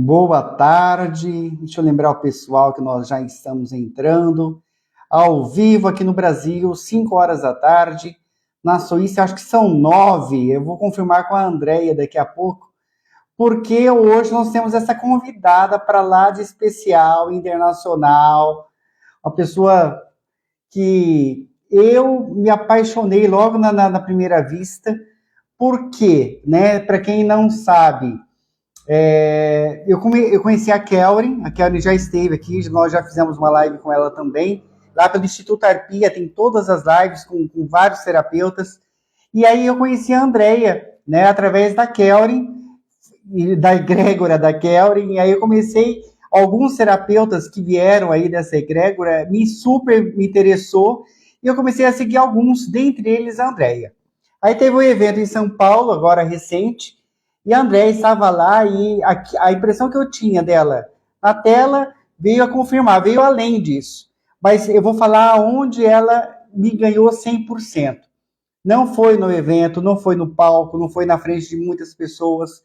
Boa tarde. Deixa eu lembrar o pessoal que nós já estamos entrando ao vivo aqui no Brasil, 5 horas da tarde. Na Suíça, acho que são 9. Eu vou confirmar com a Andrea daqui a pouco, porque hoje nós temos essa convidada para lá de especial, internacional, uma pessoa que eu me apaixonei logo na primeira vista. Por quê? Né? Para quem não sabe, eu conheci a Kelly já esteve aqui, nós já fizemos uma live com ela também, lá pelo Instituto Arpia, tem todas as lives com vários terapeutas, e aí eu conheci a Andrea, né, através da Kelly, e da egrégora da Kelly, e aí eu comecei, alguns terapeutas que vieram aí dessa egrégora, me interessou, e eu comecei a seguir alguns, dentre eles a Andrea. Aí teve um evento em São Paulo, agora recente, e a Andrea estava lá e a impressão que eu tinha dela na tela veio a confirmar, veio além disso. Mas eu vou falar onde ela me ganhou 100%. Não foi no evento, não foi no palco, não foi na frente de muitas pessoas.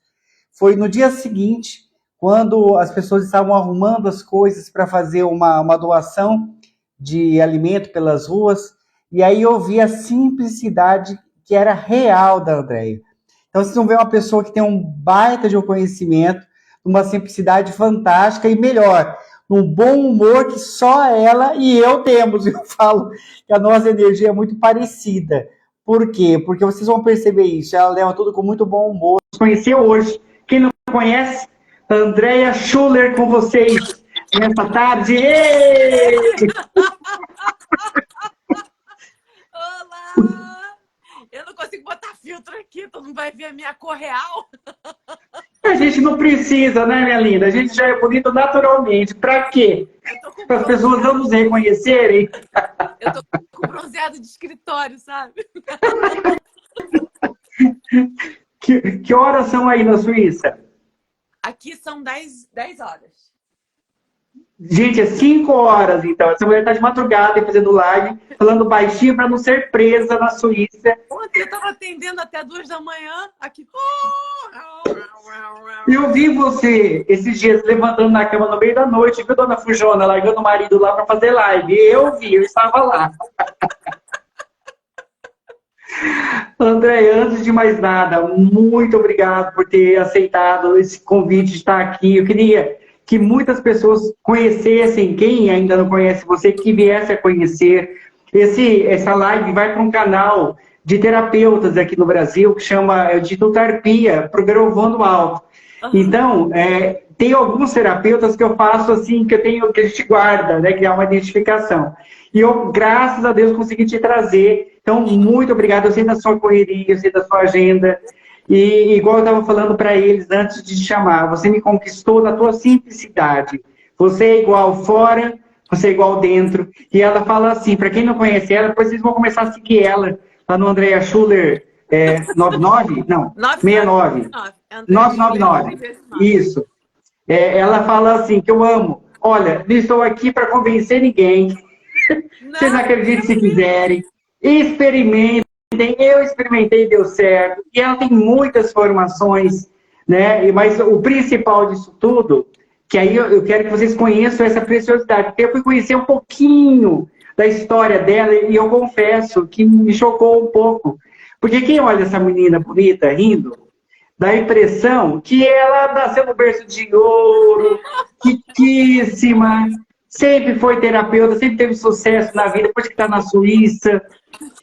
Foi no dia seguinte, quando as pessoas estavam arrumando as coisas para fazer uma doação de alimento pelas ruas. E aí eu vi a simplicidade que era real da Andrea. Então, vocês vão ver uma pessoa que tem um baita de um conhecimento, uma simplicidade fantástica e melhor, um bom humor que só ela e eu temos. Eu falo que a nossa energia é muito parecida. Por quê? Porque vocês vão perceber isso. Ela leva tudo com muito bom humor. Conheceu hoje. Quem não conhece, Andrea Schuller com vocês nessa tarde. Olá! Eu não consigo botar filtro aqui, tu não vai ver a minha cor real. A gente não precisa, né, minha linda? A gente já é bonito naturalmente. Pra quê? Para as pessoas não nos reconhecerem. Eu tô com bronzeado de escritório, sabe? Que horas são aí na Suíça? Aqui são 10 horas. Gente, é 5 horas, então. Essa mulher tá de madrugada e fazendo live, falando baixinho para não ser presa na Suíça. Ontem eu tava atendendo até 2 da manhã, aqui. Eu vi você esses dias levantando na cama no meio da noite, viu, dona Fujona, largando o marido lá para fazer live. Eu vi, eu estava lá. André, antes de mais nada, muito obrigado por ter aceitado esse convite de estar aqui. Eu queria que muitas pessoas conhecessem, quem ainda não conhece você, que viesse a conhecer. Essa live vai para um canal de terapeutas aqui no Brasil, que chama o Instituto Arpia, para o Gravando Alto. Então, tem alguns terapeutas que eu faço assim, que a gente guarda, né, que é uma identificação. E eu, graças a Deus, consegui te trazer. Então, muito obrigado. Eu sei da sua correria, eu sei da sua agenda. E igual eu estava falando para eles antes de te chamar, você me conquistou na tua simplicidade. Você é igual fora, você é igual dentro. E ela fala assim, para quem não conhece ela, depois vocês vão começar a seguir ela, lá no Andrea Schuller 99? Não, 69. 999. Isso. Ela fala assim, que eu amo. Olha, não estou aqui para convencer ninguém. Vocês acreditem se quiserem. Experimentem. Eu experimentei e deu certo. E ela tem muitas formações, né? Mas o principal disso tudo, que aí eu quero que vocês conheçam essa preciosidade. Porque eu fui conhecer um pouquinho da história dela e eu confesso que me chocou um pouco. Porque quem olha essa menina bonita, rindo, dá a impressão que ela nasceu no berço de ouro, riquíssima, sempre foi terapeuta, sempre teve sucesso na vida, depois que está na Suíça.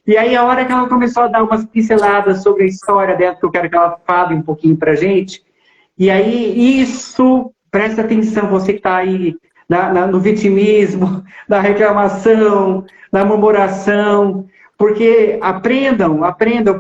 E aí, a hora que ela começou a dar umas pinceladas sobre a história dela, que eu quero que ela fale um pouquinho pra gente, e aí isso, presta atenção, você que está aí no vitimismo, na reclamação, na murmuração, porque aprendam,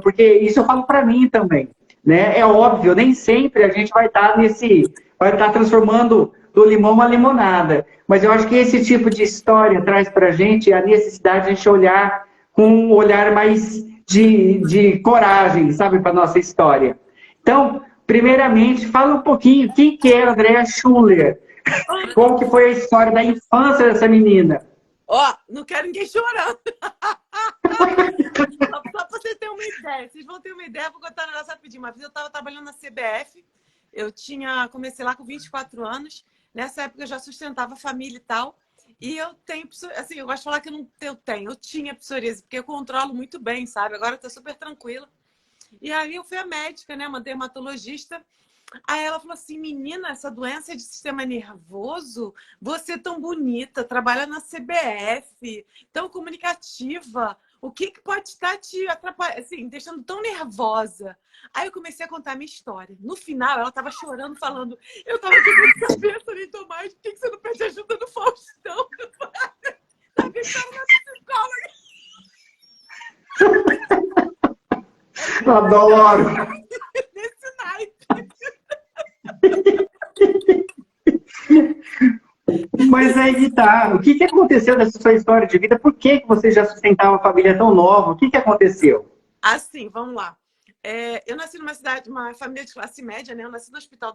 porque isso eu falo para mim também. Né? É óbvio, nem sempre a gente vai estar transformando do limão uma limonada. Mas eu acho que esse tipo de história traz para a gente a necessidade de a gente olhar com um olhar mais de coragem, sabe, para nossa história. Então, primeiramente, fala um pouquinho, quem que é a Andrea Schuller? Como que foi a história da infância dessa menina? Ó, não quero ninguém chorando. Só para vocês terem uma ideia. Vocês vão ter uma ideia, vou contar um negócio rapidinho. Uma vez eu estava trabalhando na CBF, Comecei lá com 24 anos. Nessa época eu já sustentava a família e tal. E eu tenho, assim, eu gosto de falar que eu tinha psoríase, porque eu controlo muito bem, sabe? Agora eu tô super tranquila. E aí eu fui à médica, né? Uma dermatologista. Aí ela falou assim, menina, essa doença é de sistema nervoso, você é tão bonita, trabalha na CBF, tão comunicativa, o que que pode estar te atrapalhando, assim, deixando tão nervosa? Aí eu comecei a contar a minha história. No final, ela estava chorando, falando, eu estava com dor de cabeça, nem Tomás, por que você não pede ajuda no Faustão? Tá vendo que era na psicóloga? Adoro! Nesse naipe. Mas aí que tá. O que que aconteceu nessa sua história de vida? Por que que você já sustentava uma família tão nova? O que que aconteceu? Assim, vamos lá. Eu nasci numa cidade, uma família de classe média, né? Eu nasci no hospital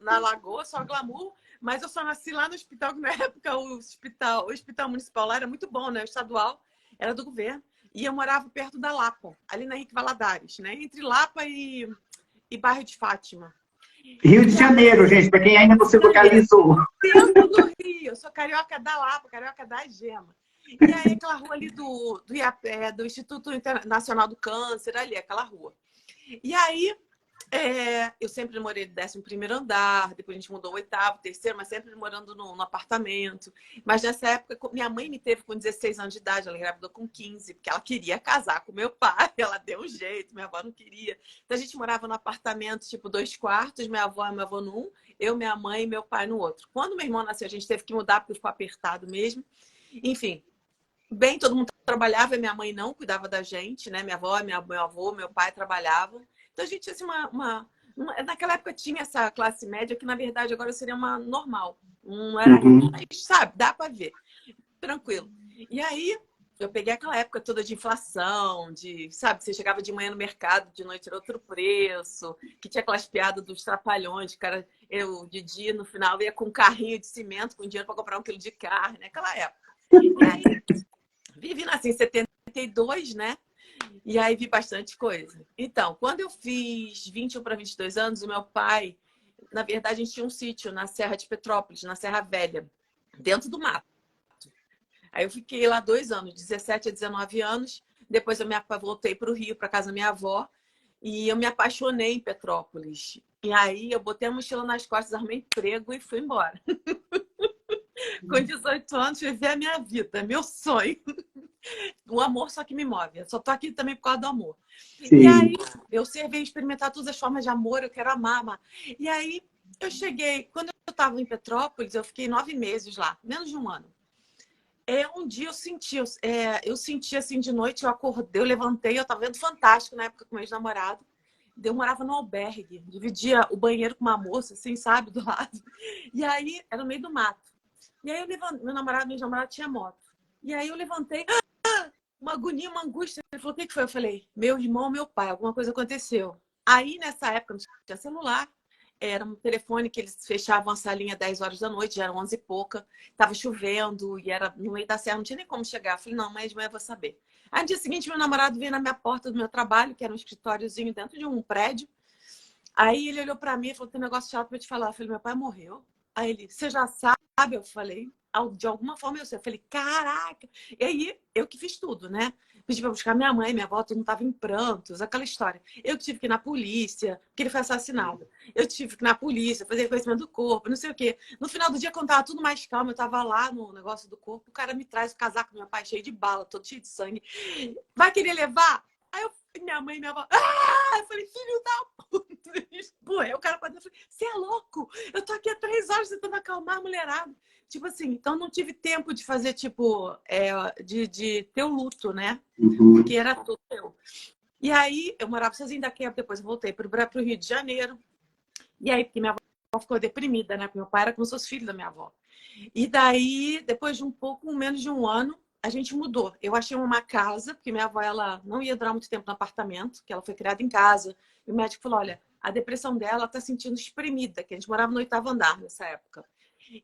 na Lagoa, só glamour, mas eu só nasci lá no hospital, que na época o hospital municipal lá era muito bom, né? O estadual era do governo. E eu morava perto da Lapa, ali na Henrique Valadares, né? Entre Lapa e bairro de Fátima. Rio de E aí, Janeiro, gente, para quem ainda não se localizou. dentro do Rio, eu sou carioca da Lapa, carioca da Gema. E aí, aquela rua ali do IAPE, do Instituto Nacional do Câncer, ali, aquela rua. E aí, eu sempre morei no 11º andar, depois a gente mudou o 8º, terceiro, mas sempre morando no apartamento. Mas nessa época, minha mãe me teve com 16 anos de idade, ela engravidou com 15, porque ela queria casar com meu pai, ela deu um jeito, minha avó não queria. Então a gente morava no apartamento, tipo, 2 quartos, minha avó e meu avô num, eu, minha mãe e meu pai no outro. Quando meu irmão nasceu, a gente teve que mudar porque ficou apertado mesmo. Enfim, bem, todo mundo trabalhava, minha mãe não cuidava da gente, né? Minha avó, meu avô, meu pai trabalhavam. Então a gente tinha assim, naquela época tinha essa classe média que na verdade agora seria uma normal. Não era, mas, sabe, dá para ver. Tranquilo. E aí eu peguei aquela época toda de inflação, sabe, você chegava de manhã no mercado, de noite era outro preço, que tinha aquelas piadas dos trapalhões, cara, eu de dia no final ia com um carrinho de cimento com dinheiro para comprar 1 quilo de carne, naquela época. E aí vivi nasci em 72, né? E aí vi bastante coisa. Então, quando eu fiz 21 para 22 anos, o meu pai, na verdade, a gente tinha um sítio na Serra de Petrópolis, na Serra Velha, dentro do mato. Aí eu fiquei lá 2 anos, 17 a 19 anos. Depois eu voltei para o Rio, para casa da minha avó, e eu me apaixonei em Petrópolis. E aí eu botei a mochila nas costas, arrumei emprego e fui embora. Com 18 anos, viver a minha vida, meu sonho. O amor só que me move. Eu só tô aqui também por causa do amor. Sim. E aí, eu servi experimentar todas as formas de amor, eu quero amar. E aí, eu cheguei... Quando eu estava em Petrópolis, eu fiquei 9 meses lá, menos de um ano. Um dia eu senti assim de noite, eu acordei, eu levantei, eu estava vendo Fantástico na época com meu ex-namorado. Eu morava no albergue, dividia o banheiro com uma moça, assim, sabe, do lado. E aí, era no meio do mato. E aí, meu ex-namorado tinha moto. E aí, eu levantei, uma agonia, uma angústia. Ele falou, o que foi? Eu falei, meu irmão, meu pai, alguma coisa aconteceu. Aí, nessa época, não tinha celular. Era um telefone que eles fechavam a salinha 10 horas da noite, já eram 11 e pouca. Tava chovendo e era no meio da serra, não tinha nem como chegar. Eu falei, não, mas de manhã eu vou saber. Aí, no dia seguinte, meu namorado veio na minha porta do meu trabalho, que era um escritóriozinho dentro de um prédio. Aí, ele olhou pra mim e falou, tem um negócio chato pra te falar. Eu falei, meu pai morreu. Aí ele, você já sabe? Eu falei, de alguma forma eu sei. Eu falei, caraca! E aí, eu que fiz tudo, né? Pedi pra buscar minha mãe, minha avó, todo mundo tava em prantos, aquela história. Eu tive que ir na polícia, porque ele foi assassinado. Eu tive que ir na polícia, fazer reconhecimento do corpo, não sei o quê. No final do dia, quando tava tudo mais calmo, eu tava lá no negócio do corpo, o cara me traz o casaco do meu pai cheio de bala, todo cheio de sangue. Vai querer levar? Aí minha mãe e minha avó, eu falei, filho da puta. Porra, o cara pode falar, você é louco? Eu tô aqui há 3 horas tentando acalmar a mulherada. Tipo assim, então não tive tempo de fazer, tipo, de ter o luto, né? Porque era tudo eu. E aí, eu morava sozinha daqui, depois eu voltei pro Rio de Janeiro. E aí, porque minha avó ficou deprimida, né? Porque meu pai era como se fosse filho da minha avó. E daí, depois de menos de um ano, a gente mudou. Eu achei uma casa, porque minha avó ela não ia durar muito tempo no apartamento, que ela foi criada em casa. E o médico falou, olha, a depressão dela tá sentindo espremida, que a gente morava no 8º andar nessa época.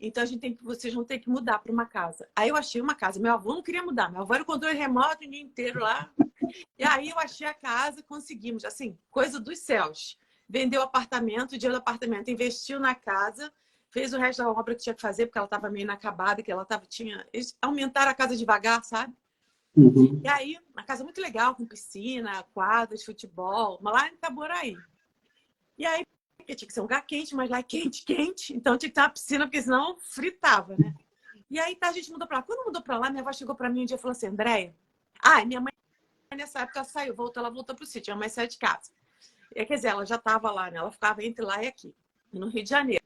Então, vocês vão ter que mudar para uma casa. Aí eu achei uma casa. Meu avô não queria mudar. Meu avô era o controle remoto o dia inteiro lá. E aí eu achei a casa, conseguimos. Assim, coisa dos céus. vendeu o apartamento, o dinheiro do apartamento, investiu na casa, fez o resto da obra que tinha que fazer, porque ela estava meio inacabada, que ela eles aumentaram a casa devagar, sabe? Uhum. E aí, uma casa muito legal, com piscina, quadra de futebol, mas lá em Itaboraí. E aí, porque tinha que ser um lugar quente, mas lá é quente, quente. Então tinha que ter uma piscina, porque senão fritava, né? E aí tá, a gente mudou pra lá. Quando mudou pra lá, minha avó chegou pra mim um dia e falou assim, Andréia, minha mãe nessa época saiu, ela voltou pro sítio, minha mãe saiu de casa. Quer dizer, ela já estava lá, né? Ela ficava entre lá e aqui, no Rio de Janeiro.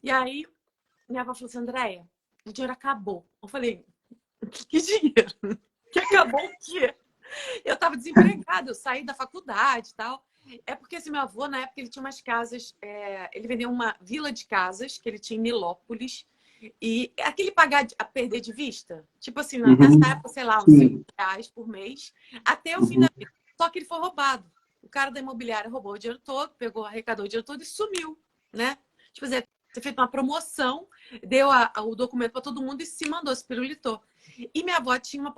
E aí, minha avó falou assim, Andréia, o dinheiro acabou. Eu falei, que dinheiro? Que acabou o quê? Eu estava desempregada, eu saí da faculdade e tal. É porque esse meu avô, na época, ele tinha umas casas, ele vendeu uma vila de casas que ele tinha em Nilópolis. E aquele pagar a perder de vista, tipo assim, nessa Uhum. época, sei lá, uns Sim. R$ 5 por mês, até o fim Uhum. da vida. Só que ele foi roubado. O cara da imobiliária roubou o dinheiro todo, arrecadou o dinheiro todo e sumiu, né? Tipo assim, você fez uma promoção, deu o documento para todo mundo e se mandou, se pirulitou. E minha avó tinha uma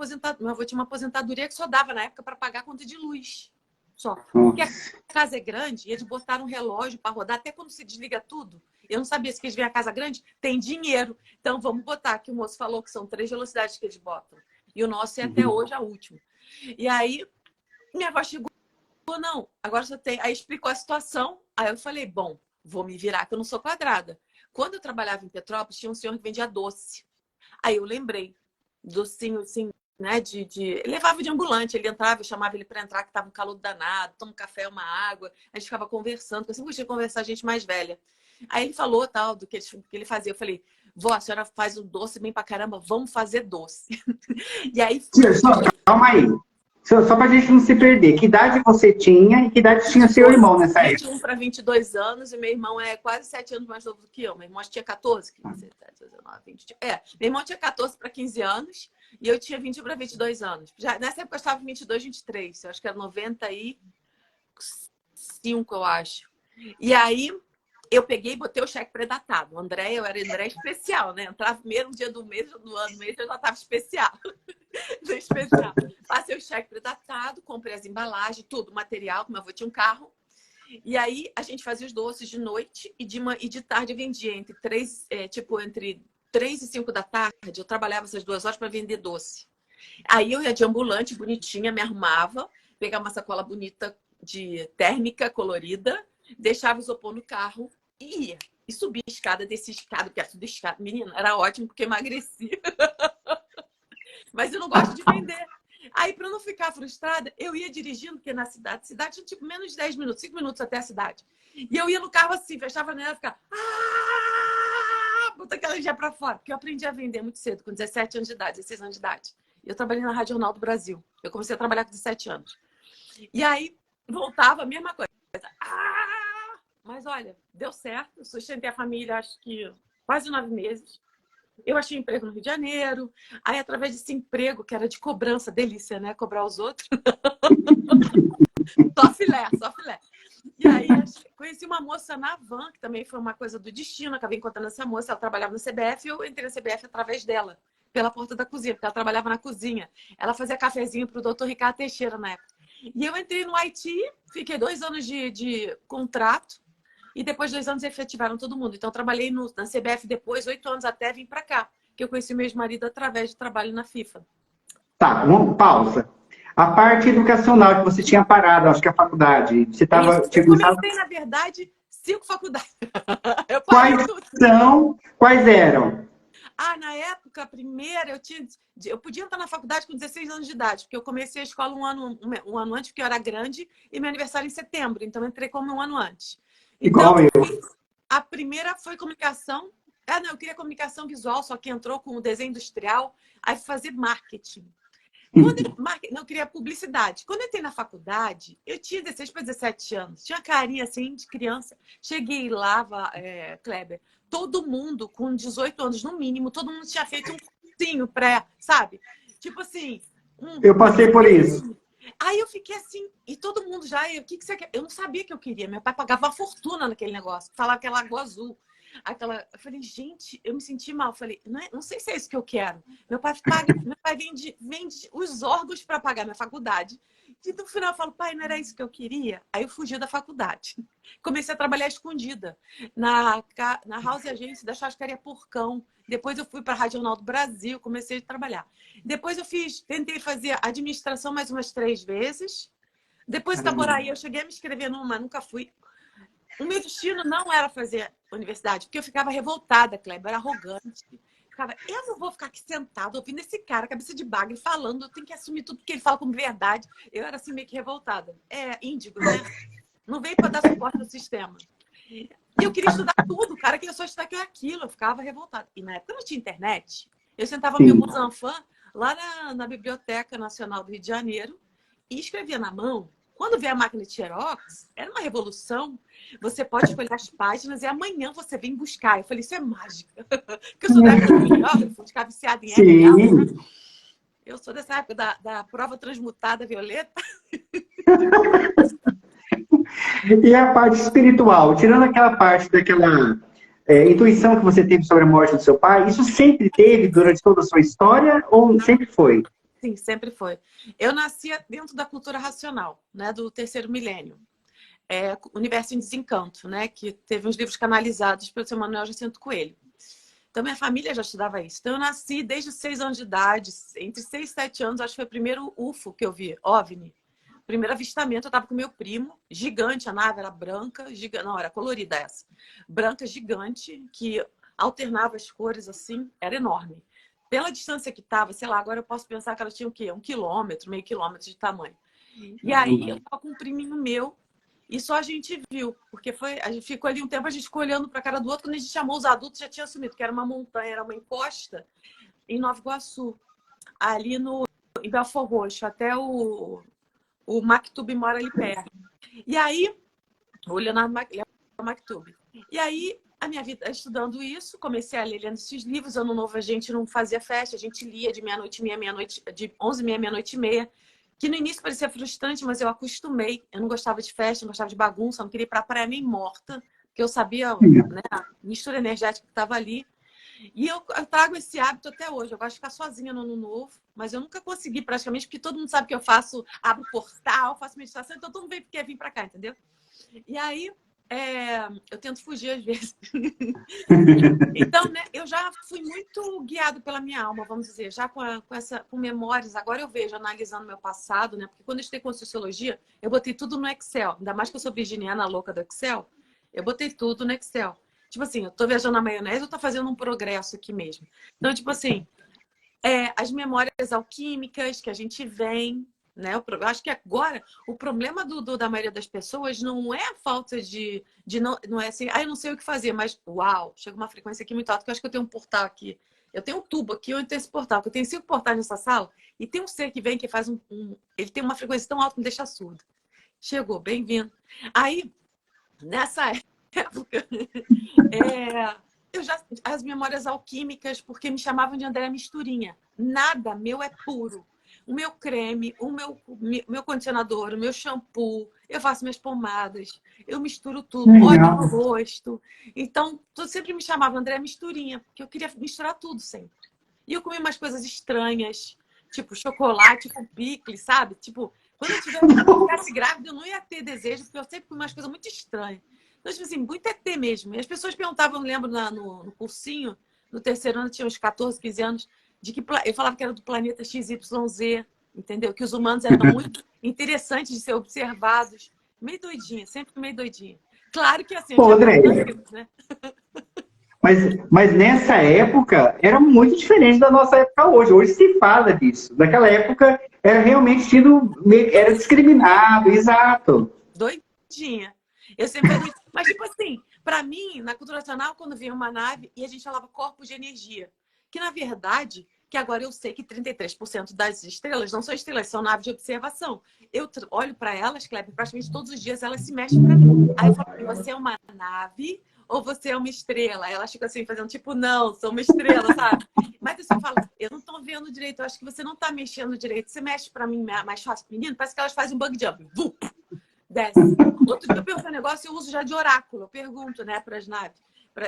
aposentadoria que só dava na época para pagar a conta de luz. Só. Porque a Nossa. casa é grande e eles botaram um relógio para rodar até quando se desliga tudo. Eu não sabia se eles veem a casa grande, tem dinheiro. Então vamos botar que o moço falou que são 3 velocidades que eles botam. E o nosso é até hoje a última. E aí minha avó chegou, não, agora só tem. Aí explicou a situação. Aí eu falei, bom, vou me virar que eu não sou quadrada. Quando eu trabalhava em Petrópolis, tinha um senhor que vendia doce. Aí eu lembrei, docinho assim, né? Ele levava de ambulante, ele entrava, eu chamava ele para entrar, que tava um calor danado, toma um café, uma água, a gente ficava conversando, porque eu sempre gostei de conversar gente mais velha. Aí ele falou tal do que ele fazia. Eu falei, vó, a senhora faz um doce bem pra caramba, vamos fazer doce. E aí fui. Tia, calma aí. Só para a gente não se perder. Que idade você tinha e que idade tinha seu 22, irmão nessa época? 21 para 22 anos, e meu irmão é quase 7 anos mais novo do que eu. Meu irmão acho que tinha 14, 15, 19, 20. Meu irmão tinha 14 para 15 anos e eu tinha 20 para 22 anos. Já, nessa época eu estava 22, 23. Eu acho que era 95, eu acho. E aí eu peguei e botei o cheque pré-datado. André, eu era André especial, né? Entrava primeiro dia do mês, do ano, mês, eu já estava especial. Especial. Passei o cheque pré-datado, comprei as embalagens, tudo, material, como eu avô tinha um carro. E aí a gente fazia os doces de noite e de tarde eu vendia entre 3 e 5 da tarde. Eu trabalhava essas 2 horas para vender doce. Aí eu ia de ambulante, bonitinha, me arrumava, pegava uma sacola bonita de térmica colorida, deixava o isopor no carro e ia. E subia a escada, descia a escada, porque era tudo escada. Menina, era ótimo porque emagreci. Mas eu não gosto de vender. Aí, para não ficar frustrada, eu ia dirigindo, porque na cidade tinha tipo menos de 10 minutos, 5 minutos até a cidade. E eu ia no carro assim, fechava a janela e ficava. Bota aquela energia para fora. Porque eu aprendi a vender muito cedo, com 17 anos de idade, 16 anos de idade. Eu trabalhei na Rádio Jornal do Brasil. Eu comecei a trabalhar com 17 anos. E aí, voltava a mesma coisa. Mas olha, deu certo. Eu sustentei a família, acho que quase 9 meses. Eu achei emprego no Rio de Janeiro. Aí, através desse emprego, que era de cobrança, delícia, né? Cobrar os outros. Só filé, só filé. E aí, conheci uma moça na van, que também foi uma coisa do destino. Acabei encontrando essa moça, ela trabalhava na CBF e eu entrei na CBF através dela, pela porta da cozinha, porque ela trabalhava na cozinha. Ela fazia cafezinho para o doutor Ricardo Teixeira na época. E eu entrei no Haiti, fiquei 2 anos de contrato. E depois de 2 anos efetivaram todo mundo. Então, eu trabalhei na CBF depois, 8 anos até vim para cá. Que eu conheci meu ex-marido através de trabalho na FIFA. Tá, pausa. A parte educacional que você tinha parado, acho que a faculdade, você estava... Eu comecei, na verdade, 5 faculdades. Eu parei tudo. Quais eram? Na época, a primeira, eu podia entrar na faculdade com 16 anos de idade, porque eu comecei a escola um ano antes, porque eu era grande, e meu aniversário em setembro. Então, eu entrei como um ano antes. Então, Igual eu. a primeira foi comunicação. Eu queria comunicação visual, só que entrou com o desenho industrial. Aí fazer marketing. Eu queria publicidade. Quando eu entrei na faculdade, eu tinha 16 para 17 anos. Tinha carinha assim de criança. Cheguei lá, Kleber, todo mundo com 18 anos no mínimo, todo mundo tinha feito um cursinho pré, sabe? Tipo assim. Eu passei por isso. Aí eu fiquei assim, e todo mundo já, o que você quer? Eu não sabia o que eu queria. Meu pai pagava uma fortuna naquele negócio, falava aquela água azul. Eu falei, gente, eu me senti mal. Eu falei, não sei se é isso que eu quero. Meu pai vende os órgãos para pagar minha faculdade. E no final eu falo, pai, não era isso que eu queria? Aí eu fugi da faculdade. Comecei a trabalhar escondida na House Agência da Chascaria Porcão. Depois eu fui para a Rádio Jornal do Brasil, comecei a trabalhar. Depois eu tentei fazer administração mais umas 3 vezes. Depois Itaboraí, eu cheguei a me inscrever numa, nunca fui. O meu destino não era fazer universidade, porque eu ficava revoltada, Kleber, era arrogante. Ficava, eu não vou ficar aqui sentado ouvindo esse cara, cabeça de bagre, falando, eu tenho que assumir tudo que ele fala como verdade. Eu era assim meio que revoltada. É índigo, né? Não veio para dar suporte ao sistema. E eu queria estudar tudo, cara, que eu só estudar aquilo, eu ficava revoltada. E na época não tinha internet. Eu sentava meu Busanfan lá na Biblioteca Nacional do Rio de Janeiro e escrevia na mão. Quando veio a máquina de Xerox, era uma revolução. Você pode escolher as páginas e amanhã você vem buscar. Eu falei, isso é mágica. Porque eu sou da época do bibliógrafo, ficava viciada em R. Eu sou dessa época da prova transmutada violeta. E a parte espiritual, tirando aquela parte daquela intuição que você teve sobre a morte do seu pai, isso sempre teve durante toda a sua história ou sempre foi? Sim, sempre foi. Eu nascia dentro da cultura racional, né, do terceiro milênio. Universo em Desencanto, né, que teve uns livros canalizados pelo seu Manuel Jacinto Coelho. Então, minha família já estudava isso. Então, eu nasci desde os 6 anos de idade, entre 6 e 7 anos, acho que foi o primeiro UFO que eu vi, OVNI. Primeiro avistamento, eu estava com meu primo, gigante, a nave era branca, não, era colorida essa. Branca, gigante, que alternava as cores assim, era enorme. Pela distância que estava, sei lá, agora eu posso pensar que ela tinha o quê? 1 quilômetro, meio quilômetro de tamanho. E aí eu estava com um priminho meu e só a gente viu, porque a gente ficou ali um tempo, a gente ficou olhando para a cara do outro, quando a gente chamou os adultos já tinha sumido, que era uma montanha, era uma encosta em Nova Iguaçu, ali em Belfort Roxo, até o Maktub mora ali perto. E aí, o Leonardo Maktub. E aí, a minha vida estudando isso, comecei a ler lendo esses livros. Ano novo a gente não fazia festa, a gente lia de meia-noite e meia, de 11h30 meia-noite e meia, que no início parecia frustrante, mas eu acostumei. Eu não gostava de festa, não gostava de bagunça, não queria ir para a praia nem morta, porque eu sabia, né, a mistura energética que estava ali. E eu trago esse hábito até hoje. Eu gosto de ficar sozinha no ano novo, mas eu nunca consegui praticamente, porque todo mundo sabe que eu faço, abro portal, faço meditação, então todo mundo quer vir para cá, entendeu? E aí, eu tento fugir às vezes. Então, né, eu já fui muito guiado pela minha alma, vamos dizer, já com memórias. Agora eu vejo, analisando meu passado, né? Porque quando eu estudei Conscienciologia, eu botei tudo no Excel. Ainda mais que eu sou virginiana louca do Excel, eu botei tudo no Excel. Tipo assim, eu tô viajando na maionese, eu tô fazendo um progresso aqui mesmo. Então, tipo assim, as memórias alquímicas que a gente vem, né? Eu acho que agora o problema da maioria das pessoas não é a falta de não é assim, eu não sei o que fazer, mas uau, chega uma frequência aqui muito alta, que eu acho que eu tenho um portal aqui. Eu tenho um tubo aqui onde tem esse portal, que eu tenho 5 portais nessa sala, e tem um ser que vem que faz ele tem uma frequência tão alta que me deixa surdo. Chegou, bem-vindo. Aí, nessa época, as memórias alquímicas, porque me chamavam de Andréa Misturinha. Nada meu é puro. O meu creme, o meu condicionador, o meu shampoo, eu faço minhas pomadas, eu misturo tudo, óleo no rosto. Então, sempre me chamavam Andréa Misturinha, porque eu queria misturar tudo sempre. E eu comia umas coisas estranhas, tipo chocolate com picles, sabe? Tipo, quando eu ficasse grávida, eu não ia ter desejo, porque eu sempre comi umas coisas muito estranhas. Então, tipo assim, muito ET mesmo. E as pessoas perguntavam, eu lembro no cursinho, no terceiro ano, tinha uns 14, 15 anos, eu falava que era do planeta XYZ, entendeu? Que os humanos eram muito interessantes de ser observados. Meio doidinha, sempre meio doidinha. Claro que assim, eu tinha medo, né? Mas nessa época era muito diferente da nossa época hoje. Hoje se fala disso. Naquela época era realmente era discriminado, exato. Doidinha. Eu sempre falei, mas tipo assim, para mim, na cultura nacional, quando vinha uma nave e a gente falava corpos de energia, que na verdade, que agora eu sei que 33% das estrelas não são estrelas, são naves de observação. Eu olho para elas, Kleber, praticamente todos os dias elas se mexem para mim. Aí eu falo, você é uma nave ou você é uma estrela? Aí elas ficam assim, fazendo tipo, não, sou uma estrela, sabe? Mas eu só falo, eu não estou vendo direito, eu acho que você não está mexendo direito. Você mexe para mim mais fácil, menino? Parece que elas fazem um bug jump. Desce. Outro dia eu pergunto um negócio, eu uso já de oráculo. Eu pergunto, né, para as naves.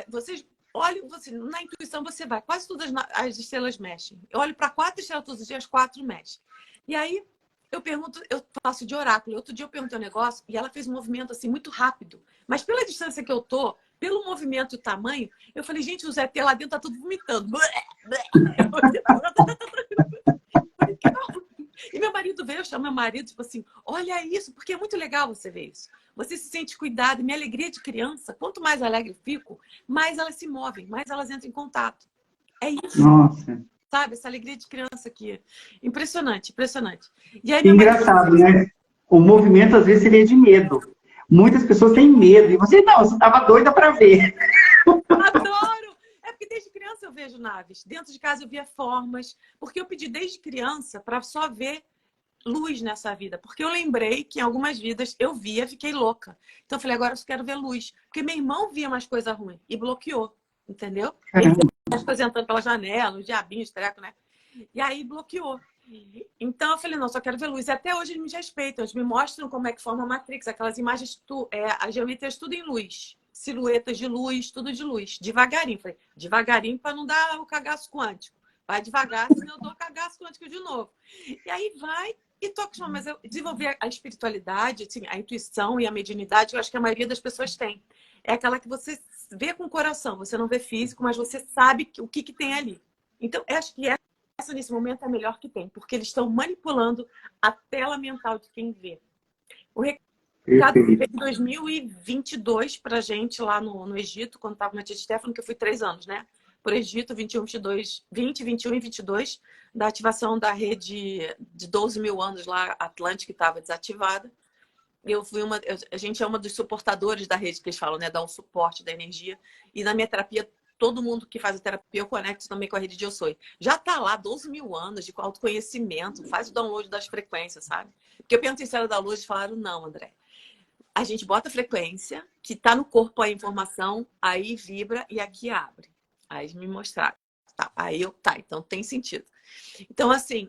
Vocês olhem, na intuição você vai. Quase todas as estrelas mexem. Eu olho para 4 estrelas todos os dias, 4 mexem. E aí, eu pergunto, eu faço de oráculo. Outro dia eu perguntei um negócio e ela fez um movimento assim muito rápido. Mas pela distância que eu tô, pelo movimento e o tamanho, eu falei, gente, o Zé T lá dentro tá tudo vomitando. Eu falei, calma. E meu marido veio, eu chamo meu marido, tipo assim, olha isso, porque é muito legal você ver isso. Você se sente cuidado. E minha alegria de criança, quanto mais alegre eu fico, mais elas se movem, mais elas entram em contato. É isso. Nossa. Sabe? Essa alegria de criança aqui. Impressionante, impressionante. E aí Que meu marido... engraçado, né? O movimento, às vezes, seria de medo. Muitas pessoas têm medo. E você, não, você estava doida para ver. Adoro! É porque desde criança eu vejo naves. Dentro de casa eu via formas. Porque eu pedi desde criança para só ver luz nessa vida. Porque eu lembrei que em algumas vidas eu via, fiquei louca. Então eu falei, agora eu só quero ver luz. Porque meu irmão via mais coisa ruim e bloqueou. Entendeu? Ele via Caramba. as coisas entrando pela janela, os diabinhos, treco, né? E aí bloqueou. Então eu falei, não, só quero ver luz. E até hoje eles me respeitam, eles me mostram como é que forma a Matrix, aquelas imagens, as geometrias tudo em luz, silhuetas de luz, tudo de luz, devagarinho. Falei, devagarinho para não dar o cagaço quântico. Vai devagar, senão eu dou o cagaço quântico de novo. E aí vai e tô acostumada. Mas eu desenvolvi a espiritualidade, assim, a intuição e a mediunidade, eu acho que a maioria das pessoas tem. É aquela que você vê com o coração, você não vê físico, mas você sabe o que tem ali. Então, eu acho que essa, nesse momento, é a melhor que tem, porque eles estão manipulando a tela mental de quem vê. O recado veio Perfeito. em 2022 para a gente lá no Egito, quando estava na Tia Stefano, que eu fui 3 anos, né? Por Egito, 21, 22, 20, 21 e 22, da ativação da rede de 12 mil anos lá, Atlântica, que estava desativada. A gente é uma dos suportadores da rede que eles falam, né? Dá um suporte da energia. E na minha terapia, todo mundo que faz a terapia, eu conecto também com a rede de Osoi. Já tá lá 12 mil anos de autoconhecimento, faz o download das frequências, sabe? Porque eu perguntei se era da luz e falaram, não, André. A gente bota a frequência, que tá no corpo a informação, aí vibra e aqui abre. Aí eles me mostraram. Tá, então tem sentido. Então, assim,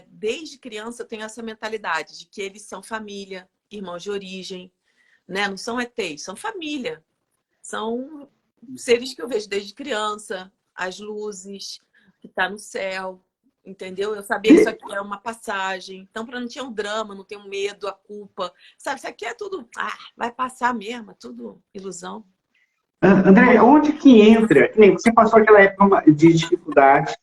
desde criança eu tenho essa mentalidade de que eles são família, irmãos de origem, né? Não são ETs, são família. São seres que eu vejo desde criança, as luzes que tá no céu, entendeu? Eu sabia que isso aqui é uma passagem. Então, para não ter um drama, não ter um medo, a culpa, sabe? Isso aqui é tudo, vai passar mesmo, é tudo ilusão. André, onde que entra? Que nem você passou aquela época de dificuldade.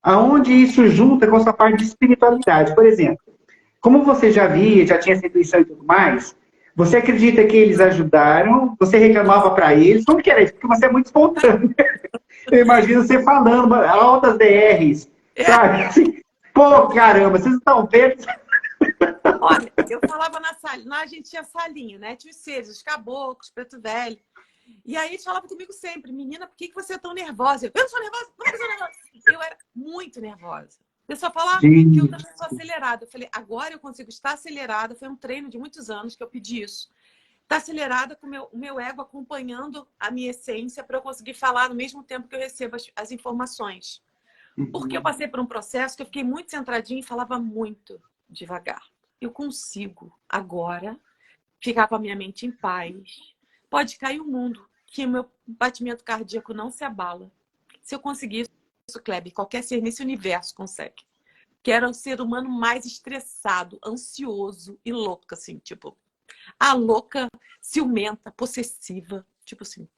Aonde isso junta com a sua parte de espiritualidade? Por exemplo, como você já via, já tinha essa intuição e tudo mais, você acredita que eles ajudaram? Você reclamava para eles? Como que era isso? Porque você é muito espontâneo. Eu imagino você falando altas DRs, É, sabe? Assim, pô, caramba, vocês estão vendo? olha, eu falava na sala, lá a gente tinha salinha, né? Tinha os seres, os caboclos, preto velho. E aí eles falavam comigo sempre, menina, por que você é tão nervosa? Eu não sou nervosa, não sou nervosa. Eu era muito nervosa. O pessoal fala que eu Gente, também sou acelerada. Eu falei, agora eu consigo estar acelerada. Foi um treino de muitos anos que eu pedi isso. Estar acelerada com o meu ego acompanhando a minha essência para eu conseguir falar no mesmo tempo que eu recebo as informações. Porque eu passei por um processo que eu fiquei muito centradinha e falava muito devagar. Eu consigo agora ficar com a minha mente em paz. Pode cair o mundo, que o meu batimento cardíaco não se abala. Se eu conseguir isso, Kleber, qualquer ser nesse universo consegue. Que era o ser humano mais estressado, ansioso e louco, assim, tipo, a louca, ciumenta, possessiva, tipo assim.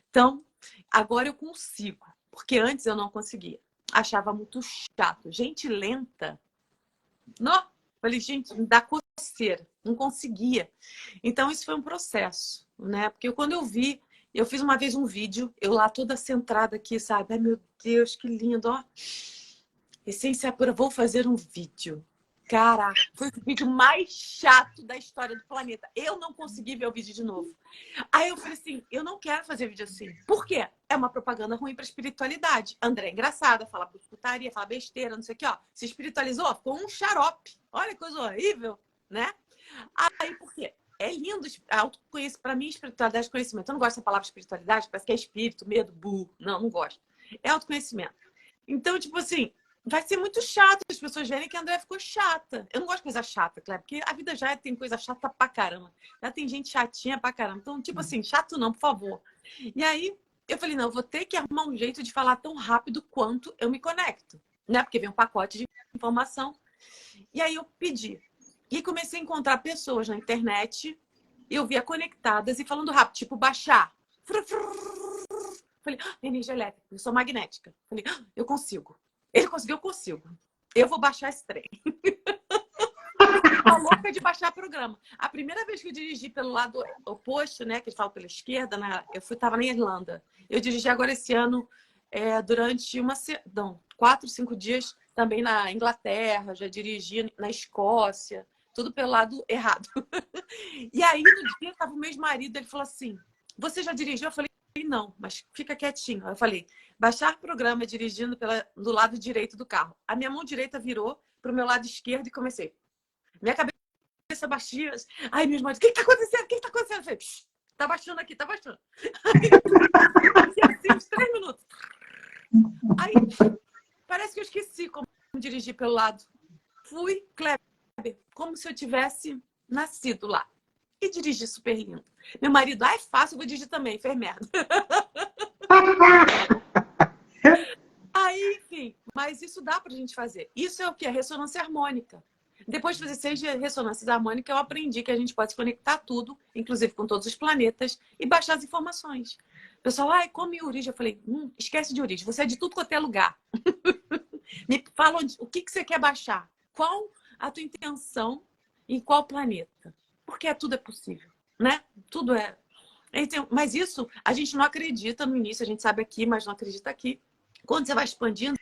Então, agora eu consigo, porque antes eu não conseguia. Achava muito chato. Gente lenta. Não, falei, gente, me dá coceira. Não conseguia. Então, isso foi um processo, né? Porque quando eu vi, eu fiz uma vez um vídeo, eu lá toda centrada aqui, sabe? Ai, meu Deus, que lindo, ó. Essência pura, vou fazer um vídeo. Caraca, foi o vídeo mais chato da história do planeta. Eu não consegui ver o vídeo de novo. Aí eu falei assim, eu não quero fazer vídeo assim. Por quê? É uma propaganda ruim para espiritualidade. André é engraçada, fala putaria, fala besteira, não sei o que, ó. Se espiritualizou, ficou um xarope. Olha que coisa horrível, né? Aí por quê? É lindo, autoconhecimento. Para mim, espiritualidade é conhecimento. Eu não gosto da palavra espiritualidade, parece que é espírito, medo, burro. Não, não gosto. É autoconhecimento. Então, tipo assim, vai ser muito chato as pessoas verem que a André ficou chata. Eu não gosto de coisa chata, claro, porque a vida já tem coisa chata pra caramba. Já tem gente chatinha pra caramba. Então, tipo assim, chato não, por favor. E aí, eu falei, não, eu vou ter que arrumar um jeito de falar tão rápido quanto eu me conecto. Né? Porque vem um pacote de informação. E aí eu pedi. E comecei a encontrar pessoas na internet, eu via conectadas e falando rápido, tipo baixar. Falei, energia elétrica, eu sou magnética. Falei, eu consigo. Ele conseguiu, eu consigo. Eu vou baixar esse trem. A louca de baixar programa. A primeira vez que eu dirigi pelo lado oposto, né, que eles falam pela esquerda, estava na Irlanda. Eu dirigi agora esse ano durante 4, 5 dias também na Inglaterra, já dirigi na Escócia, tudo pelo lado errado. E aí, no dia, estava o meu ex-marido, ele falou assim, você já dirigiu? Eu falei, não, mas fica quietinho. Eu falei, baixar programa dirigindo do lado direito do carro. A minha mão direita virou para o meu lado esquerdo e comecei. Minha cabeça baixia. Ai, meu marido, o que está acontecendo? O que está acontecendo? Eu falei, tá baixando aqui, tá baixando. Aí, assim, uns 3 minutos. Aí, parece que eu esqueci como dirigir pelo lado. Fui, Kleber, como se eu tivesse nascido lá. E dirigi super lindo. Meu marido, é fácil, eu vou dirigir também, fez merda. Aí, enfim, mas isso dá pra gente fazer. Isso é o que? A ressonância harmônica. Depois de fazer 6 ressonâncias harmônicas, eu aprendi que a gente pode se conectar tudo, inclusive com todos os planetas, e baixar as informações. O pessoal, como é origem? Eu falei, esquece de origem, você é de tudo quanto é lugar. Me fala o que você quer baixar. Qual a tua intenção em qual planeta? Porque tudo é possível, né? Tudo é. Mas isso a gente não acredita no início, a gente sabe aqui, mas não acredita aqui. Quando você vai expandindo,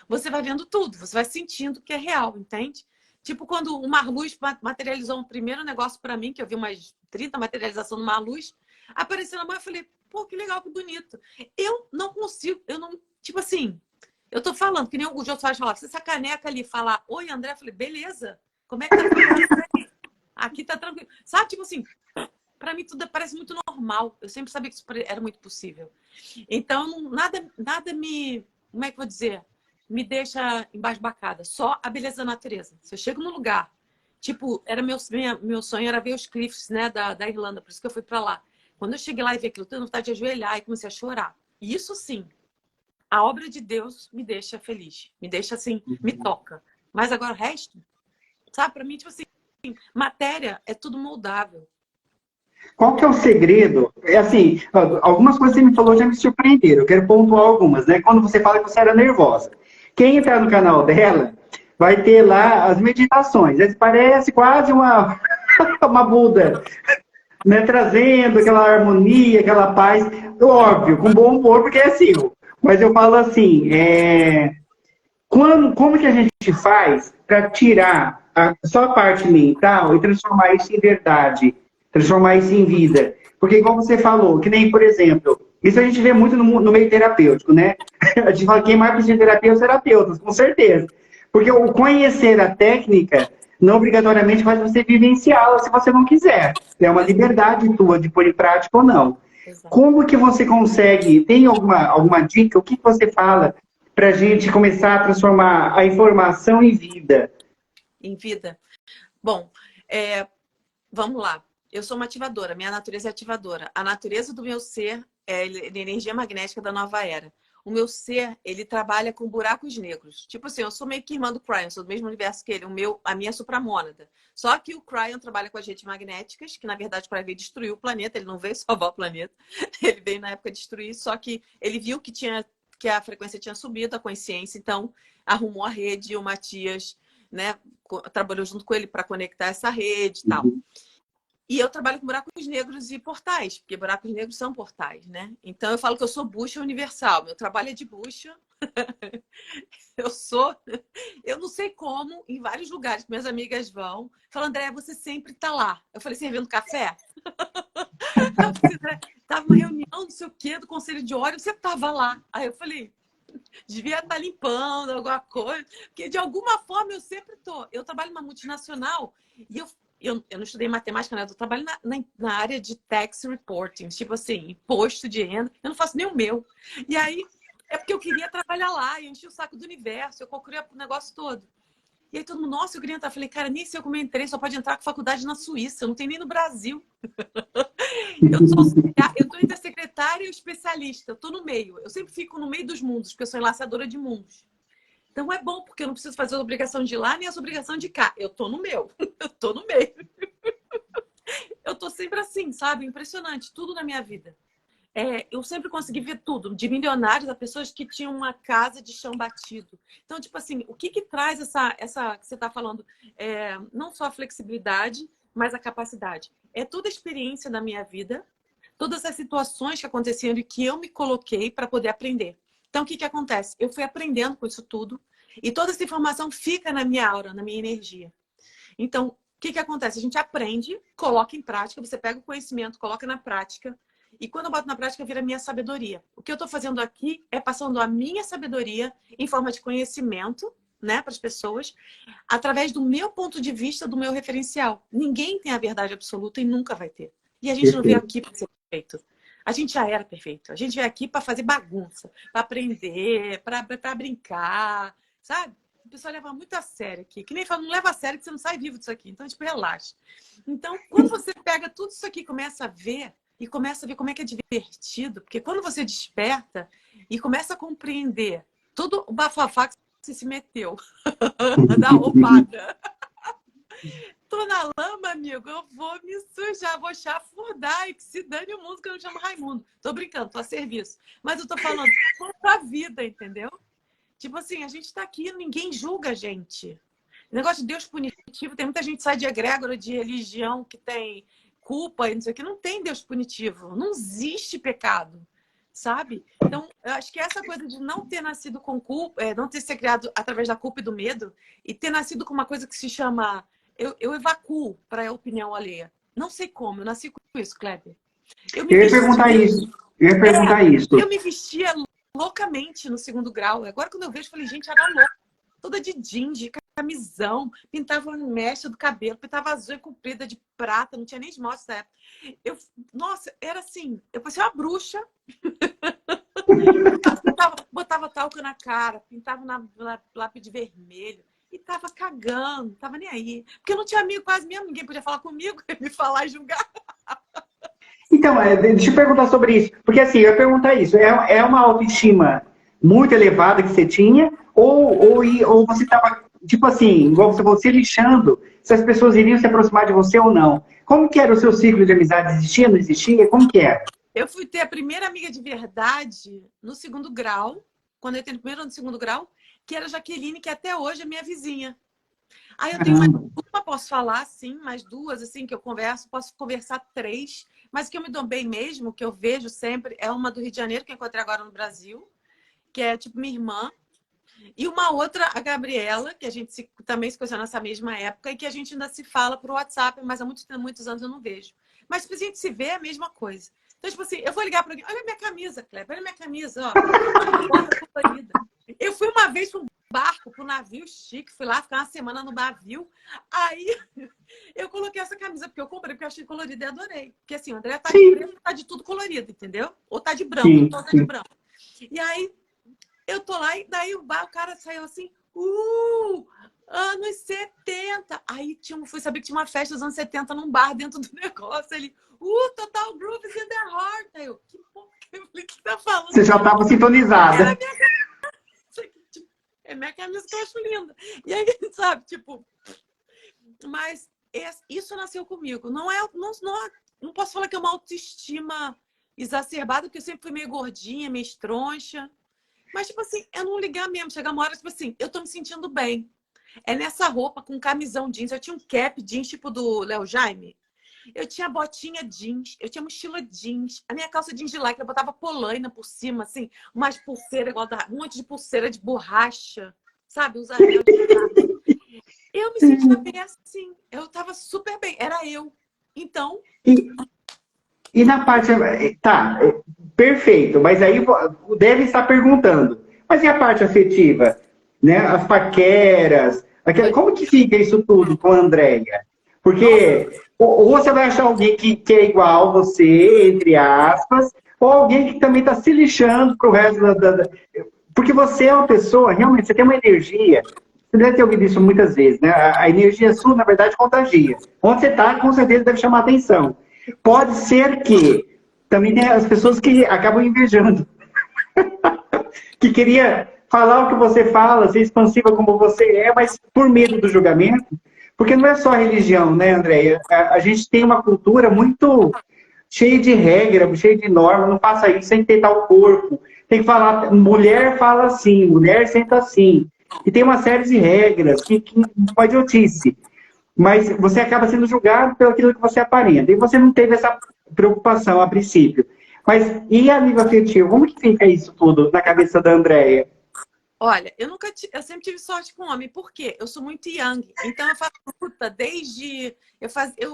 você vai vendo tudo, você vai sentindo que é real, entende? Tipo, quando o Marluz materializou um primeiro negócio para mim, que eu vi umas 30 materializações do Marluz, apareceu na mão, eu falei, pô, que legal, que bonito. Eu não consigo, tipo assim, eu tô falando, que nem o Jô Soares falava, se essa caneca ali falar, oi, André, eu falei, beleza, como é que tá falando? Aqui tá tranquilo. Sabe, tipo assim, para mim tudo parece muito normal. Eu sempre sabia que isso era muito possível. Então, nada me, como é que eu vou dizer? Me deixa embasbacada. Só a beleza da natureza. Se eu chego num lugar, tipo, era meu sonho era ver os cliffs, né, da Irlanda, por isso que eu fui para lá. Quando eu cheguei lá e vi aquilo, eu tenho vontade de ajoelhar e comecei a chorar. E isso sim, a obra de Deus me deixa feliz. Me deixa assim, me toca. Mas agora o resto, sabe, para mim, tipo assim, matéria é tudo moldável. Qual que é o segredo? É assim, algumas coisas que você me falou já me surpreenderam. Eu quero pontuar algumas, né? Quando você fala que você era nervosa. Quem entrar no canal dela vai ter lá as meditações. Parece quase uma, uma Buda, né? Trazendo aquela harmonia, aquela paz. Óbvio, com bom humor, porque é seu. Mas eu falo assim, como que a gente faz para tirar só a parte mental e transformar isso em verdade? Transformar isso em vida? Porque, igual você falou, que nem, por exemplo, isso a gente vê muito no meio terapêutico, né? A gente fala que quem mais precisa de terapia é os terapeutas, com certeza. Porque o conhecer a técnica não obrigatoriamente faz você vivenciá-la se você não quiser. É uma liberdade tua de pôr em prática ou não. Exato. Como que você consegue, tem alguma dica, o que você fala para a gente começar a transformar a informação em vida? Em vida. Bom, vamos lá. Eu sou uma ativadora, minha natureza é ativadora. A natureza do meu ser é a energia magnética da nova era. O meu ser, ele trabalha com buracos negros. Tipo assim, eu sou meio que irmã do Cryon, sou do mesmo universo que ele. A minha é supramônada. Só que o Cryon trabalha com as redes magnéticas, que na verdade o Cryon veio destruir o planeta, ele não veio salvar o planeta. Ele veio na época destruir, só que ele viu que a frequência tinha subido, a consciência, então arrumou a rede, o Matias, né, trabalhou junto com ele para conectar essa rede e tal. E eu trabalho com buracos negros e portais, porque buracos negros são portais, né? Então eu falo que eu sou bucha universal. Meu trabalho é de bucha. Eu não sei como, em vários lugares que minhas amigas vão, falam, André, você sempre tá lá. Eu falei, servindo café? Tava numa reunião, não sei o quê, do Conselho de Óleo, você tava lá. Aí eu falei, devia estar limpando alguma coisa, porque de alguma forma eu sempre tô. Eu trabalho numa multinacional e eu não estudei matemática, né? Eu trabalho na área de tax reporting, tipo assim, imposto de renda. Eu não faço nem o meu. E aí, é porque eu queria trabalhar lá, eu enchi o saco do universo, eu concluí o negócio todo. E aí todo mundo, nossa, eu queria entrar. Eu falei, cara, nem sei como eu entrei, só pode entrar com faculdade na Suíça, eu não tenho nem no Brasil. Eu tô entre a secretária e o especialista, eu tô no meio. Eu sempre fico no meio dos mundos, porque eu sou enlaçadora de mundos. Então é bom, porque eu não preciso fazer a obrigação de ir lá, nem as obrigações de cá. Eu tô no meu. Eu tô no meio. Eu tô sempre assim, sabe? Impressionante. Tudo na minha vida. Eu sempre consegui ver tudo, de milionários a pessoas que tinham uma casa de chão batido. Então, tipo assim, o que traz essa que você está falando? Não só a flexibilidade, mas a capacidade. É toda a experiência da minha vida, todas as situações que aconteceram e que eu me coloquei para poder aprender. Então, o que acontece? Eu fui aprendendo com isso tudo e toda essa informação fica na minha aura, na minha energia. Então, o que acontece? A gente aprende, coloca em prática, você pega o conhecimento, coloca na prática. E quando eu boto na prática, vira a minha sabedoria. O que eu estou fazendo aqui é passando a minha sabedoria em forma de conhecimento, né, para as pessoas, através do meu ponto de vista, do meu referencial. Ninguém tem a verdade absoluta e nunca vai ter. E a gente não veio aqui para ser perfeito. A gente já era perfeito. A gente veio aqui para fazer bagunça, para aprender, para brincar, sabe? O pessoal leva muito a sério aqui. Que nem fala, não leva a sério que você não sai vivo disso aqui. Então, tipo, relaxa. Então, quando você pega tudo isso aqui e começa a ver, e começa a ver como é que é divertido, porque quando você desperta e começa a compreender todo o bafafá que você se meteu, da roubada. Tô na lama, amigo, eu vou me sujar, vou chafurdar e que se dane o mundo que eu não chamo Raimundo. Tô brincando, tô a serviço. Mas eu tô falando pra vida, entendeu? Tipo assim, a gente tá aqui, ninguém julga a gente. O negócio de Deus punitivo, tem muita gente que sai de egrégora de religião que tem culpa e não sei o que, não tem Deus punitivo, não existe pecado, sabe? Então, eu acho que essa coisa de não ter nascido com culpa, não ter se criado através da culpa e do medo, e ter nascido com uma coisa que se chama, eu evacuo para a opinião alheia. Não sei como, eu nasci com isso, Kleber. Eu ia perguntar isso. Eu me vestia loucamente no segundo grau. Agora, quando eu vejo, eu falei, gente, era louca. Toda de jeans, de camisão, pintava uma mecha do cabelo, pintava azul e comprida de prata, não tinha nem esmalte nessa época. Nossa, era assim, eu parecia uma bruxa. Botava talco na cara, pintava na lápis de vermelho e tava cagando, tava nem aí. Porque eu não tinha amigo quase mesmo, ninguém podia falar comigo, me falar e julgar. Então, deixa eu perguntar sobre isso. Porque assim, eu ia perguntar isso. É uma autoestima muito elevada que você tinha? Ou você estava, tipo assim, igual você falou, se lixando, se as pessoas iriam se aproximar de você ou não? Como que era o seu ciclo de amizade? Existia, não existia? Como que era? Eu fui ter a primeira amiga de verdade no segundo grau, quando eu entrei no primeiro ano do segundo grau, que era a Jaqueline, que até hoje é minha vizinha. Aí eu tenho uma, posso falar, sim, mais duas, assim, que eu converso, posso conversar 3, mas que eu me dou bem mesmo, que eu vejo sempre, é uma do Rio de Janeiro, que eu encontrei agora no Brasil, que é tipo minha irmã, e uma outra, a Gabriela, que a gente também se conheceu nessa mesma época, e que a gente ainda se fala por WhatsApp, mas há muitos anos eu não vejo. Mas se a gente se vê, é a mesma coisa. Então, tipo assim, eu vou ligar para alguém, olha minha camisa, Kleber, olha minha camisa, ó. Eu fui uma vez para um barco, para um navio chique, fui lá ficar uma semana no navio, aí eu coloquei essa camisa, porque eu comprei, porque eu achei colorida e adorei. Porque assim, o André tá de preto, tá de tudo colorido, entendeu? Ou tá de branco, então tá de branco. E aí, eu tô lá e daí o cara saiu assim, anos 70. Aí fui saber que tinha uma festa dos anos 70 num bar dentro do negócio. Ele, Total Grooves in the Heart. Aí eu, que porra, eu falei, o que tá falando? Você já tava sintonizada. É minha camisa que eu acho linda. E aí, sabe, tipo... Mas isso nasceu comigo. Não posso falar que é uma autoestima exacerbada, porque eu sempre fui meio gordinha, meio estroncha. Mas, tipo assim, eu não ligar mesmo. Chega uma hora, tipo assim, eu tô me sentindo bem. É nessa roupa, com camisão jeans. Eu tinha um cap jeans, tipo do Léo Jaime. Eu tinha botinha jeans. Eu tinha mochila jeans. A minha calça jeans de lycra, eu botava polaina por cima, assim. Umas pulseiras, um monte de pulseira de borracha. Sabe? Os anel de prata. Eu me sentia bem assim. Eu tava super bem. Era eu. Então... E na parte... Tá, perfeito. Mas aí deve estar perguntando. Mas e a parte afetiva? Né? As paqueras? Como que fica isso tudo com a Andréia? Porque ou você vai achar alguém que é igual você, entre aspas, ou alguém que também está se lixando pro resto da... Porque você é uma pessoa, realmente, você tem uma energia... Você deve ter ouvido isso muias vezes, né? A energia sua, na verdade, contagia. Onde você está, com certeza, deve chamar atenção. Pode ser que também tem as pessoas que acabam invejando. Que queria falar o que você fala, ser expansiva como você é, mas por medo do julgamento. Porque não é só a religião, né, Andréia? A gente tem uma cultura muito cheia de regra, cheia de norma, não faça isso sem ter tal corpo. Tem que falar, mulher fala assim, mulher senta assim. E tem uma série de regras que uma idiotice. Mas você acaba sendo julgado pelo aquilo que você aparenta. E você não teve essa preocupação a princípio. Mas e a nível afetivo? Como que fica isso tudo na cabeça da Andréia? Olha, eu sempre tive sorte com homem, por quê? Eu sou muito young, então eu faço luta desde... Eu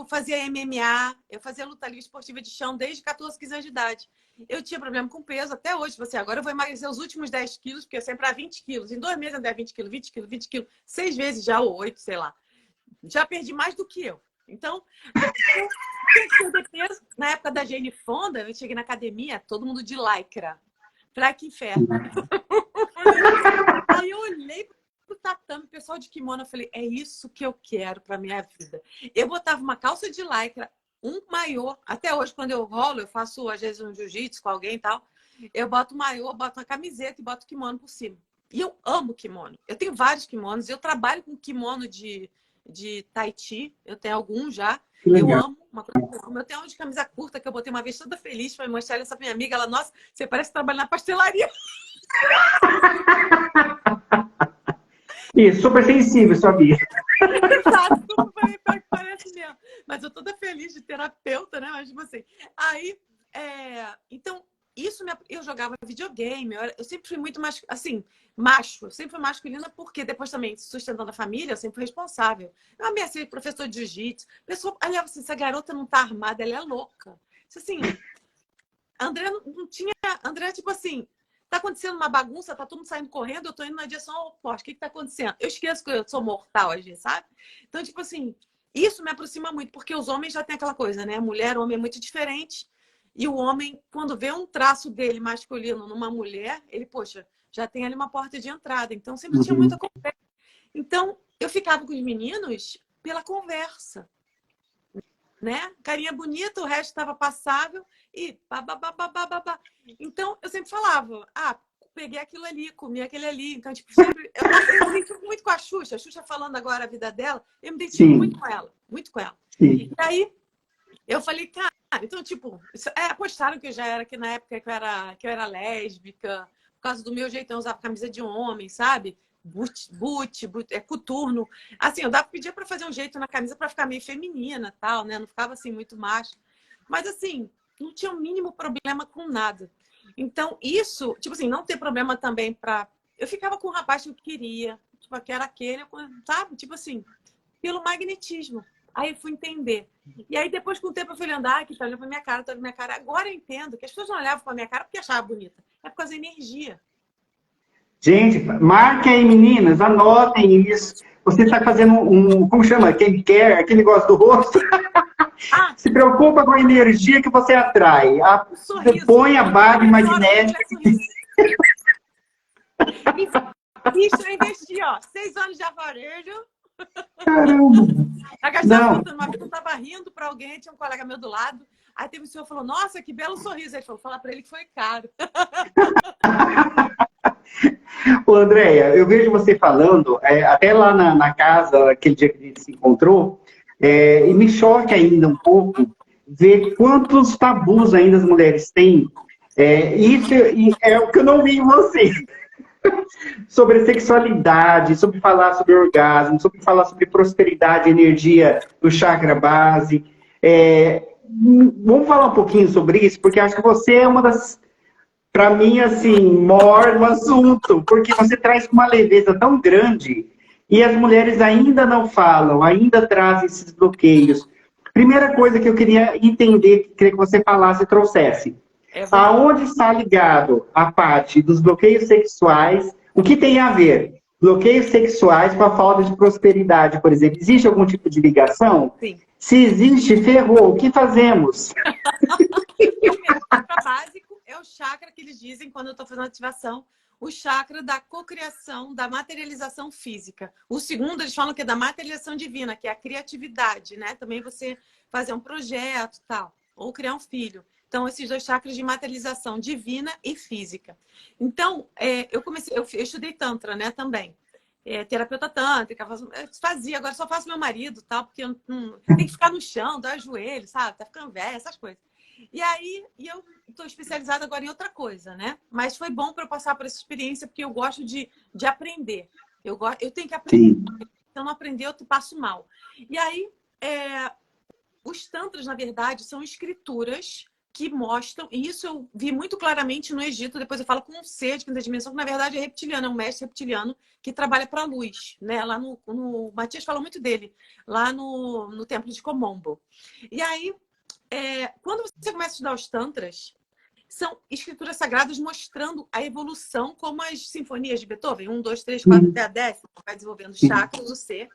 fazia MMA, eu fazia luta livre esportiva de chão desde 14, 15 anos de idade. Eu tinha problema com peso até hoje. Você, agora eu vou emagrecer os últimos 10 quilos, porque eu sempre era 20 quilos. Em 2 meses eu andei 20 quilos, 20 quilos, 20 quilos. 6 vezes já, ou 8, sei lá. Já perdi mais do que eu. Então, eu tinha que perder peso. Na época da Jane Fonda, eu cheguei na academia, todo mundo de lycra. Pra que inferno. Aí eu olhei pro tatame, pessoal de kimono, eu falei, é isso que eu quero pra minha vida. Eu botava uma calça de lycra, um maiô. Até hoje, quando eu rolo, eu faço, às vezes, um jiu-jitsu com alguém e tal. Eu boto maiô, boto uma camiseta e boto kimono por cima. E eu amo kimono. Eu tenho vários kimonos. Eu trabalho com kimono de tai chi. Eu tenho alguns já. Eu amo uma coisa que eu amo. Eu tenho um de camisa curta que eu botei uma vez toda feliz para mostrar essa minha amiga. Ela, nossa, você parece trabalhar na pastelaria. Isso, super sensível, sabia? Exato, como eu falei, parece mesmo. Mas eu toda feliz de terapeuta, né? Mas tipo assim. Aí, então, eu jogava videogame. Eu sempre fui muito mais, assim, macho. Eu sempre fui masculina porque depois também, sustentando a família, eu sempre fui responsável. Eu ameacei professor de jiu-jitsu. Pessoa, aliás, assim, essa garota não tá armada, ela é louca. Isso assim, a André não tinha... André, tipo assim, tá acontecendo uma bagunça, tá todo mundo saindo correndo, eu tô indo na direção oposta. O que que tá acontecendo? Eu esqueço que eu sou mortal, às vezes, sabe? Então, tipo assim, isso me aproxima muito, porque os homens já têm aquela coisa, né? Mulher, homem é muito diferente. E o homem, quando vê um traço dele masculino numa mulher, ele, poxa, já tem ali uma porta de entrada. Então, sempre tinha muita conversa. Então, eu ficava com os meninos pela conversa, né? Carinha bonita, o resto estava passável e babá. Então, eu sempre falava, peguei aquilo ali, comi aquele ali. Então, tipo, sempre... Eu me identifico muito com a Xuxa falando agora a vida dela, eu me identifico muito com ela, muito com ela. Sim. E aí, eu falei, cara, então, tipo, apostaram que eu já era, que na época que eu era lésbica, por causa do meu jeitão, eu usava camisa de homem, sabe? Boot, coturno. Assim, eu pedia para fazer um jeito na camisa para ficar meio feminina, tal, né? Não ficava assim muito macho. Mas assim, não tinha o mínimo problema com nada. Então, isso, tipo assim, não ter problema também para... Eu ficava com o rapaz que eu queria, tipo, que era aquele, sabe? Tipo assim, pelo magnetismo. Aí eu fui entender. E aí, depois, com o tempo, eu fui andar, que tá olhando pra minha cara, tá olhando pra minha cara. Agora eu entendo que as pessoas não olhavam pra minha cara porque achavam bonita. É por causa da energia. Gente, marquem aí, meninas, anotem isso. Você está fazendo como chama? Aquele care, aquele negócio do rosto. Se preocupa com a energia que você atrai. Sorriso. Põe a base magnética. Isso, eu investi, ó. 6 anos de aparelho. Caramba! Pra gastar fruta. Uma vez eu tava rindo pra alguém, tinha um colega meu do lado. Aí teve um senhor que falou, nossa, que belo sorriso. Ele falou, fala pra ele que foi caro. Ô, Andréia, eu vejo você falando, até lá na casa, aquele dia que a gente se encontrou, e me choca ainda um pouco ver quantos tabus ainda as mulheres têm. Isso é o que eu não vi em você. Sobre sexualidade, sobre falar sobre orgasmo, sobre falar sobre prosperidade, energia do chakra base. Vamos falar um pouquinho sobre isso, porque acho que você é uma das, para mim, assim, maior no assunto, porque você traz uma leveza tão grande e as mulheres ainda não falam, ainda trazem esses bloqueios. Primeira coisa que eu queria entender, queria que você falasse e trouxesse. Aonde está ligado a parte dos bloqueios sexuais? O que tem a ver? Bloqueios sexuais com a falta de prosperidade, por exemplo. Existe algum tipo de ligação? Sim. Se existe, ferrou. O que fazemos? O chakra básico é o chakra que eles dizem, quando eu estou fazendo ativação, o chakra da cocriação, da materialização física. O segundo, eles falam que é da materialização divina, que é a criatividade, né? Também você fazer um projeto e tal, ou criar um filho. Então, esses dois chakras de materialização divina e física. Então, eu estudei Tantra, né, também. Terapeuta tântrica, fazia, agora só faço meu marido, tal, porque eu tem que ficar no chão, dói o joelho, sabe? Tá ficando velha, essas coisas. E aí, eu estou especializada agora em outra coisa, né? Mas foi bom para eu passar por essa experiência, porque eu gosto de aprender. Eu tenho que aprender. Sim. Se eu não aprender, eu passo mal. E aí, os tantras, na verdade, são escrituras que mostram, e isso eu vi muito claramente no Egito, depois eu falo com um ser de quinta dimensão, que na verdade é reptiliano, é um mestre reptiliano que trabalha para a luz, né? Lá no Matias fala muito dele, lá no templo de Komombo. E aí, quando você começa a estudar os tantras, são escrituras sagradas mostrando a evolução, como as sinfonias de Beethoven, 1, 2, 3, 4 até a 10, vai desenvolvendo chakras do ser.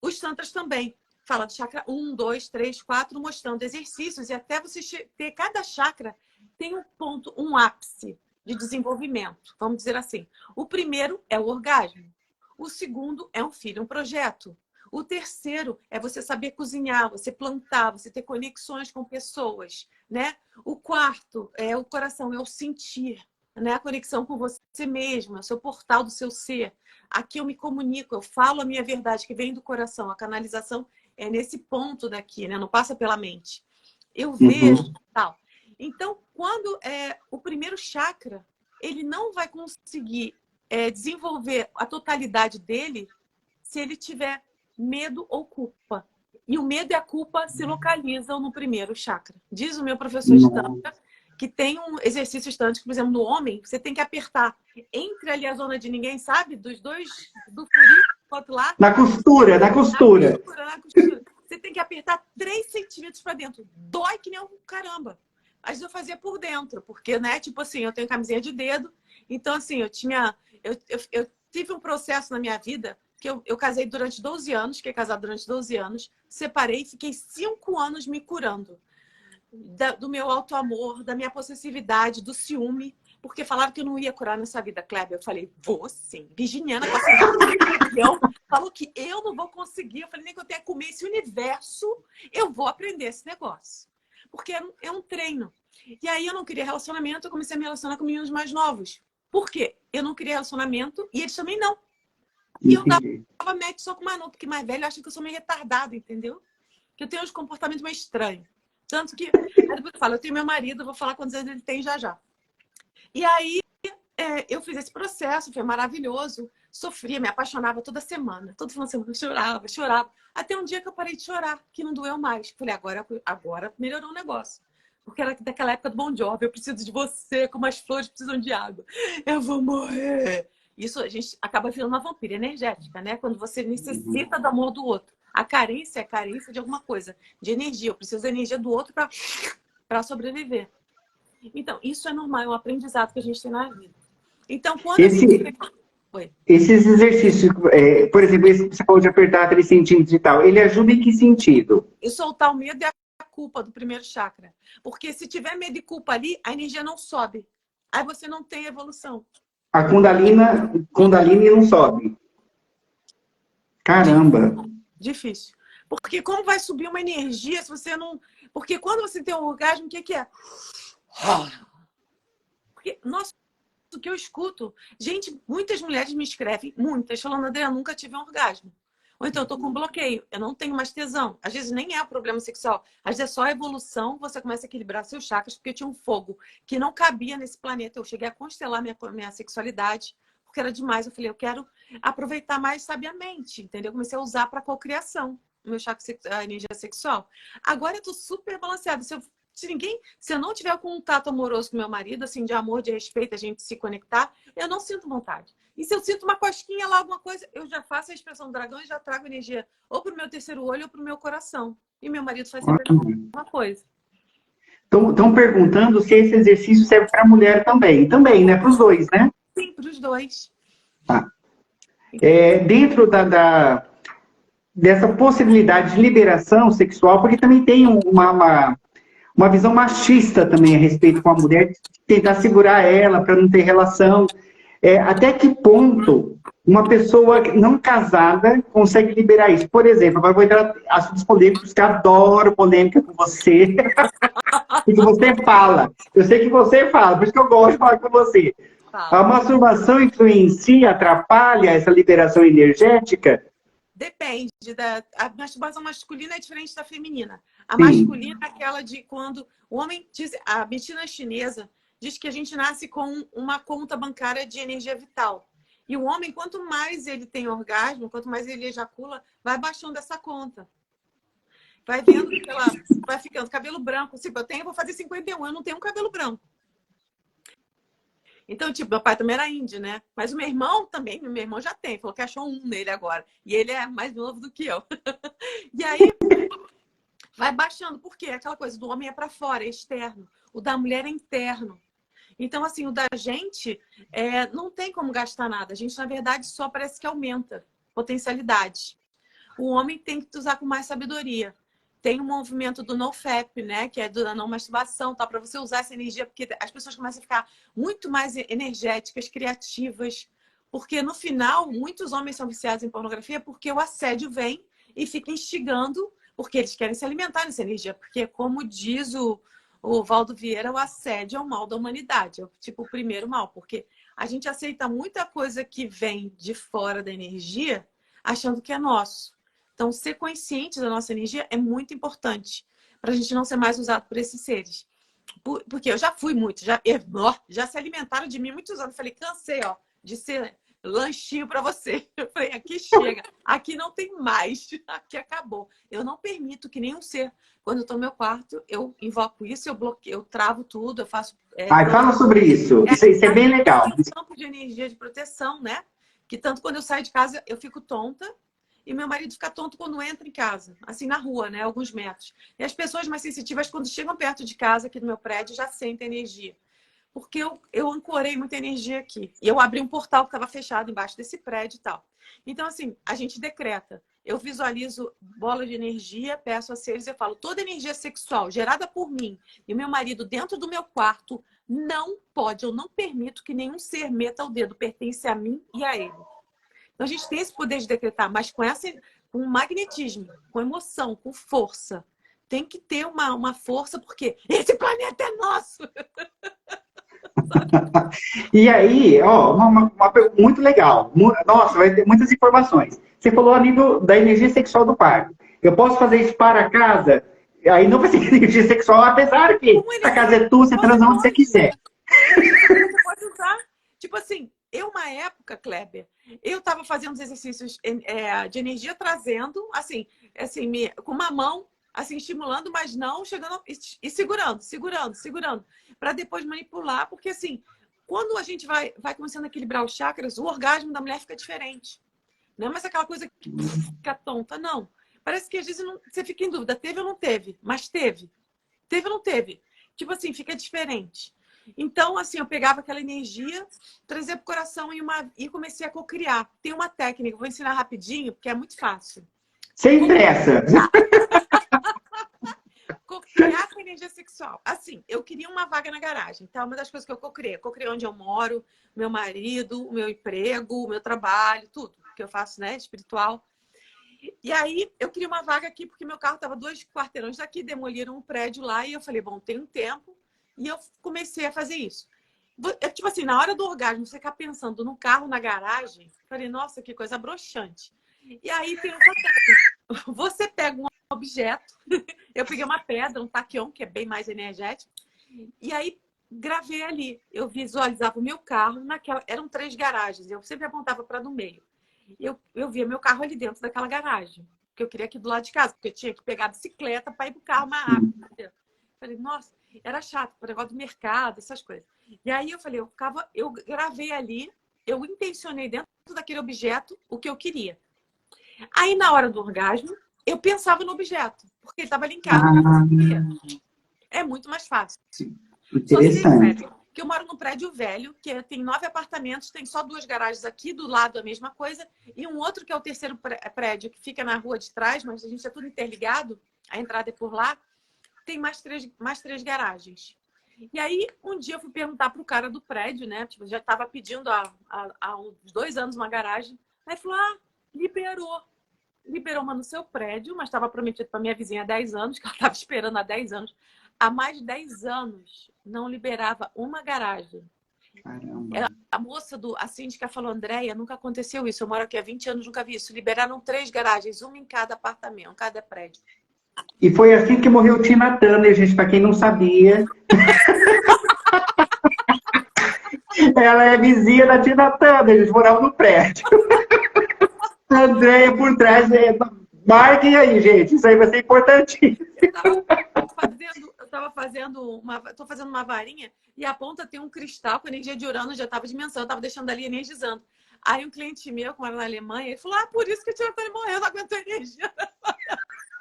Os tantras também. Fala do chakra 1, 2, 3, 4, mostrando exercícios, e até você ter cada chakra tem um ponto, um ápice de desenvolvimento, vamos dizer assim. O primeiro é o orgasmo. O segundo é um filho, um projeto. O terceiro é você saber cozinhar, você plantar, você ter conexões com pessoas, né? O quarto é o coração, é o sentir, né? A conexão com você mesmo, é o seu portal do seu ser. Aqui eu me comunico, eu falo a minha verdade que vem do coração, a canalização é nesse ponto daqui, né? Não passa pela mente. Eu vejo, tal. Então, quando o primeiro chakra, ele não vai conseguir desenvolver a totalidade dele se ele tiver medo ou culpa. E o medo e a culpa se localizam no primeiro chakra. Diz o meu professor de Tantra que tem um exercício tântrico, por exemplo, no homem, você tem que apertar entre ali a zona de ninguém, sabe? Dos dois, do furinho, do outro lado. Na costura. Na costura. Você tem que apertar 3 centímetros para dentro. Dói que nem um caramba. Mas eu fazia por dentro, porque, né, tipo assim, eu tenho camisinha de dedo. Então, assim, eu tive um processo na minha vida que eu casei durante 12 anos, fiquei casada durante 12 anos, separei e fiquei 5 anos me curando. Do meu auto-amor, da minha possessividade, do ciúme, porque falaram que eu não ia curar nessa vida, Kleber. Eu falei, vou sim. Virginiana, falou que eu não vou conseguir. Eu falei, nem que eu tenha que comer esse universo, eu vou aprender esse negócio. Porque é um treino. E aí eu não queria relacionamento, eu comecei a me relacionar com meninos mais novos. Por quê? Eu não queria relacionamento e eles também não. E eu dava match só com mais novo, porque mais velho acha que eu sou meio retardada, entendeu? Que eu tenho uns comportamentos meio estranhos. Tanto que, aí depois eu falo, eu tenho meu marido, eu vou falar quantos anos ele tem já já. E aí, eu fiz esse processo, foi maravilhoso. Sofria, me apaixonava toda semana. Toda semana chorava. Até um dia que eu parei de chorar, que não doeu mais. Falei, agora melhorou o negócio. Porque era daquela época do Bon Jovi, eu preciso de você, como as flores precisam de água. Eu vou morrer. Isso a gente acaba virando uma vampira energética, né? Quando você necessita do amor do outro. A carência é carência de alguma coisa, de energia. Eu preciso da energia do outro para sobreviver. Então, isso é normal, é um aprendizado que a gente tem na vida. Então, quando esses exercícios, por exemplo, esse que você falou de apertar 3 centímetros e tal, ele ajuda em que sentido? E soltar o medo e a culpa do primeiro chakra. Porque se tiver medo e culpa ali, a energia não sobe. Aí você não tem evolução. A Kundalini não sobe. Caramba! Difícil. Porque como vai subir uma energia se você não... Porque quando você tem um orgasmo, o que é? Porque, nossa, o que eu escuto... Gente, muitas mulheres me escrevem, muitas, falando, André, eu nunca tive um orgasmo. Ou então, eu tô com bloqueio, eu não tenho mais tesão. Às vezes nem é problema sexual. Às vezes é só a evolução, você começa a equilibrar seus chakras, porque eu tinha um fogo que não cabia nesse planeta. Eu cheguei a constelar minha sexualidade, porque era demais. Eu falei, eu quero aproveitar mais sabiamente, entendeu? Comecei a usar para cocriação o meu chakra, a energia sexual. Agora eu tô super balanceada. Se eu não tiver um contato amoroso com meu marido, assim, de amor, de respeito, a gente se conectar, eu não sinto vontade. E se eu sinto uma cosquinha lá, alguma coisa, eu já faço a expressão do dragão e já trago energia ou pro meu terceiro olho ou pro meu coração. E meu marido faz sempre a mesma coisa. Estão perguntando se esse exercício serve para a mulher também. Também, né? Para os dois, né? Sim, para os dois. Tá. Dentro dessa possibilidade de liberação sexual, porque também tem uma visão machista também a respeito com a mulher, tentar segurar ela para não ter relação. Até que ponto uma pessoa não casada consegue liberar isso? Por exemplo, agora eu vou entrar em assuntos polêmicos, que eu adoro polêmica com você, e que você fala. Eu sei que você fala, por isso que eu gosto de falar com você. A Falo. masturbação influencia, atrapalha essa liberação energética? Depende. A masturbação masculina é diferente da feminina. A Sim. masculina é aquela de quando o homem diz, a medicina chinesa diz que a gente nasce com uma conta bancária de energia vital. E o homem, quanto mais ele tem orgasmo, quanto mais ele ejacula, vai baixando essa conta. Vai vendo que ela vai ficando cabelo branco. Tipo, eu vou fazer 51, eu não tenho um cabelo branco. Então, tipo, meu pai também era índio, né? Mas o meu irmão também, meu irmão já tem, falou que achou um nele agora. E ele é mais novo do que eu. E aí vai baixando, por quê? Aquela coisa do homem é para fora, é externo. O da mulher é interno. Então, assim, o da gente não tem como gastar nada. A gente, na verdade, só parece que aumenta potencialidade. O homem tem que usar com mais sabedoria. Tem um movimento do NoFap, né? Que é da não masturbação, tá? Para você usar essa energia, porque as pessoas começam a ficar muito mais energéticas, criativas. Porque no final, muitos homens são viciados em pornografia porque o assédio vem e fica instigando, porque eles querem se alimentar dessa energia. Porque, como diz o Valdo Vieira, o assédio é o mal da humanidade. É tipo o primeiro mal, porque a gente aceita muita coisa que vem de fora da energia achando que é nosso. Então, ser consciente da nossa energia é muito importante para a gente não ser mais usado por esses seres. Porque eu já fui muito, já se alimentaram de mim muitos anos. Falei, cansei, ó, de ser lanchinho para você. Eu falei, aqui chega, aqui não tem mais, aqui acabou. Eu não permito que nenhum ser, quando eu estou no meu quarto, eu invoco isso, eu bloqueio, eu travo tudo, eu faço. Ai, fala sobre isso. Isso é bem legal. Um campo de energia de proteção, né? Que tanto quando eu saio de casa eu fico tonta. E meu marido fica tonto quando entra em casa, assim na rua, né? Alguns metros. E as pessoas mais sensitivas, quando chegam perto de casa, aqui do meu prédio, já sentem energia. Porque eu ancorei muita energia aqui. E eu abri um portal que estava fechado embaixo desse prédio e tal. Então, assim, a gente decreta. Eu visualizo bola de energia, peço a seres e falo, toda energia sexual gerada por mim e meu marido dentro do meu quarto não pode, eu não permito que nenhum ser meta o dedo, pertence a mim e a ele. Então, a gente tem esse poder de decretar, mas com magnetismo, com emoção, com força. Tem que ter uma força, porque esse planeta é nosso. E aí, ó, uma pergunta muito legal. Nossa, vai ter muitas informações. Você falou a nível da energia sexual do parto. Eu posso fazer isso para casa? Aí não vai ser energia sexual, apesar que Com a energia casa é tua, você você transa onde você pode. quiser. Energia sexual você pode usar. Tipo assim, uma época, Kleber, eu estava fazendo os exercícios de energia, trazendo, assim com uma mão, assim, estimulando, mas não chegando e segurando, para depois manipular, porque assim, quando a gente vai começando a equilibrar os chakras, o orgasmo da mulher fica diferente. Não é mais aquela coisa que fica tonta, não. Parece que às vezes você fica em dúvida, teve ou não teve? Mas teve. Teve ou não teve? Tipo assim, fica diferente. Então, assim, eu pegava aquela energia, trazia para o coração e comecei a cocriar. Tem uma técnica, vou ensinar rapidinho, porque é muito fácil. Sem pressa. Cocriar com energia sexual. Assim, eu queria uma vaga na garagem. Então, uma das coisas que eu cocriei. Eu cocriei onde eu moro, meu marido, o meu emprego, o meu trabalho, tudo que eu faço, né, espiritual. E aí, eu queria uma vaga aqui, porque meu carro estava 2 quarteirões daqui, demoliram um prédio lá, e eu falei, bom, tem um tempo. E eu comecei a fazer isso. Tipo assim, na hora do orgasmo, você ficar pensando no carro, na garagem, falei, nossa, que coisa broxante. E aí tem outra técnica. Você pega um objeto, eu peguei uma pedra, um taquion, que é bem mais energético, e aí gravei ali. Eu visualizava o meu carro, eram 3 garagens, eu sempre apontava para no meio. Eu via meu carro ali dentro daquela garagem, que eu queria aqui do lado de casa, porque eu tinha que pegar a bicicleta para ir para o carro mais rápido. Falei, nossa, era chato, o negócio do mercado, essas coisas. E aí eu falei, eu gravei ali, eu intencionei dentro daquele objeto o que eu queria. Aí na hora do orgasmo, eu pensava no objeto, porque ele estava linkado com o que eu queria. É muito mais fácil. Só sei, Interessante. Kleber, que eu moro num prédio velho, que tem 9 apartamentos, tem só 2 garagens aqui, do lado a mesma coisa, e um outro que é o terceiro prédio, que fica na rua de trás, mas a gente é tudo interligado, a entrada é por lá, tem mais três garagens. E aí, um dia eu fui perguntar pro cara do prédio, né? Tipo, já estava pedindo há uns 2 anos uma garagem. Aí ele falou, liberou. Liberou uma no seu prédio, mas estava prometido para minha vizinha há 10 anos, que ela estava esperando há 10 anos. Há mais de 10 anos não liberava uma garagem. Caramba. A moça, a síndica falou, Andréia, nunca aconteceu isso. Eu moro aqui há 20 anos, nunca vi isso. Liberaram 3 garagens, uma em cada apartamento, cada prédio. E foi assim que morreu Tina Turner, gente, para quem não sabia. Ela é vizinha da Tina Turner, eles moravam no prédio. A Andréia por trás, marquem aí, gente, isso aí vai ser importantíssimo. Tô fazendo uma varinha e a ponta tem um cristal com energia de Urano, já estava dimensão, eu estava deixando ali energizando. Aí um cliente meu, que mora na Alemanha, ele falou, por isso que a Tina Turner morreu, não aguentou energia.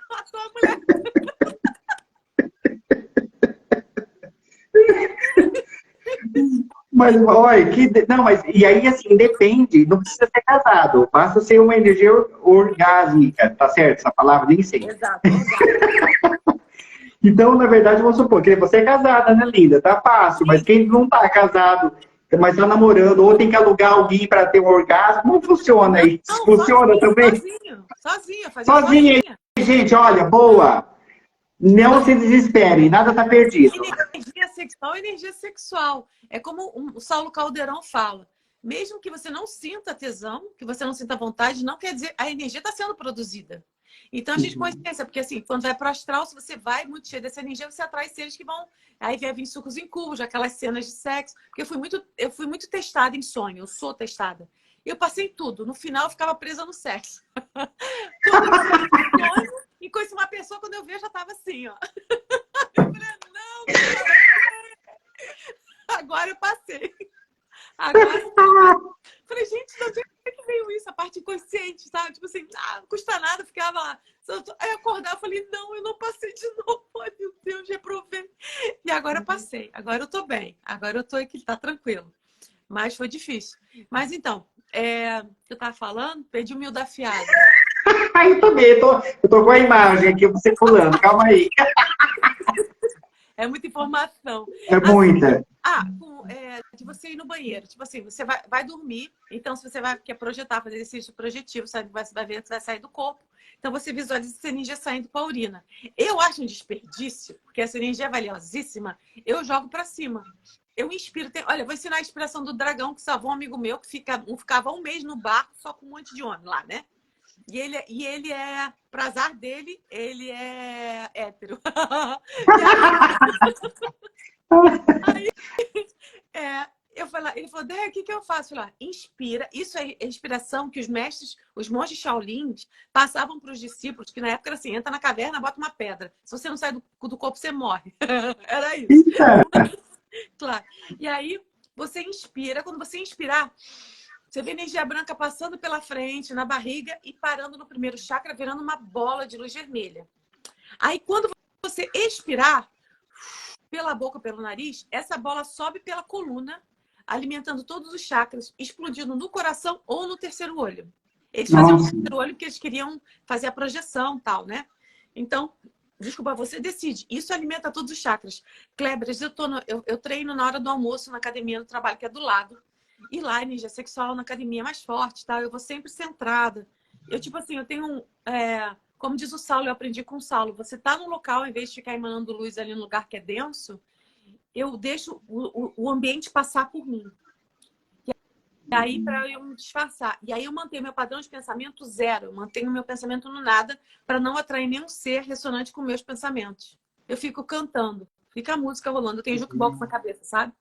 Matou a mulher. Mas, olha, não, mas, e aí, assim, depende, não precisa ser casado, basta ser uma energia orgásmica, tá certo? Essa palavra nem sei. Exato. Então, na verdade, vamos supor que você é casada, né, linda? Tá fácil, mas quem não tá casado, mas tá namorando, ou tem que alugar alguém para ter um orgasmo, como funciona isso? Não, Funciona também? Sozinha. Gente, olha, boa. Não se desesperem, nada tá perdido. Energia sexual. É como o Saulo Caldeirão fala. Mesmo que você não sinta tesão, que você não sinta vontade, não quer dizer a energia está sendo produzida. Então a gente consciência, porque assim, quando vai para o astral, se você vai muito cheio dessa energia, você atrai seres que vão. Aí vai vir sucos em cubos, aquelas cenas de sexo. Porque eu fui muito testada em sonho, eu sou testada. Eu passei tudo. No final, eu ficava presa no sexo. Quando eu sonho, e conheci uma pessoa, quando eu vi, eu já tava assim, ó. Eu falei, não, agora eu passei. Falei, gente, de onde é que veio isso? A parte inconsciente, sabe? Tipo assim, não custa nada, ficava lá. Aí eu acordava, eu falei, não, eu não passei de novo. Ai, meu Deus, reprovei. E agora eu passei. Agora eu tô bem. Agora eu tô aqui, tá tranquilo. Mas foi difícil. Mas então, eu tava falando, perdi o mil da fiada. Aí também, eu tô com a imagem aqui, você pulando, calma aí. É muita informação. É muita. De você ir no banheiro. Tipo assim, você vai dormir. Então, se você quer projetar, fazer exercício projetivo, você vai ver que vai sair do corpo. Então, você visualiza essa energia saindo para a urina. Eu acho um desperdício, porque essa energia é valiosíssima. Eu jogo para cima. Eu inspiro. Olha, vou ensinar a inspiração do dragão, que salvou um amigo meu, que ficava 1 mês no barco só com um monte de homem lá, né? E ele é, pra azar dele, ele é hétero. Aí ele falou, Dé, o que eu faço? Eu falei, inspira. Isso é inspiração que os monges Shaolins passavam para os discípulos, que na época era assim, entra na caverna, bota uma pedra. Se você não sai do corpo, você morre. Era isso. Claro. E aí, você inspira. Quando você inspirar, você vê energia branca passando pela frente, na barriga e parando no primeiro chakra, virando uma bola de luz vermelha. Aí, quando você expirar, pela boca, pelo nariz, essa bola sobe pela coluna, alimentando todos os chakras, explodindo no coração ou no terceiro olho. Eles faziam no terceiro olho porque eles queriam fazer a projeção e tal, né? Então, desculpa, você decide. Isso alimenta todos os chakras. Kleber, eu treino na hora do almoço na academia do trabalho, que é do lado. E lá, energia sexual na academia é mais forte, tá? Eu vou sempre centrada. Eu, tipo assim, eu tenho como diz o Saulo, eu aprendi com o Saulo. Você tá num local, em vez de ficar emanando luz ali no lugar que é denso, eu deixo o ambiente passar por mim. E aí, para eu me disfarçar. E aí eu mantenho meu padrão de pensamento zero. Eu mantenho meu pensamento no nada para não atrair nenhum ser ressonante com meus pensamentos. Eu fico cantando. Fica a música rolando. Eu tenho jukebox na cabeça, sabe?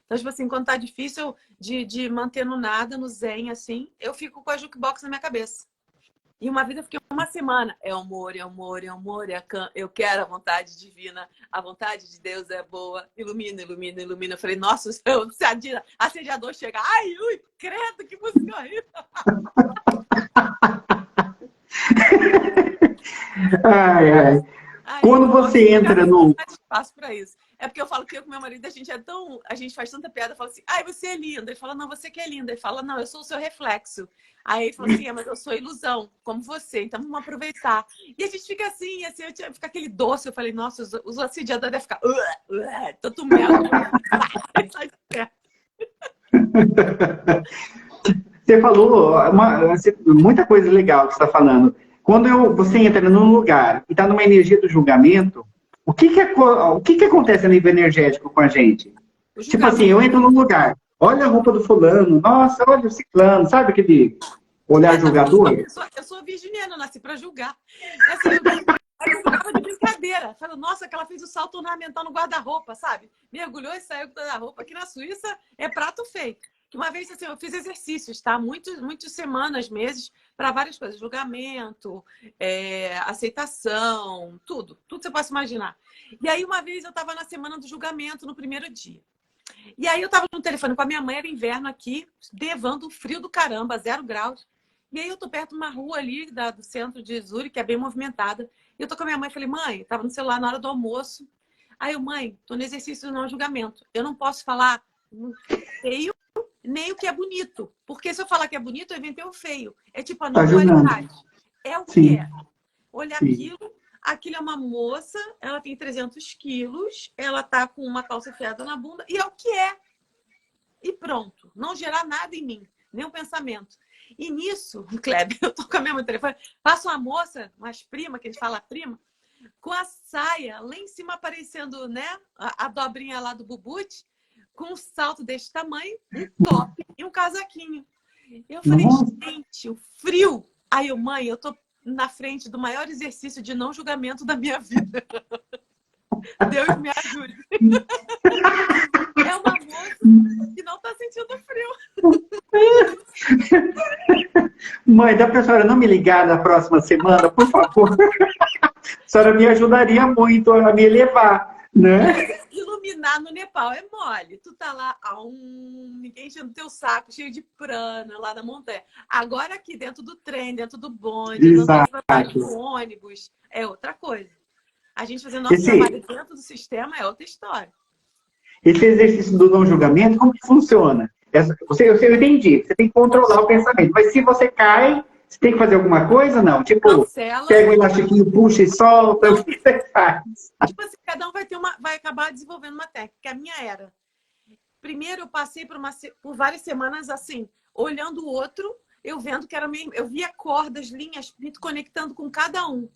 Então, tipo assim, quando tá difícil de manter no nada, no zen, assim, eu fico com a jukebox na minha cabeça. E uma vez eu fiquei 1 semana. É amor, é amor, é amor, eu quero a vontade divina. A vontade de Deus é boa. Ilumina, ilumina, ilumina. Eu falei, nossa, se o assediador chega. Ai, ui, credo, que música horrível. Ai, ai. Quando você entra no... mais espaço para isso. É porque eu falo que eu com meu marido, a gente faz tanta piada, eu falo assim, ai, você é linda. Ele fala, não, você que é linda. Ele fala, não, eu sou o seu reflexo. Aí ele falou assim, mas eu sou ilusão, como você, então vamos aproveitar. E a gente fica assim, fica aquele doce. Eu falei, nossa, os assediadores devem ficar, tanto mel. Sai de perto. Você falou muita coisa legal que você está falando. Quando você entra num lugar e está numa energia do julgamento, o que acontece a nível energético com a gente? Tipo assim, eu entro num lugar, olha a roupa do fulano, nossa, olha o ciclano, sabe aquele olhar julgador? Eu sou virginiana, eu nasci para julgar. Assim, eu julgava de brincadeira. Falei, nossa, que ela fez o salto ornamental no guarda-roupa, sabe? Mergulhou e saiu do guarda-roupa. Aqui na Suíça é prato feio. Que uma vez assim, eu fiz exercícios, tá? Muitas semanas, meses, para várias coisas. Julgamento, aceitação, tudo. Tudo que você possa imaginar. E aí, uma vez, eu estava na semana do julgamento, no primeiro dia. E aí, eu estava no telefone com a minha mãe, era inverno aqui, nevando, frio do caramba, 0 graus. E aí, eu tô perto de uma rua ali do centro de Zurique, que é bem movimentada. E eu tô com a minha mãe e falei, mãe, tava no celular na hora do almoço. Aí eu, mãe, tô no exercício do não julgamento. Eu não posso falar feio, nem o que é bonito. Porque se eu falar que é bonito, eu inventei o feio. É tipo a não dualidade. É o que é. Olha aquilo é uma moça, ela tem 300 quilos, ela tá com uma calça enfiada na bunda, e é o que é. E pronto. Não gerar nada em mim, nenhum pensamento. E nisso, Kleber, eu tô com a minha mãe no telefone, passa uma moça, umas prima, que a gente fala prima, com a saia lá em cima aparecendo, né, a dobrinha lá do bubute, com um salto desse tamanho, um top e um casaquinho. Eu falei, gente, o frio. Aí eu, mãe, eu tô na frente do maior exercício de não julgamento da minha vida. Deus me ajude. É uma moça que não tá sentindo frio. Mãe, dá pra senhora não me ligar na próxima semana, por favor? A senhora me ajudaria muito a me elevar, né? Iluminar no Nepal é mole. Tu tá lá, ninguém enchendo teu saco, cheio de prana lá na montanha. Agora aqui dentro do trem, dentro do bonde, dentro do ônibus, é outra coisa. A gente fazendo nosso trabalho dentro do sistema é outra história. Esse exercício do não julgamento, como que funciona? Eu entendi, você tem que controlar o pensamento, mas se você cai, você tem que fazer alguma coisa? Não, tipo, cancela, pega o elastiquinho, puxa e solta, o que você faz? Tipo assim, cada um vai acabar desenvolvendo uma técnica. A minha era, primeiro eu passei por várias semanas assim, olhando o outro, eu vendo que eu via cordas, linhas, me conectando com cada um.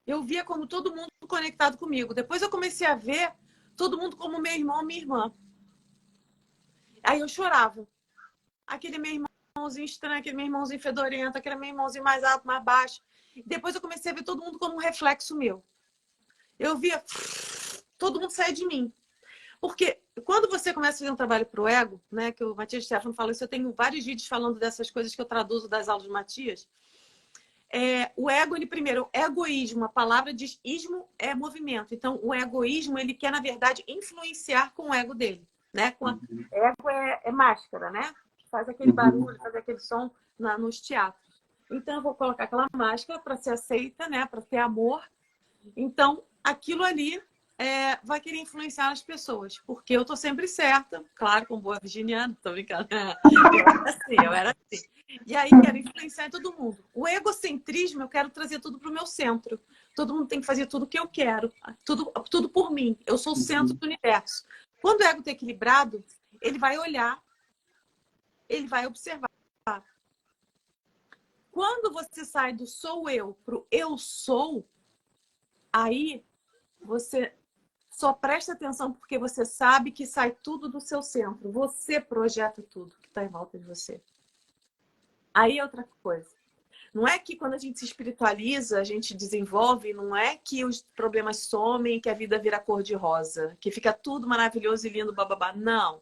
Eu via como todo mundo conectado comigo. Depois eu comecei a ver todo mundo como meu irmão, minha irmã. Aí eu chorava. Aquele meu irmãozinho estranho, aquele meu irmãozinho fedorento, aquele meu irmãozinho mais alto, mais baixo. Depois eu comecei a ver todo mundo como um reflexo meu. Eu via todo mundo sair de mim. Porque quando você começa a fazer um trabalho para o ego, né, que o Matias Stefano falou isso, eu tenho vários vídeos falando dessas coisas que eu traduzo das aulas do Matias. O ego, ele primeiro, egoísmo, a palavra diz ismo é movimento. Então, o egoísmo, ele quer, na verdade, influenciar com o ego dele. Né? Ego é máscara, né? Faz aquele barulho, faz aquele som nos teatros. Então, eu vou colocar aquela máscara para ser aceita, né? Para ter amor. Então, aquilo ali vai querer influenciar as pessoas. Porque eu tô sempre certa, claro, com boa virginiana, tô brincando. Eu era assim. E aí, quero influenciar em todo mundo. O egocentrismo, eu quero trazer tudo para o meu centro. Todo mundo tem que fazer tudo o que eu quero. Tudo por mim. Eu sou o centro do universo. Quando o ego está equilibrado, ele vai olhar, ele vai observar. Quando você sai do sou eu para o eu sou, aí você só presta atenção porque você sabe que sai tudo do seu centro. Você projeta tudo que está em volta de você. Aí é outra coisa. Não é que quando a gente se espiritualiza, a gente desenvolve, não é que os problemas somem, que a vida vira cor-de-rosa, que fica tudo maravilhoso e lindo, bababá. Não.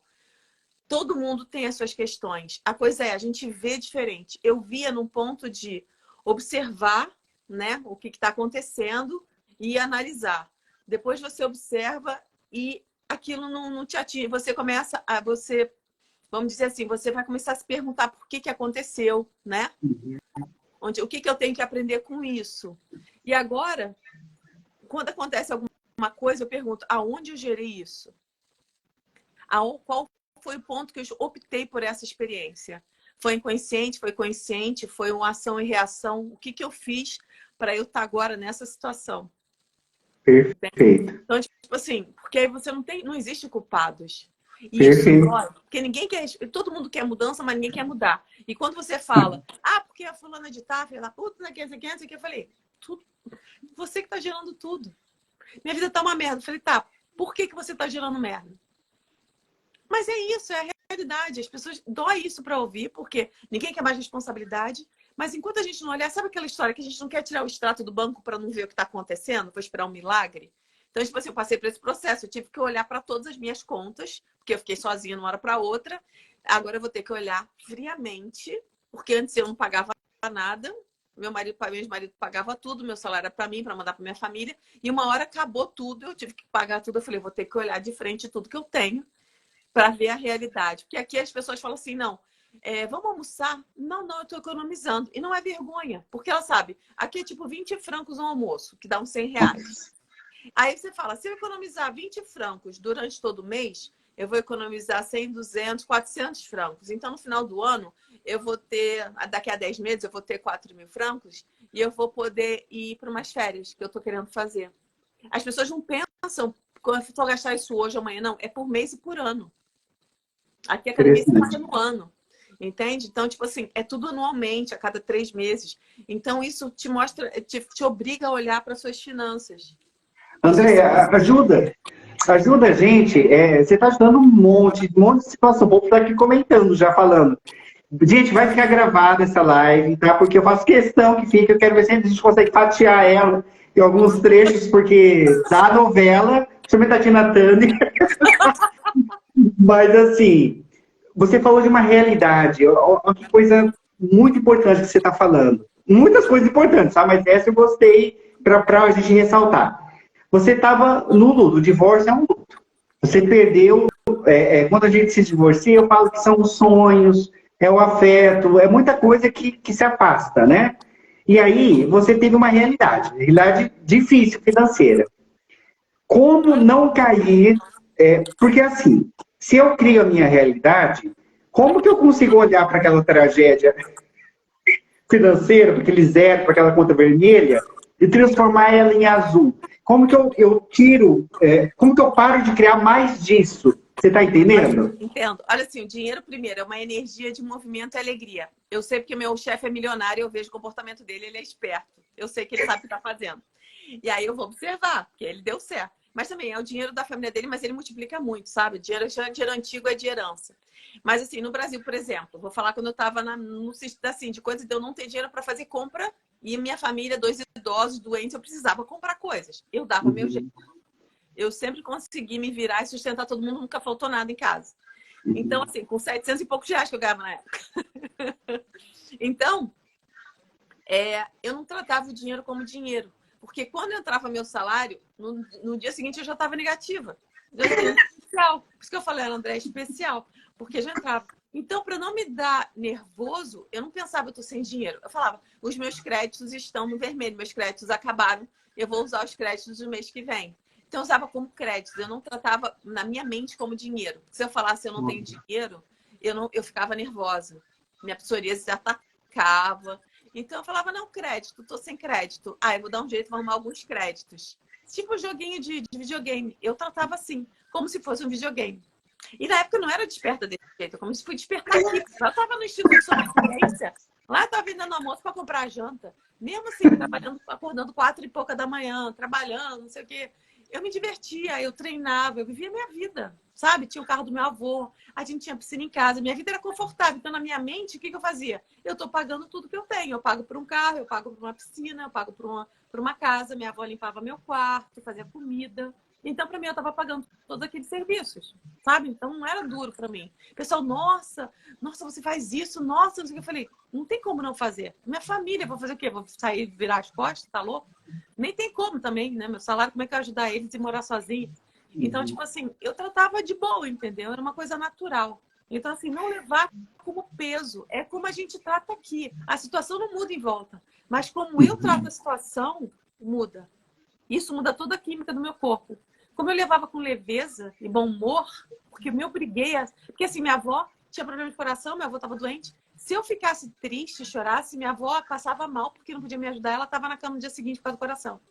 Todo mundo tem as suas questões. A coisa é, a gente vê diferente. Eu via num ponto de observar, né, o que está acontecendo e analisar. Depois você observa e aquilo não te atinge. Você começa a... Vamos dizer assim, você vai começar a se perguntar por que aconteceu, né? O que eu tenho que aprender com isso? E agora, quando acontece alguma coisa, eu pergunto, aonde eu gerei isso? Qual foi o ponto que eu optei por essa experiência? Foi inconsciente, foi consciente, foi uma ação e reação? O que eu fiz para eu estar agora nessa situação? Perfeito. Então, tipo assim, porque aí você não existe culpados. E isso Perfeito. dói, porque ninguém quer, todo mundo quer mudança, mas ninguém quer mudar. E quando você fala, porque a fulana de tal, filha da puta, não sei o que, eu falei, você que tá gerando tudo. Minha vida tá uma merda. Eu falei, tá, por que você tá gerando merda? Mas é isso, é a realidade. As pessoas dói isso para ouvir, porque ninguém quer mais responsabilidade. Mas enquanto a gente não olhar, sabe aquela história que a gente não quer tirar o extrato do banco para não ver o que está acontecendo? Vou esperar um milagre? Então, tipo assim, eu passei por esse processo. Eu tive que olhar para todas as minhas contas, porque eu fiquei sozinha de uma hora para outra. Agora eu vou ter que olhar friamente, porque antes eu não pagava nada. Meu marido pagava tudo, meu salário era para mim, para mandar para minha família. E uma hora acabou tudo, eu tive que pagar tudo. Eu falei, vou ter que olhar de frente tudo que eu tenho para ver a realidade. Porque aqui as pessoas falam assim, não, vamos almoçar? Não, eu estou economizando. E não é vergonha, porque ela sabe, aqui é tipo 20 francos um almoço, que dá uns 100 reais. Aí você fala, se eu economizar 20 francos durante todo o mês, eu vou economizar 100, 200, 400 francos. Então, no final do ano, eu vou ter, daqui a 10 meses, eu vou ter 4.000 francos e eu vou poder ir para umas férias que eu estou querendo fazer. As pessoas não pensam, quando eu for gastar isso hoje ou amanhã, não. É por mês e por ano. Aqui a academia se paga no ano. Entende? Então, tipo assim, é tudo anualmente, a cada 3 meses. Então, isso te mostra, te obriga a olhar para suas finanças. André, ajuda a gente. Você está ajudando um monte de situação. O povo está aqui comentando, já falando. Gente, vai ficar gravada essa live, tá? Porque eu faço questão que fique. Eu quero ver se a gente consegue fatiar ela em alguns trechos, porque da novela, principalmente a Tina Turner. Mas, assim, você falou de uma realidade. Olha que coisa muito importante que você está falando. Muitas coisas importantes, tá? Mas essa eu gostei para a gente ressaltar. Você estava no luto. O divórcio é um luto. Você perdeu. Quando a gente se divorcia, eu falo que são os sonhos, é o afeto, é muita coisa que se afasta, né? E aí, você teve uma realidade difícil financeira. Como não cair? Porque assim, se eu crio a minha realidade, como que eu consigo olhar para aquela tragédia financeira, para aquele zero, para aquela conta vermelha, e transformar ela em azul? Como que eu tiro, como que eu paro de criar mais disso? Você está entendendo? Entendo. Olha assim, o dinheiro primeiro é uma energia de movimento e alegria. Eu sei porque meu chefe é milionário, eu vejo o comportamento dele, ele é esperto. Eu sei que ele sabe o que está fazendo. E aí eu vou observar, que ele deu certo. Mas também é o dinheiro da família dele, mas ele multiplica muito, sabe? Dinheiro antigo é de herança. Mas assim, no Brasil, por exemplo, vou falar quando eu estava no sítio assim, de coisas de eu não ter dinheiro para fazer compra e minha família, 2 idosos, doentes, eu precisava comprar coisas. Eu dava meu jeito. Eu sempre consegui me virar e sustentar todo mundo, nunca faltou nada em casa. Então, assim, com 700 e poucos reais que eu ganhava na época. Então, eu não tratava o dinheiro como dinheiro. Porque quando eu entrava meu salário, no dia seguinte eu já estava negativa. Já estava especial. Por isso que eu falei, André, é especial. Porque já entrava. Então, para não me dar nervoso, eu não pensava, eu estou sem dinheiro. Eu falava, os meus créditos estão no vermelho, meus créditos acabaram, eu vou usar os créditos do mês que vem. Então, eu usava como crédito, eu não tratava na minha mente como dinheiro. Se eu falasse eu não tenho dinheiro, eu ficava nervosa. Minha psoríase atacava. Então, eu falava, não, crédito, tô sem crédito. Eu vou dar um jeito, vou arrumar alguns créditos. Tipo joguinho de videogame. Eu tratava assim, como se fosse um videogame. E na época eu não era desperta desse jeito, como se fui despertar aqui. Eu estava no Instituto de Sobrevivência, lá eu estava vendendo almoço para comprar janta. Mesmo assim, trabalhando, acordando 4 e pouca da manhã, trabalhando, não sei o quê. Eu me divertia, eu treinava, eu vivia a minha vida, sabe? Tinha o carro do meu avô, a gente tinha piscina em casa, minha vida era confortável. Então, na minha mente, o que eu fazia? Eu estou pagando tudo que eu tenho. Eu pago por um carro, eu pago por uma piscina, eu pago por uma casa, minha avó limpava meu quarto, fazia comida. Então, para mim, eu estava pagando todos aqueles serviços, sabe? Então, não era duro para mim. O pessoal, nossa, você faz isso, nossa, não sei o que. Eu falei, não tem como não fazer. Minha família, vou fazer o quê? Vou sair, virar as costas, tá louco? Nem tem como também, né? Meu salário, como é que eu ajudar eles a morar sozinho? Então, tipo assim, eu tratava de boa, entendeu? Era uma coisa natural. Então, assim, não levar como peso. É como a gente trata aqui. A situação não muda em volta. Mas como eu trato a situação, muda. Isso muda toda a química do meu corpo. Como eu levava com leveza e bom humor, porque eu me obriguei a... Porque assim, minha avó tinha problema de coração, minha avó estava doente. Se eu ficasse triste, chorasse, minha avó passava mal porque não podia me ajudar. Ela estava na cama no dia seguinte por causa do coração.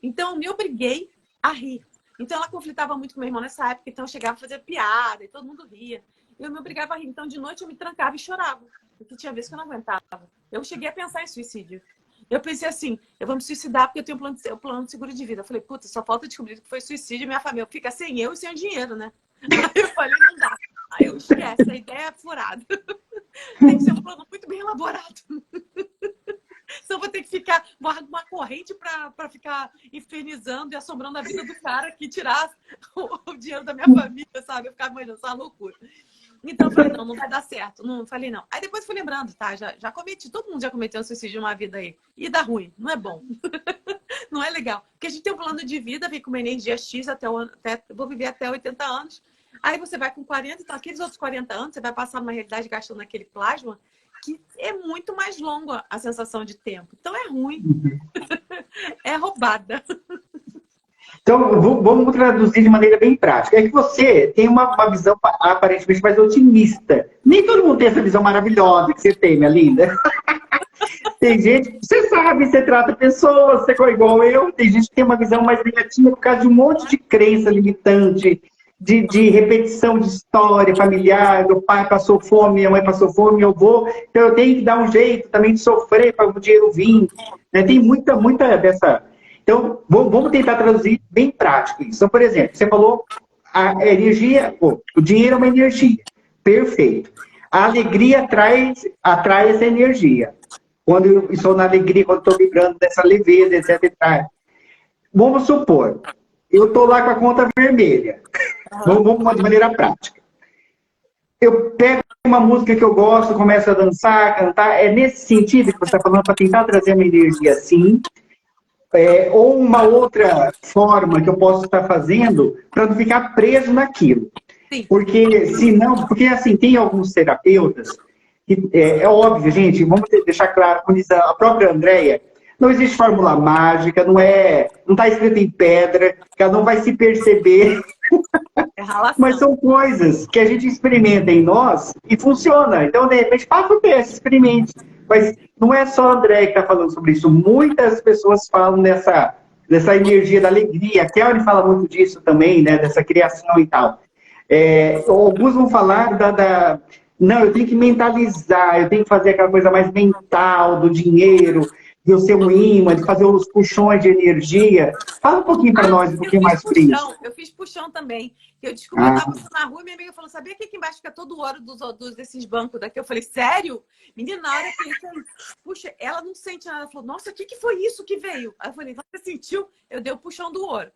Então, eu me obriguei a rir. Então, ela conflitava muito com meu irmão nessa época. Então, eu chegava a fazer piada e todo mundo ria. E eu me obrigava a rir. Então, de noite, eu me trancava e chorava. Porque tinha vezes que eu não aguentava. Eu cheguei a pensar em suicídio. Eu pensei assim, eu vou me suicidar porque eu tenho um plano de seguro de vida. Eu falei, puta, só falta descobrir que foi suicídio, minha família fica sem eu e sem o dinheiro, né? Aí eu falei, não dá. Aí eu esquece, a ideia é furada. Tem que ser um plano muito bem elaborado. Senão vou ter que ficar uma corrente para ficar infernizando e assombrando a vida do cara que tirasse o dinheiro da minha família, sabe? Eu ficava imaginando, essa loucura. Então eu falei, não, não vai dar certo. Não, falei, não. Aí depois fui lembrando, tá? Já cometi, todo mundo já cometeu um suicídio uma vida aí. E dá ruim, não é bom. Não é legal. Porque a gente tem um plano de vida, vem com uma energia X vou viver até 80 anos. Aí você vai com 40, então aqueles outros 40 anos, você vai passar numa realidade gastando aquele plasma, que é muito mais longa a sensação de tempo. Então é ruim. É roubada. Então, vamos traduzir de maneira bem prática. É que você tem uma visão aparentemente mais otimista. Nem todo mundo tem essa visão maravilhosa que você tem, minha linda. Tem gente, você sabe, você trata pessoas, você é igual eu. Tem gente que tem uma visão mais negativa por causa de um monte de crença limitante, de repetição de história familiar. Meu pai passou fome, minha mãe passou fome, eu vou. Então eu tenho que dar um jeito também de sofrer para o dinheiro vir. Tem muita dessa... Então, vamos tentar traduzir bem prático isso. Então, por exemplo, você falou a energia, o dinheiro é uma energia. Perfeito. A alegria atrai essa energia. Quando eu estou na alegria, quando estou vibrando dessa leveza, etc. Vamos supor, eu estou lá com a conta vermelha. Vamos de maneira prática. Eu pego uma música que eu gosto, começo a dançar, cantar. É nesse sentido que você está falando, para tentar trazer uma energia assim. Ou uma outra forma que eu posso estar fazendo para não ficar preso naquilo. Sim. Porque, senão, porque assim, tem alguns terapeutas, que, é óbvio, gente, vamos deixar claro, como diz a própria Andrea, não existe fórmula mágica, não está escrito em pedra, cada um vai se perceber. Mas são coisas que a gente experimenta em nós e funciona. Então, de repente, faça o teste, experimente. Mas não é só a André que está falando sobre isso. Muitas pessoas falam dessa energia da alegria. A Kelly fala muito disso também, né? Dessa criação e tal. Alguns vão falar não, eu tenho que mentalizar, eu tenho que fazer aquela coisa mais mental do dinheiro, de eu ser um imã, de fazer os puxões de energia. Fala um pouquinho para nós, um pouquinho mais sobre isso. Eu fiz puxão também. Eu descobri, eu estava na rua e minha amiga falou, sabia que aqui embaixo fica todo o ouro desses bancos daqui? Eu falei, sério? Menina, na hora que eu puxa, ela não sente nada. Ela falou, nossa, o que foi isso que veio? Aí eu falei, você sentiu? Eu dei o puxão do ouro.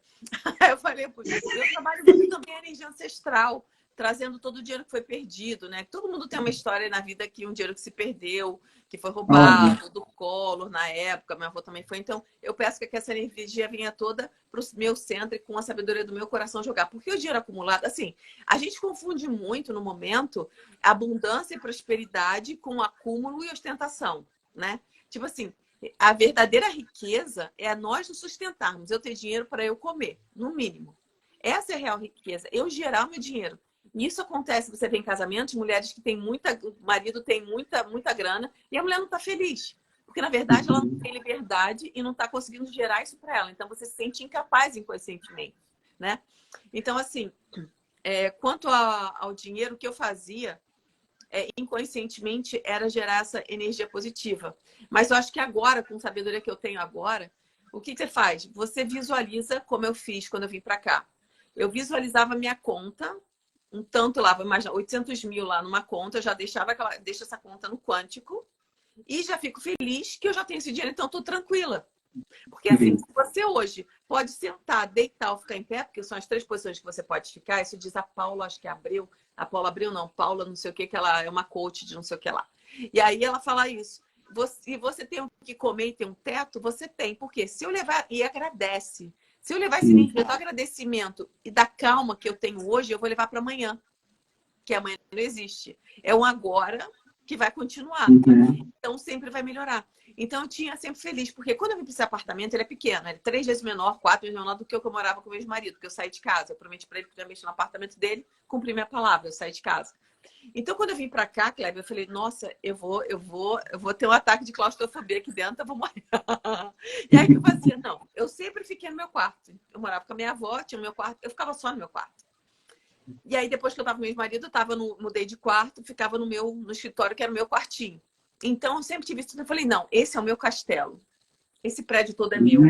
Aí eu falei, puxa, eu trabalho muito também a energia ancestral, trazendo todo o dinheiro que foi perdido, né? Todo mundo tem uma história na vida que um dinheiro que se perdeu, que foi roubado, do Collor na época, minha avó também foi. Então, eu peço que essa energia venha toda para o meu centro e com a sabedoria do meu coração jogar. Porque o dinheiro acumulado, assim, a gente confunde muito no momento abundância e prosperidade com acúmulo e ostentação, né? Tipo assim, a verdadeira riqueza é nós nos sustentarmos. Eu ter dinheiro para eu comer, no mínimo. Essa é a real riqueza. Eu gerar o meu dinheiro. Isso acontece, você vê em casamentos, mulheres que têm o marido tem muita grana e a mulher não está feliz. Porque, na verdade, ela não tem liberdade e não está conseguindo gerar isso para ela. Então, você se sente incapaz inconscientemente, né? Então, assim, quanto ao dinheiro, o que eu fazia inconscientemente era gerar essa energia positiva. Mas eu acho que agora, com a sabedoria que eu tenho agora, o que você faz? Você visualiza como eu fiz quando eu vim para cá. Eu visualizava minha conta, um tanto lá, vou imaginar, 800 mil lá numa conta, eu já deixo essa conta no quântico e já fico feliz que eu já tenho esse dinheiro, então estou tranquila. Porque assim, se você hoje pode sentar, deitar ou ficar em pé, porque são as 3 posições que você pode ficar, isso diz a Paula, acho que é Abreu, a Paula Abreu não, Paula não sei o que ela é uma coach de não sei o que lá. E aí ela fala isso, se você tem o que comer e tem um teto, você tem, porque se eu levar, e agradece, se eu levar esse energia do agradecimento e da calma que eu tenho hoje, eu vou levar para amanhã, que amanhã não existe. É um agora que vai continuar. Uhum. Então, sempre vai melhorar. Então, eu tinha sempre feliz, porque quando eu vim para esse apartamento, ele é pequeno, ele é 3 vezes menor, 4 vezes menor do que eu morava com o meu ex-marido, porque eu saí de casa. Eu prometi para ele que eu ia mexer no apartamento dele, cumpri minha palavra, eu saí de casa. Então, quando eu vim para cá, Kleber, eu falei, nossa, eu vou ter um ataque de claustrofobia aqui dentro, eu vou morrer. E aí, o que eu fazia? Não, eu sempre fiquei no meu quarto. Eu morava com a minha avó, tinha o meu quarto, eu ficava só no meu quarto. E aí, depois que eu tava com meu ex-marido, mudei de quarto, ficava no escritório, que era o meu quartinho. Então, eu sempre tive isso. Eu falei, não, esse é o meu castelo. Esse prédio todo é meu.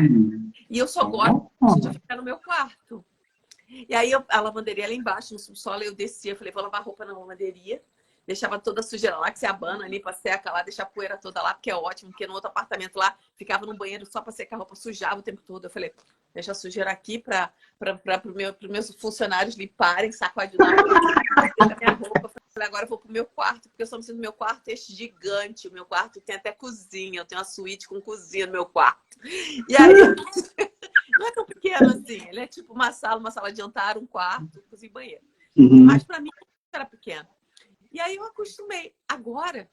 E eu só gosto de ficar no meu quarto. E aí, a lavanderia lá embaixo, no subsolo, eu descia. Eu falei, vou lavar roupa na lavanderia. Deixava toda a sujeira lá, que se abana ali pra seca lá, deixar a poeira toda lá, porque é ótimo. Porque no outro apartamento lá, ficava no banheiro só pra secar a roupa, sujava o tempo todo. Eu falei, deixa a sujeira aqui para meus funcionários limparem, sacudir a minha roupa. Eu falei, agora eu vou pro meu quarto, porque eu só me sinto no meu quarto é gigante. O meu quarto tem até cozinha, eu tenho uma suíte com cozinha no meu quarto. E aí, não é tão pequeno assim, ele é tipo uma sala de jantar, um quarto, cozinha e banheiro. Mas para mim era pequeno. E aí eu acostumei. Agora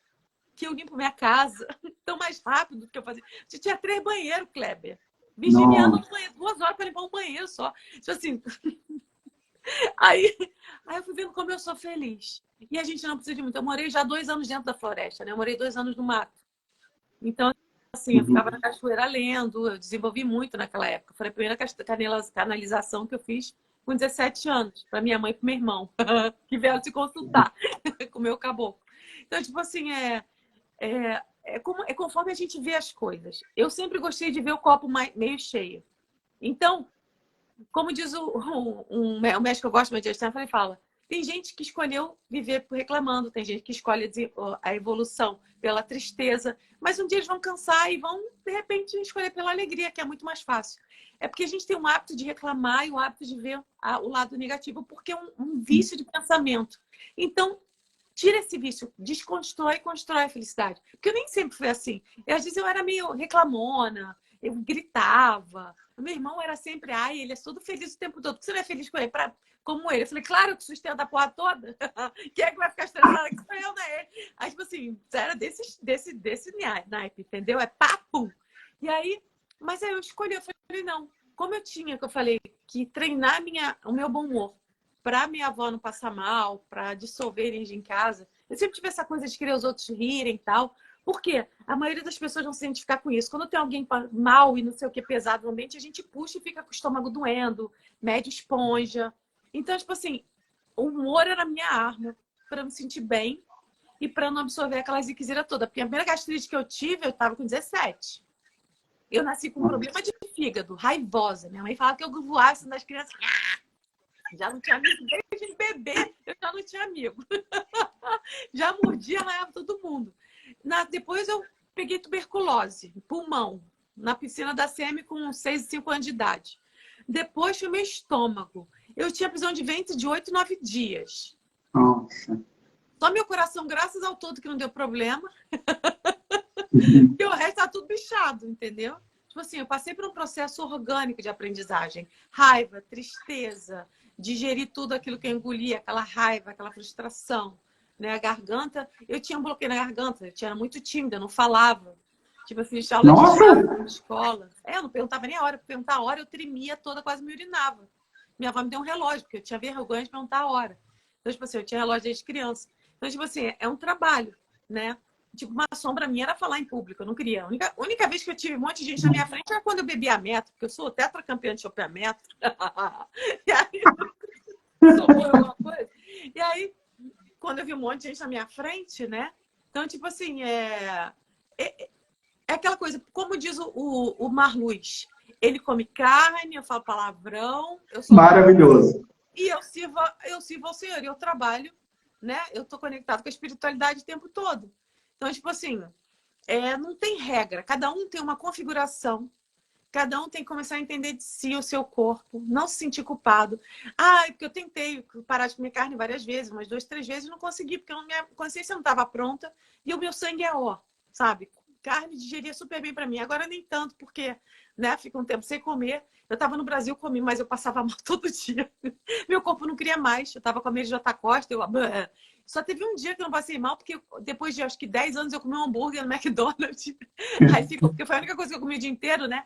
que eu limpo minha casa tão mais rápido do que eu fazia. Eu tinha 3 banheiros, Kleber. Virginiano no banheiro, 2 horas para limpar um banheiro só. Tipo assim. Aí eu fui vendo como eu sou feliz. E a gente não precisa de muito. Eu morei já 2 anos dentro da floresta, né? Eu morei 2 anos no mato. Então, assim, eu ficava na cachoeira lendo, eu desenvolvi muito naquela época. Foi a primeira canalização que eu fiz com 17 anos, para minha mãe e para meu irmão, que vieram se consultar com o meu caboclo. Então, tipo assim, é conforme a gente vê as coisas. Eu sempre gostei de ver o copo meio cheio. Então, como diz o médico que eu gosto muito de Stanford, ele fala, tem gente que escolheu viver reclamando, tem gente que escolhe a evolução pela tristeza, mas um dia eles vão cansar e vão, de repente, escolher pela alegria, que é muito mais fácil. É porque a gente tem um hábito de reclamar e o hábito de ver o lado negativo, porque é um vício de pensamento. Então, tira esse vício, desconstrói e constrói a felicidade. Porque eu nem sempre fui assim. Às vezes eu era meio reclamona, eu gritava. O meu irmão era sempre, ele é todo feliz o tempo todo. Por que você não é feliz com ele? Como ele. Eu falei, claro que sustenta a porra toda. Quem é que vai ficar estressado? Que sou eu, né? Aí, tipo assim, era desse naipe, entendeu? É papo. E aí, mas aí eu escolhi, eu falei, não. Como eu tinha, que eu falei, que treinar o meu bom humor para minha avó não passar mal, para dissolver energia em casa. Eu sempre tive essa coisa de querer os outros rirem e tal. Por quê? A maioria das pessoas não se identificar com isso. Quando tem alguém mal e não sei o que pesado no ambiente, a gente puxa e fica com o estômago doendo, mede esponja. Então, tipo assim, o humor era a minha arma para me sentir bem e para não absorver aquela ziquezira toda. Porque a primeira gastrite que eu tive, eu estava com 17. Eu nasci com um problema de fígado, raivosa. Minha mãe falava que eu voasse nas crianças. Já não tinha amigo desde bebê, eu já não tinha amigo. Já mordia, arranhava todo mundo. Depois eu peguei tuberculose, pulmão, na piscina da CM com 6 e 5 anos de idade. Depois foi meu estômago. Eu tinha prisão de ventre de 8, 9 dias. Nossa. Só meu coração, graças ao todo, que não deu problema. E o resto tá tudo bichado, entendeu? Tipo assim, eu passei por um processo orgânico de aprendizagem. Raiva, tristeza, digerir tudo aquilo que eu engoli, aquela raiva, aquela frustração. Né? A garganta, eu tinha um bloqueio na garganta, eu era muito tímida, não falava. Tipo assim, aula de teatro na escola. Eu não perguntava nem a hora, perguntar a hora eu tremia toda, quase me urinava. Minha avó me deu um relógio, porque eu tinha vergonha de perguntar a hora. Então, tipo assim, eu tinha relógio desde criança. Então, tipo assim, é um trabalho, né? Tipo, uma sombra minha era falar em público, eu não queria. A única vez que eu tive um monte de gente na minha frente era quando eu bebi a metro, porque eu sou tetracampeã de chope a metro. E aí, sobrou alguma coisa. E aí, quando eu vi um monte de gente na minha frente, né? Então, tipo assim, é aquela coisa, como diz o Marluz, ele come carne, eu falo palavrão, eu sou maravilhoso. E eu sirvo ao Senhor, e eu trabalho, né? Eu tô conectado com a espiritualidade o tempo todo. Então, tipo assim, não tem regra, cada um tem uma configuração, cada um tem que começar a entender de si, o seu corpo, não se sentir culpado. Porque eu tentei parar de comer carne várias vezes, umas 2, 3 vezes, e não consegui, porque minha consciência não estava pronta e o meu sangue é ó, sabe? carne digeria super bem para mim. Agora nem tanto, porque, né, fica um tempo sem comer. Eu estava no Brasil, comi, mas eu passava mal todo dia. Meu corpo não queria mais. Eu estava com a medo de Jota Costa. Só teve um dia que eu não passei mal, porque depois de acho que 10 anos eu comi um hambúrguer no McDonald's. Aí ficou, porque foi a única coisa que eu comi o dia inteiro, né?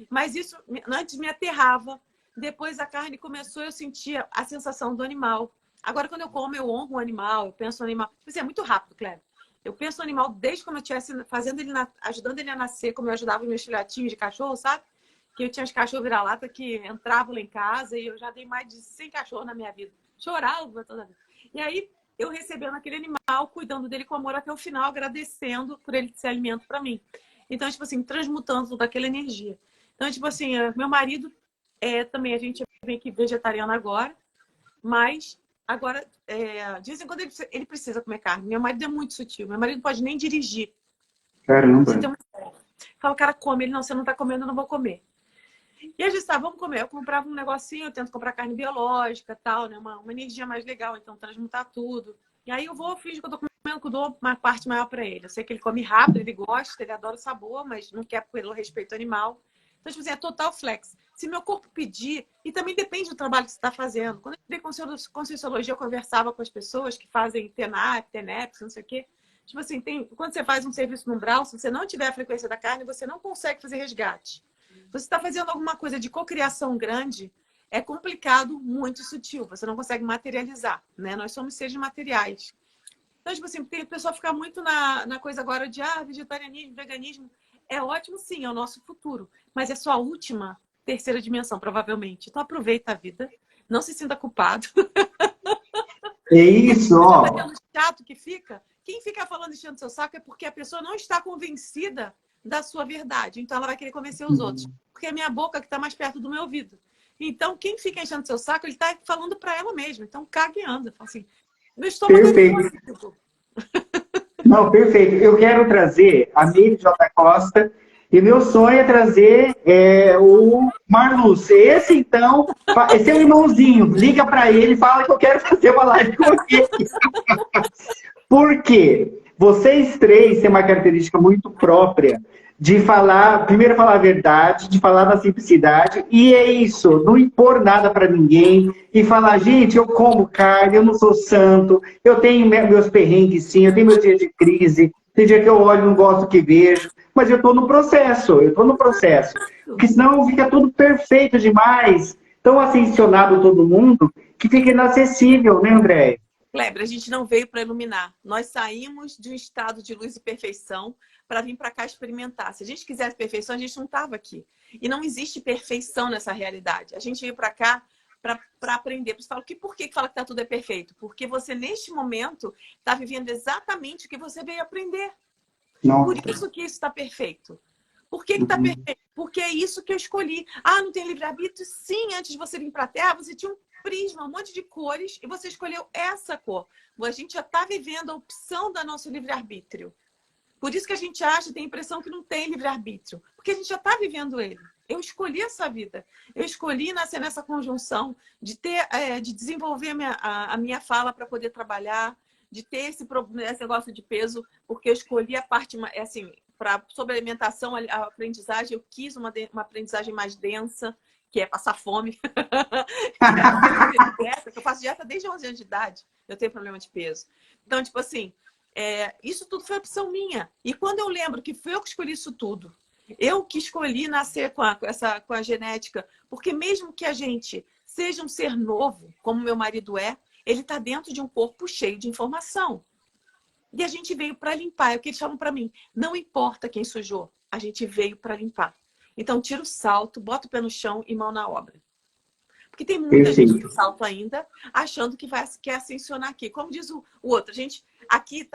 Mas isso antes me aterrava. Depois a carne começou, eu sentia a sensação do animal. Agora, quando eu como, eu honro o animal, eu penso no animal. Isso é muito rápido, Cléber. Eu penso no animal desde quando eu estivesse fazendo ele, ajudando ele a nascer, como eu ajudava meus filhotinhos de cachorro, sabe? Que eu tinha os cachorros vira-lata que entravam lá em casa e eu já dei mais de 100 cachorros na minha vida. Chorava toda vez. E aí, eu recebendo aquele animal, cuidando dele com amor até o final, agradecendo por ele ser alimento para mim. Então, tipo assim, transmutando toda aquela energia. Então, tipo assim, meu marido também, a gente é meio que vegetariano agora, mas agora, de vez em quando ele precisa comer carne. Meu marido é muito sutil. Meu marido não pode nem dirigir. Caramba. Você tem uma... Fala, o cara come. Ele, não, você não tá comendo, eu não vou comer. E a gente tá, vamos comer. Eu comprava um negocinho, eu tento comprar carne biológica, tal, né? Uma energia mais legal, então transmutar tudo. E aí eu vou, finge que eu tô comendo, que eu dou uma parte maior para ele. Eu sei que ele come rápido, ele gosta, ele adora o sabor, mas não quer pelo respeito animal. Então, tipo assim, é total flex. Se meu corpo pedir, e também depende do trabalho que você está fazendo. Quando eu estudei Conscienciologia, eu conversava com as pessoas que fazem TENAP, TENEPS, não sei o quê. Tipo assim, quando você faz um serviço no umbral, se você não tiver a frequência da carne, você não consegue fazer resgate. Você está fazendo alguma coisa de cocriação grande, é complicado, muito sutil. Você não consegue materializar, né? Nós somos seres materiais. Então, tipo assim, a pessoa fica muito na coisa agora de vegetarianismo, veganismo. É ótimo, sim, é o nosso futuro. Mas é só a última, terceira dimensão, provavelmente. Então, aproveita a vida. Não se sinta culpado. É isso, ó. Chato que fica. Quem fica falando enchendo seu saco é porque a pessoa não está convencida da sua verdade. Então, ela vai querer convencer os outros. Porque é a minha boca que está mais perto do meu ouvido. Então, quem fica enchendo seu saco, ele está falando para ela mesma. Então, caga e anda. Fala assim, meu estômago é muito. Não, perfeito. Eu quero trazer a Meire J. Costa e meu sonho é trazer o Marluz. Esse, então, esse é o irmãozinho. Liga para ele e fala que eu quero fazer uma live com ele. Por quê? Vocês três têm uma característica muito própria de falar, primeiro falar a verdade, de falar na simplicidade, e é isso, não impor nada para ninguém, e falar, gente, eu como carne, eu não sou santo, eu tenho meus perrengues sim, eu tenho meus dias de crise, tem dia que eu olho e não gosto do que vejo, mas eu estou no processo, porque senão fica tudo perfeito demais, tão ascensionado todo mundo, que fica inacessível, né, André? Kleber, a gente não veio para iluminar. Nós saímos de um estado de luz e perfeição para vir para cá experimentar. Se a gente quisesse perfeição, a gente não estava aqui. E não existe perfeição nessa realidade. A gente veio para cá para aprender. Por que fala que tá tudo é perfeito? Porque você, neste momento, está vivendo exatamente o que você veio aprender. Nossa. Por isso que isso está perfeito. Por que está perfeito? Porque é isso que eu escolhi. Ah, não tem livre-arbítrio? Sim, antes de você vir para a Terra, você tinha um prisma, um monte de cores, e você escolheu essa cor. A gente já está vivendo a opção do nosso livre-arbítrio. Por isso que a gente acha, tem a impressão que não tem livre-arbítrio. Porque a gente já está vivendo ele. Eu escolhi essa vida. Eu escolhi nascer nessa conjunção de desenvolver a minha fala para poder trabalhar, de ter esse negócio de peso, porque eu escolhi a parte, assim, sobre a alimentação, a aprendizagem, eu quis uma aprendizagem mais densa, que é passar fome. Eu faço dieta desde 11 anos de idade. Eu tenho problema de peso. Então, tipo assim, isso tudo foi opção minha. E quando eu lembro que foi eu que escolhi isso tudo, eu que escolhi nascer com a genética, porque mesmo que a gente seja um ser novo, como meu marido ele está dentro de um corpo cheio de informação. E a gente veio para limpar. É o que eles falam para mim. Não importa quem sujou, a gente veio para limpar. Então, tira o salto, bota o pé no chão e mão na obra. Porque tem muita gente de salto ainda, achando que quer ascensionar aqui. Como diz o outro, gente, aqui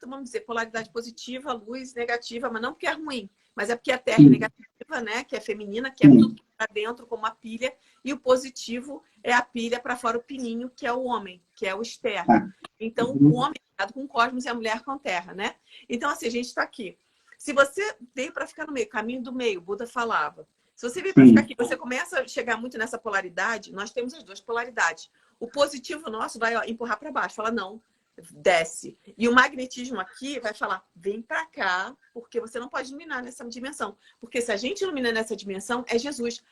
vamos dizer, polaridade positiva, luz negativa, mas não porque é ruim, mas é porque a Terra é negativa, né? Que é feminina, que é tudo que está dentro, como a pilha, e o positivo é a pilha para fora, o pininho, que é o homem, que é o externo. Então, o homem é ligado com o cosmos e a mulher com a Terra, né? Então, assim, a gente está aqui. Se você veio para ficar no meio, caminho do meio, Buda falava. Se você veio para ficar aqui, você começa a chegar muito nessa polaridade, nós temos as duas polaridades. O positivo nosso vai empurrar para baixo, fala, não, desce. E o magnetismo aqui vai falar, vem para cá, porque você não pode iluminar nessa dimensão. Porque se a gente ilumina nessa dimensão, é Jesus.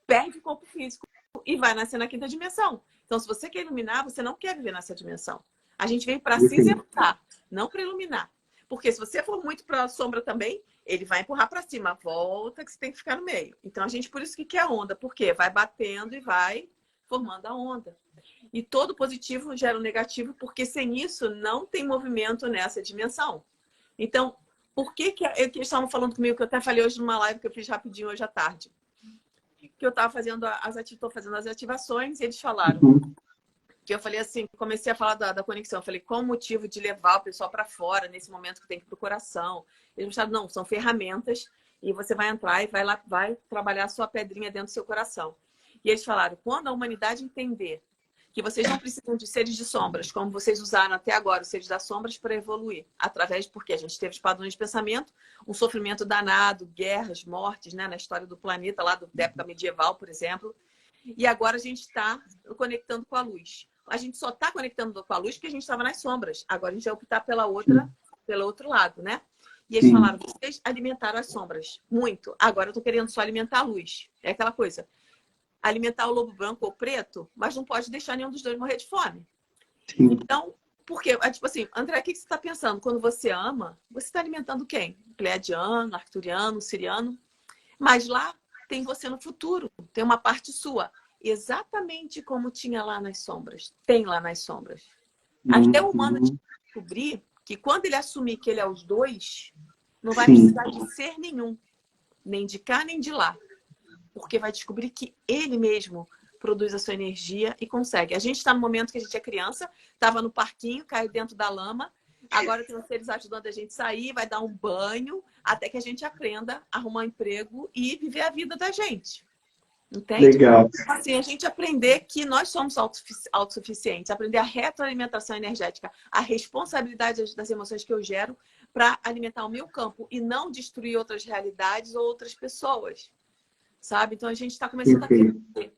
Perde o corpo físico e vai nascer na quinta dimensão. Então, se você quer iluminar, você não quer viver nessa dimensão. A gente vem para cinzentar, não para iluminar. Porque se você for muito para a sombra também, ele vai empurrar para cima. Volta que você tem que ficar no meio. Então, a gente, por isso que quer onda. Porque vai batendo e vai formando a onda. E todo positivo gera um negativo, porque sem isso não tem movimento nessa dimensão. Então, por que eles estavam falando comigo, que eu até falei hoje numa live que eu fiz rapidinho hoje à tarde, que eu estava fazendo as ativações, e eles falaram, que eu falei assim, comecei a falar da conexão, eu falei, qual o motivo de levar o pessoal para fora nesse momento que tem que ir para o coração? Eles me falaram, não, são ferramentas, e você vai entrar e vai trabalhar a sua pedrinha dentro do seu coração. E eles falaram, quando a humanidade entender que vocês não precisam de seres de sombras, como vocês usaram até agora, os seres das sombras, para evoluir. Porque a gente teve os padrões de pensamento, um sofrimento danado, guerras, mortes, né, na história do planeta, lá da época medieval, por exemplo. E agora a gente está conectando com a luz. A gente só está conectando com a luz porque a gente estava nas sombras. Agora a gente vai optar pelo outro lado, né? E eles falaram, vocês alimentaram as sombras muito. Agora eu estou querendo só alimentar a luz. É aquela coisa. Alimentar o lobo branco ou preto, mas não pode deixar nenhum dos dois morrer de fome. Sim. Então, por quê? Tipo assim, André, o que você está pensando? Quando você ama, você está alimentando quem? Pleiadiano, arcturiano, siriano. Mas lá tem você no futuro, tem uma parte sua. Exatamente como tinha lá nas sombras. Tem lá nas sombras. Até o humano descobrir que quando ele assumir que ele é os dois, não vai precisar de ser nenhum. Nem de cá, nem de lá. Porque vai descobrir que ele mesmo produz a sua energia e consegue. A gente está no momento que a gente é criança, estava no parquinho, caiu dentro da lama, agora tem os seres ajudando a gente sair, vai dar um banho, até que a gente aprenda a arrumar um emprego e viver a vida da gente. Entende? Legal. Assim, a gente aprender que nós somos autossuficientes, aprender a retroalimentação energética, a responsabilidade das emoções que eu gero para alimentar o meu campo e não destruir outras realidades ou outras pessoas. Sabe? Então, a gente está começando a crescer.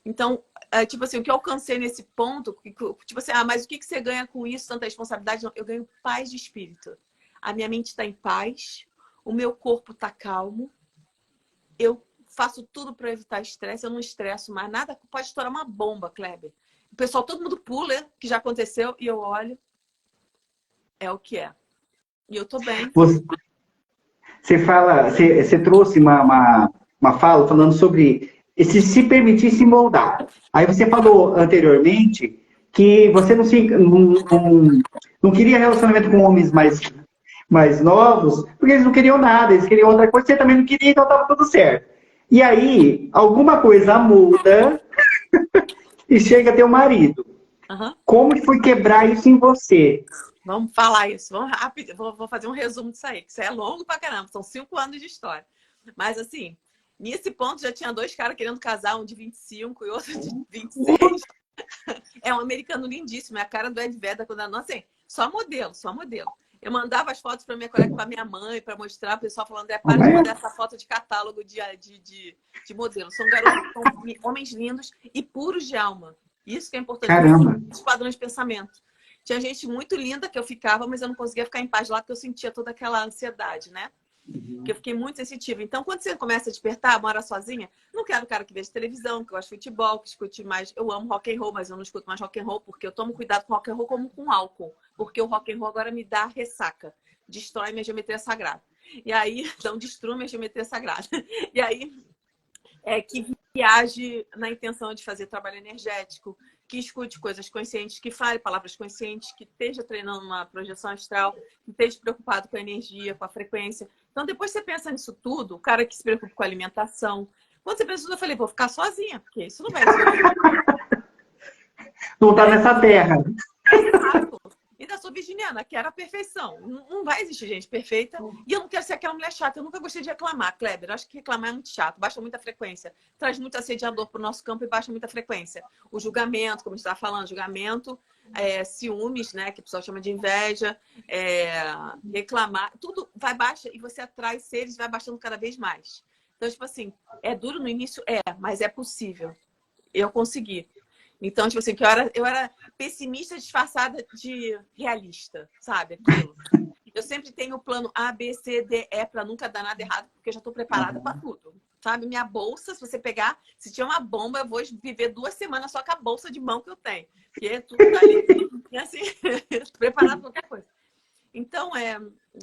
Então, tipo assim, o que eu alcancei nesse ponto, tipo assim, mas o que você ganha com isso, tanta responsabilidade? Não, eu ganho paz de espírito. A minha mente está em paz, o meu corpo está calmo, eu faço tudo para evitar estresse, eu não estresso mais nada, pode estourar uma bomba, Kleber. O pessoal, todo mundo pula, que já aconteceu, e eu olho, é o que é. E eu tô bem. Você trouxe uma fala falando sobre se permitir se moldar. Aí você falou anteriormente que você não queria relacionamento com homens mais novos, porque eles não queriam nada, eles queriam outra coisa, você também não queria, então estava tudo certo. E aí, alguma coisa muda e chega teu marido. Como que foi quebrar isso em você? Vamos falar isso, vamos rápido. Vou fazer um resumo disso aí, que isso é longo pra caramba, são 5 anos de história. Mas assim, nesse ponto já tinha 2 caras querendo casar, um de 25 e outro de 26. É um americano lindíssimo, é a cara do Ed Vedder quando era assim, só modelo, só modelo. Eu mandava as fotos para minha colega, para minha mãe, para mostrar, o pessoal falando, para de mandar essa foto de catálogo de modelo. São garotos, são homens lindos e puros de alma. Isso que é importante. Caramba. Os padrões de pensamento. Tinha gente muito linda que eu ficava, mas eu não conseguia ficar em paz lá, porque eu sentia toda aquela ansiedade, né? Que eu fiquei muito sensitiva. Então, quando você começa a despertar, mora sozinha, não quero cara que veja televisão, que gosta de futebol, que escute mais. Eu amo rock and roll, mas eu não escuto mais rock and roll, porque eu tomo cuidado com rock and roll como com álcool. Porque o rock and roll agora me dá ressaca. Destrói minha geometria sagrada. E aí, então, destrua minha geometria sagrada. E aí, que viaje na intenção de fazer trabalho energético, que escute coisas conscientes, que fale palavras conscientes, que esteja treinando uma projeção astral, que esteja preocupado com a energia, com a frequência. Então, depois você pensa nisso tudo, o cara que se preocupa com a alimentação. Quando você pensa nisso, eu falei, vou ficar sozinha, porque isso não vai ser. Não tá nessa terra. Exato. Ainda sou virginiana, quero a perfeição. Não vai existir gente perfeita. E eu não quero ser aquela mulher chata. Eu nunca gostei de reclamar, Kleber. Eu acho que reclamar é muito chato. Baixa muita frequência. Traz muito assediador para o nosso campo e baixa muita frequência. O julgamento, como a gente estava falando, julgamento, ciúmes, né? Que o pessoal chama de inveja, reclamar. Tudo vai baixa e você atrai seres, vai baixando cada vez mais. Então, tipo assim, é duro no início? Mas é possível. Eu consegui. Então, tipo assim, que eu era pessimista disfarçada de realista, sabe? Aquilo. Eu sempre tenho o plano A, B, C, D, E para nunca dar nada errado, porque eu já estou preparada para tudo. Sabe? Minha bolsa, se você pegar, se tiver uma bomba, eu vou viver 2 semanas só com a bolsa de mão que eu tenho. Porque é tudo ali. E assim, preparada para qualquer coisa. Então,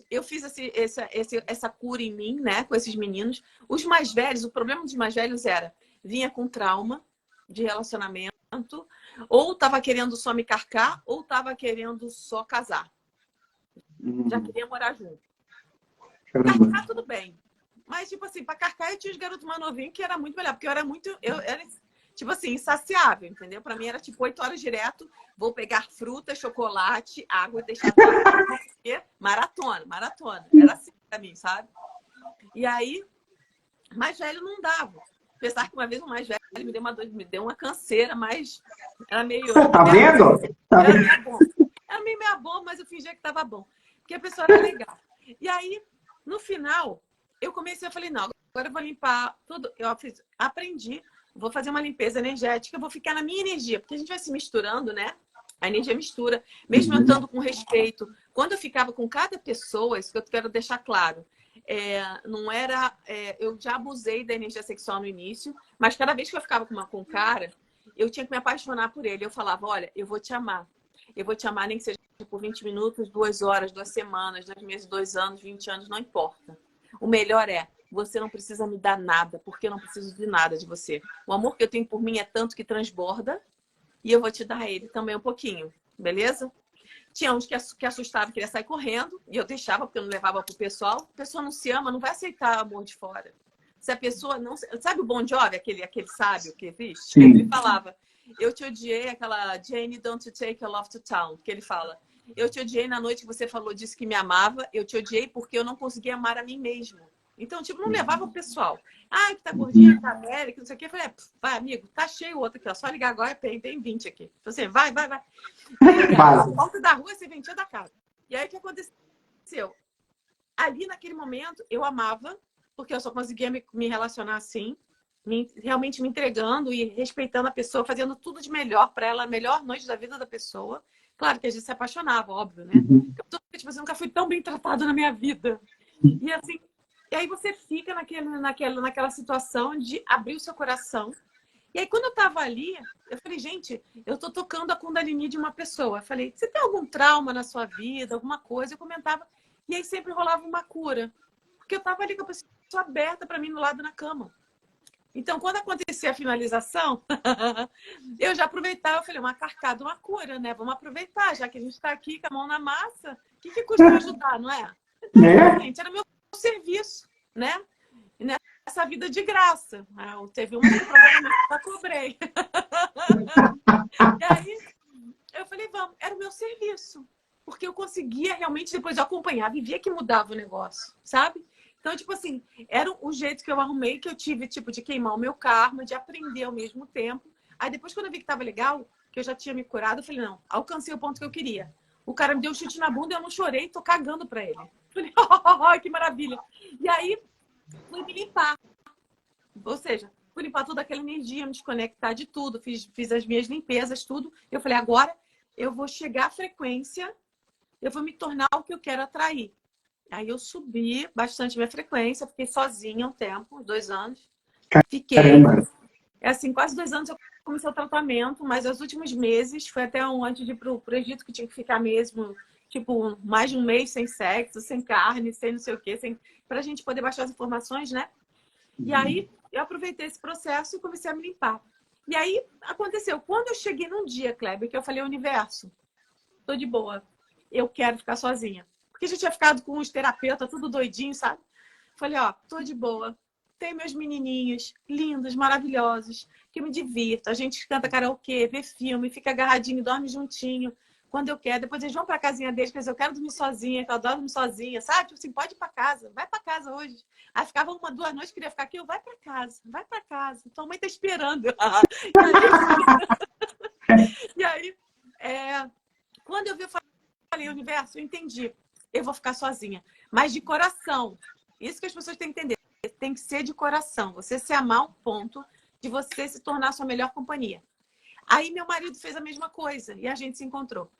eu fiz essa cura em mim, né, com esses meninos. Os mais velhos, o problema dos mais velhos vinha com trauma de relacionamento, ou estava querendo só me carcar, ou estava querendo só casar. Já queria morar junto. Carcar, tudo bem. Mas, tipo assim, pra carcar eu tinha os garotos mais novinhos que era muito melhor, porque eu era, tipo assim, insaciável, entendeu? Pra mim era tipo 8 horas direto, vou pegar fruta, chocolate, água e deixar tudo. Maratona. Era assim pra mim, sabe? E aí, mais velho não dava. Apesar que uma vez o mais velho me deu uma canseira, mas era meio... Tá vendo? Era meio bom. Era meio bom, mas eu fingia que tava bom. Porque a pessoa era legal. E aí, no final, eu falei, não, agora eu vou limpar tudo. Aprendi, vou fazer uma limpeza energética, vou ficar na minha energia, porque a gente vai se misturando, né? A energia mistura, mesmo eu estando com respeito. Quando eu ficava com cada pessoa, isso que eu quero deixar claro, não era... eu já abusei da energia sexual no início, mas cada vez que eu ficava com um cara, eu tinha que me apaixonar por ele. Eu falava, olha, eu vou te amar. Eu vou te amar nem que seja por 20 minutos, 2 horas, 2 semanas, 2 meses, 2 anos, 20 anos, não importa. O melhor você não precisa me dar nada, porque eu não preciso de nada de você. O amor que eu tenho por mim é tanto que transborda e eu vou te dar ele também um pouquinho, beleza? Tinha uns que assustavam, queria sair correndo e eu deixava, porque eu não levava pro pessoal. A pessoa não se ama, não vai aceitar amor de fora. Se a pessoa não... Sabe o Bon Jovi, aquele sábio que existe? Ele falava, eu te odiei, aquela Jane, don't you take your love to town, que ele fala. Eu te odiei na noite que você falou disso que me amava, eu te odiei porque eu não conseguia amar a mim mesmo. Então, tipo, não levava o pessoal. Ah, que tá gordinha, tá velha, que não sei o quê. Eu falei, vai, amigo, tá cheio o outro aqui, ó. Só ligar agora, tem 20 aqui. Então, assim, vai. A volta da rua, você vendia da casa. E aí, o que aconteceu? Ali, naquele momento, eu amava, porque eu só conseguia me relacionar assim, realmente me entregando e respeitando a pessoa, fazendo tudo de melhor para ela, a melhor noite da vida da pessoa. Claro que a gente se apaixonava, óbvio, né? Tipo assim, nunca fui tão bem tratado na minha vida. E assim, e aí você fica naquela situação de abrir o seu coração. E aí, quando eu tava ali, eu falei, gente, eu tô tocando a Kundalini de uma pessoa. Eu falei, você tem algum trauma na sua vida, alguma coisa? Eu comentava. E aí sempre rolava uma cura. Porque eu tava ali com a pessoa aberta para mim no lado na cama. Então, quando acontecia a finalização, eu já aproveitava, eu falei, uma carcada, uma cura, né? Vamos aproveitar, já que a gente está aqui com a mão na massa, o que custa ajudar, não é? Então, realmente, era meu serviço, né? E nessa vida de graça. Teve uma que provavelmente eu já cobrei. E aí, eu falei, vamos, era o meu serviço. Porque eu conseguia realmente, depois eu acompanhava e via que mudava o negócio, sabe? Então, tipo assim, era o jeito que eu arrumei, que eu tive, tipo, de queimar o meu karma, de aprender ao mesmo tempo. Aí depois, quando eu vi que tava legal, que eu já tinha me curado, eu falei, não, alcancei o ponto que eu queria. O cara me deu um chute na bunda e eu não chorei, tô cagando pra ele. Falei, oh, que maravilha. E aí, fui me limpar. Ou seja, fui limpar toda aquela energia, me desconectar de tudo, fiz as minhas limpezas, tudo. Eu falei, agora eu vou chegar à frequência, eu vou me tornar o que eu quero atrair. Aí eu subi bastante minha frequência, fiquei sozinha um tempo, 2 anos. Fiquei. Caramba. Assim, quase 2 anos eu comecei o tratamento, mas os últimos meses, foi até antes de ir pro Egito, que tinha que ficar mesmo, tipo, mais de um mês sem sexo, sem carne, sem não sei o quê, pra gente poder baixar as informações, né? E aí eu aproveitei esse processo e comecei a me limpar. E aí aconteceu, quando eu cheguei num dia, Kleber, que eu falei, universo, tô de boa, eu quero ficar sozinha. Porque a gente tinha ficado com os terapeutas, tudo doidinho, sabe? Falei, ó, tô de boa. Tem meus menininhos lindos, maravilhosos, que eu me divirto. A gente canta karaokê, vê filme, fica agarradinho, dorme juntinho. Quando eu quero. Depois eles vão pra casinha deles, porque eu quero dormir sozinha, que eu adoro dormir sozinha, sabe? Tipo assim, pode ir pra casa, vai pra casa hoje. Aí ficava 1, 2 noites, queria ficar aqui, eu vai pra casa, vai pra casa. Tua mãe tá esperando. E aí, quando eu vi, eu falei, universo, eu entendi. Eu vou ficar sozinha. Mas de coração. Isso que as pessoas têm que entender. Tem que ser de coração. Você se amar ao ponto de você se tornar a sua melhor companhia. Aí meu marido fez a mesma coisa e a gente se encontrou.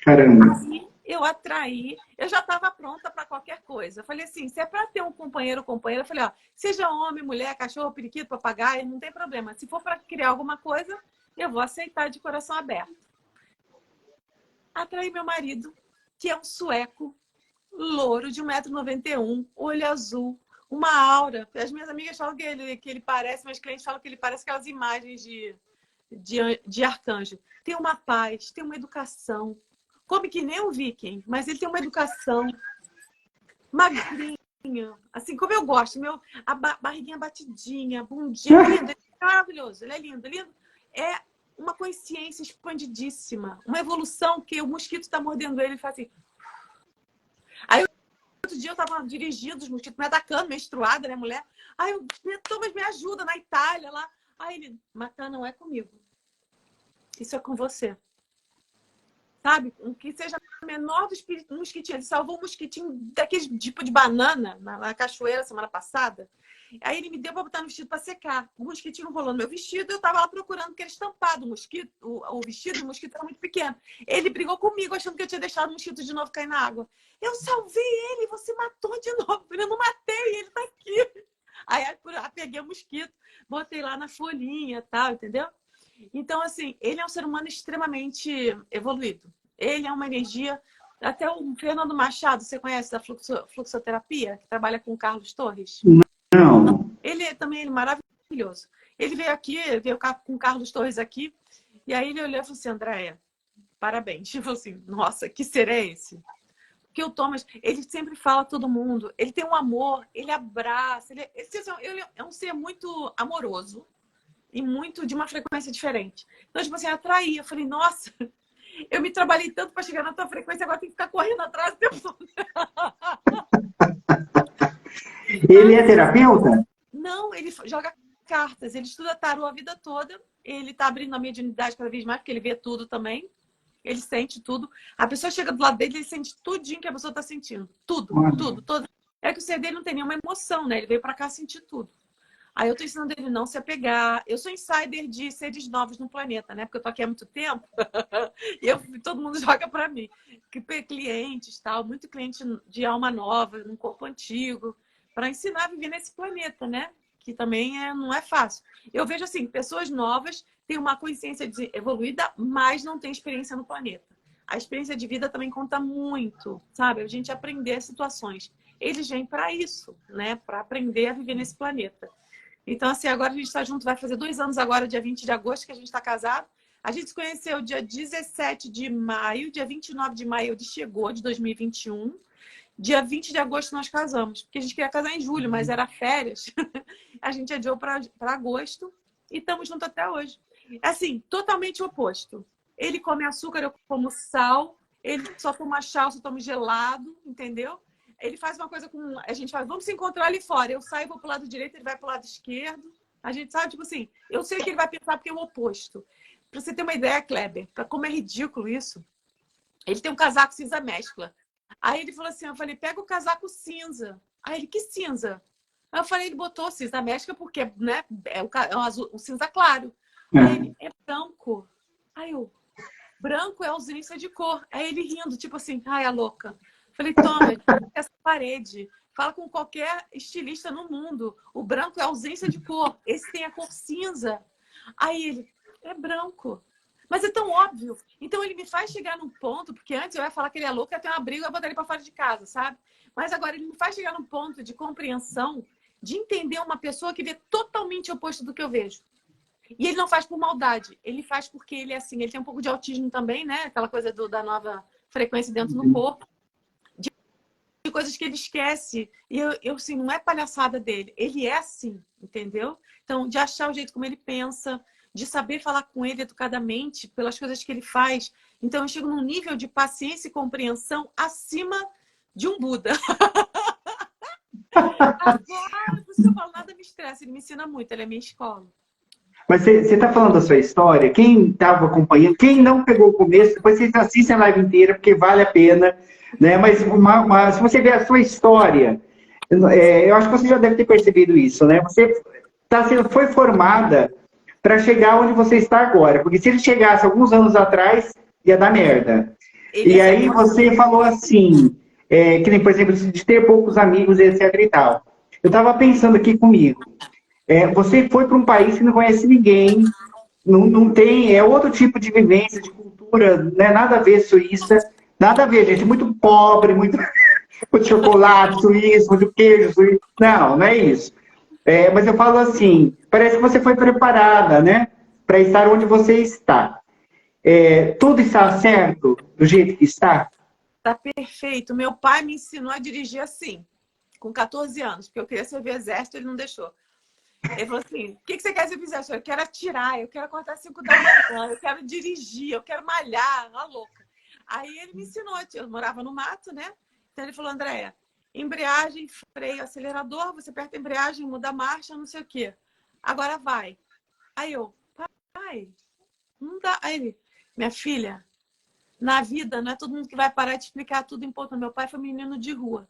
Caramba. Aí eu atraí, eu já estava pronta para qualquer coisa. Eu falei assim, se é para ter um companheiro ou companheira, eu falei, ó, seja homem, mulher, cachorro, periquito, papagaio, não tem problema. Se for para criar alguma coisa, eu vou aceitar de coração aberto. Atraí meu marido, que é um sueco, louro, de 1,91 m, olho azul, uma aura. As minhas amigas falam que ele parece, meus clientes falam que ele parece aquelas imagens de arcanjo. Tem uma paz, tem uma educação. Come que nem um viking, mas ele tem uma educação. Magrinho, assim como eu gosto. A barriguinha batidinha, bundinha, lindo. Ele é maravilhoso, ele é lindo, lindo. É uma consciência expandidíssima, uma evolução que o mosquito está mordendo ele e faz assim. Aí outro dia eu estava dirigindo, os mosquitos me atacando, menstruada, né, mulher? Aí eu, Thomas, me ajuda na Itália lá. Aí ele, matar não é comigo. Isso é com você. Sabe? Que seja menor dos mosquitinhos. Ele salvou um mosquitinho daquele tipo de banana na cachoeira semana passada. Aí ele me deu para botar no vestido para secar. O mosquitinho rolou no meu vestido, eu estava lá procurando porque era estampado o mosquito, o vestido, o mosquito era muito pequeno. Ele brigou comigo achando que eu tinha deixado o mosquito de novo cair na água. Eu salvei ele, você matou de novo. Eu não matei, ele está aqui. Aí peguei o mosquito, botei lá na folhinha e tal, entendeu? Então, assim, ele é um ser humano extremamente evoluído. Ele é uma energia... Até o Fernando Machado, você conhece da fluxoterapia, que trabalha com o Carlos Torres? Não. Ele também é maravilhoso. Ele veio com o Carlos Torres aqui, e aí ele olhou e falou assim, Andréia, parabéns. Tipo assim, nossa, que ser é esse? Porque o Thomas, ele sempre fala a todo mundo, ele tem um amor, ele abraça, ele é um ser muito amoroso e muito de uma frequência diferente. Então, tipo assim, atraía. Eu falei, nossa, eu me trabalhei tanto para chegar na tua frequência, agora tem que ficar correndo atrás do tempo todo. Ele é terapeuta? Não, ele joga cartas, ele estuda tarô a vida toda, ele tá abrindo a mediunidade cada vez mais, porque ele vê tudo também, ele sente tudo. A pessoa chega do lado dele, ele sente tudinho que a pessoa tá sentindo. Tudo, tudo. É que o ser dele não tem nenhuma emoção, né? Ele veio para cá sentir tudo. Aí eu tô ensinando ele não se apegar. Eu sou insider de seres novos no planeta, né? Porque eu tô aqui há muito tempo. E todo mundo joga para mim. Clientes, tal, muito cliente de alma nova, num corpo antigo, para ensinar a viver nesse planeta, né? Que também não é fácil. Eu vejo assim, pessoas novas têm uma consciência evoluída, mas não têm experiência no planeta. A experiência de vida também conta muito, sabe? A gente aprender as situações. Eles vêm para isso, né? Para aprender a viver nesse planeta. Então, assim, agora a gente está junto, vai fazer 2 anos agora, dia 20 de agosto, que a gente está casado. A gente se conheceu dia 17 de maio, dia 29 de maio ele chegou, de 2021. Dia 20 de agosto nós casamos, porque a gente queria casar em julho, mas era férias. A gente adiou para agosto e estamos juntos até hoje. Assim, totalmente oposto. Ele come açúcar, eu como sal. Ele só toma chá, eu só tomo gelado, entendeu? Ele faz uma coisa com... A gente fala, vamos se encontrar ali fora. Eu saio, vou pro lado direito, ele vai pro lado esquerdo. A gente sabe, tipo assim, eu sei o que ele vai pensar porque é o oposto. Pra você ter uma ideia, Kleber, como é ridículo isso, ele tem um casaco cinza mescla. Aí ele falou assim, eu falei, pega o casaco cinza. Aí ele, que cinza? Aí eu falei, ele botou cinza mescla porque, né, é um azul, um cinza claro. Aí ele, é branco. Aí eu, branco é ausência de cor. Aí ele rindo, tipo assim, ai, a louca. Falei, toma, essa parede. Fala com qualquer estilista no mundo. O branco é ausência de cor. Esse tem a cor cinza. Aí ele, é branco. Mas é tão óbvio. Então ele me faz chegar num ponto, porque antes eu ia falar que ele é louco, eu ia ter uma briga, eu ia botar ele para fora de casa, sabe? Mas agora ele me faz chegar num ponto de compreensão, de entender uma pessoa que vê totalmente o oposto do que eu vejo. E ele não faz por maldade. Ele faz porque ele é assim. Ele tem um pouco de autismo também, né? Aquela coisa da nova frequência dentro do corpo. De coisas que ele esquece. E eu assim, não é palhaçada dele. Ele é assim, entendeu? Então, de achar o jeito como ele pensa, de saber falar com ele educadamente pelas coisas que ele faz. Então, eu chego num nível de paciência e compreensão acima de um Buda. Agora, por isso que eu falo, nada me estressa. Ele me ensina muito, ele é minha escola. Mas você está falando da sua história, quem estava acompanhando, quem não pegou o começo, depois vocês assistem a live inteira, porque vale a pena, né? Mas se você ver a sua história, eu acho que você já deve ter percebido isso, né? Você foi formada para chegar onde você está agora. Porque se ele chegasse alguns anos atrás, ia dar merda. E aí você falou assim, que nem, por exemplo, de ter poucos amigos, etc e tal. Eu estava pensando aqui comigo. Você foi para um país que não conhece ninguém, não tem, é outro tipo de vivência, de cultura, não é nada a ver suíça, nada a ver, gente, muito pobre, muito, muito chocolate suíço, muito queijo suíço. Não, não é isso. Mas eu falo assim, parece que você foi preparada, né, para estar onde você está. Tudo está certo do jeito que está? Tá perfeito. Meu pai me ensinou a dirigir assim, com 14 anos, porque eu queria servir exército, ele não deixou. Ele falou assim, o que você quer ser exército? Eu quero atirar, eu quero acordar 5 da manhã, eu quero dirigir, eu quero malhar, uma louca. Aí ele me ensinou, eu morava no mato, né? Então ele falou, Andréia, embreagem, freio, acelerador, você aperta a embreagem, muda a marcha, não sei o quê. Agora vai. Aí eu, pai, não dá. Aí ele, minha filha, na vida não é todo mundo que vai parar de explicar tudo em ponto. Meu pai foi menino de rua.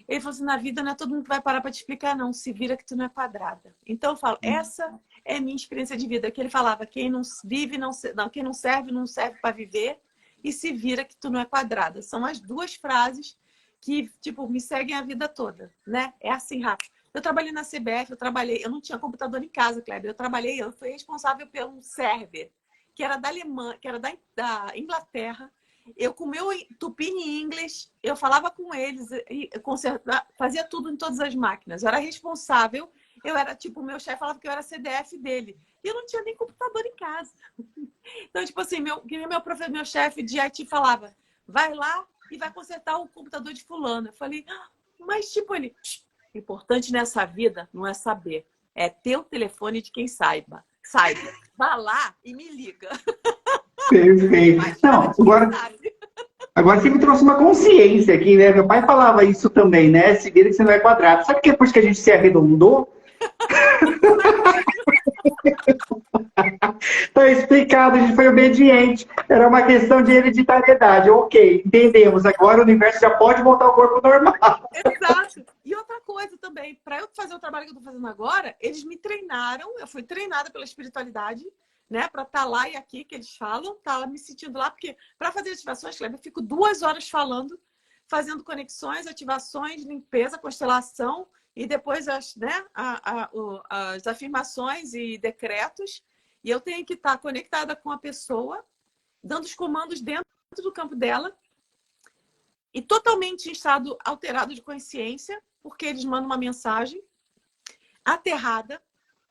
Ele falou assim, na vida não é todo mundo que vai parar para te explicar, não. Se vira que tu não é quadrada. Então eu falo, essa é a minha experiência de vida. Que ele falava, quem não vive, não, quem não serve para viver. E se vira que tu não é quadrada. São as duas frases que, tipo, me seguem a vida toda, né? É assim, rápido. Eu trabalhei na CBF, eu não tinha computador em casa, Kleber. Eu fui responsável pelo server, que era da Alemanha, que era da Inglaterra. Eu, com o meu Tupini English, eu falava com eles, fazia tudo em todas as máquinas. Eu era responsável, tipo, o meu chefe falava que eu era CDF dele. E eu não tinha nem computador em casa. Então, tipo assim, meu chefe de IT falava, vai lá e vai consertar o computador de fulano. Eu falei, mas tipo, ele, importante nessa vida não é saber, é ter o telefone de quem saiba. Vá lá e me liga. Perfeito. Não, agora você me trouxe uma consciência aqui, né? Meu pai falava isso também, né? Se vira que você não é quadrado. Sabe que é por isso que a gente se arredondou? Tá explicado, a gente foi obediente. Era uma questão de hereditariedade. Ok, entendemos. Agora o universo já pode voltar ao corpo normal. Exato. E outra coisa também, para eu fazer o trabalho que eu estou fazendo agora, eles me treinaram, eu fui treinada pela espiritualidade, né, para estar lá e aqui, que eles falam, tá lá me sentindo lá, porque para fazer ativações, Kleber, eu fico 2 horas falando, fazendo conexões, ativações, limpeza, constelação, e depois as afirmações e decretos, e eu tenho que estar conectada com a pessoa, dando os comandos dentro do campo dela, e totalmente em estado alterado de consciência, porque eles mandam uma mensagem aterrada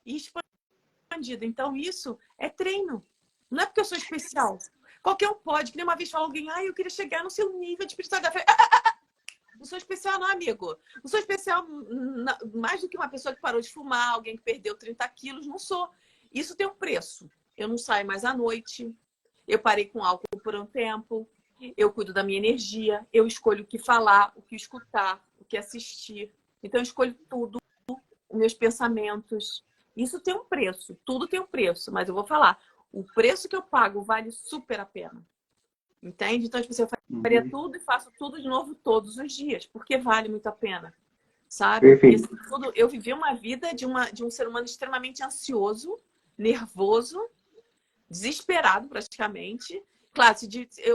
e expandida. Então, isso é treino. Não é porque eu sou especial. Qualquer um pode. Que nem uma vez falou alguém, eu queria chegar no seu nível de espiritualidade. Eu falei, não sou especial não, amigo. Não sou especial mais do que uma pessoa que parou de fumar, alguém que perdeu 30 quilos. Não sou. Isso tem um preço. Eu não saio mais à noite. Eu parei com álcool por um tempo. Eu cuido da minha energia. Eu escolho o que falar, o que escutar, o que assistir. Então, eu escolho tudo. Os meus pensamentos. Isso tem um preço. Tudo tem um preço. Mas eu vou falar. O preço que eu pago vale super a pena. Entende? Então, tipo, eu faria tudo e faço tudo de novo todos os dias. Porque vale muito a pena. Sabe? Perfeito. Eu vivi uma vida de um ser humano extremamente ansioso, nervoso, desesperado praticamente. Claro,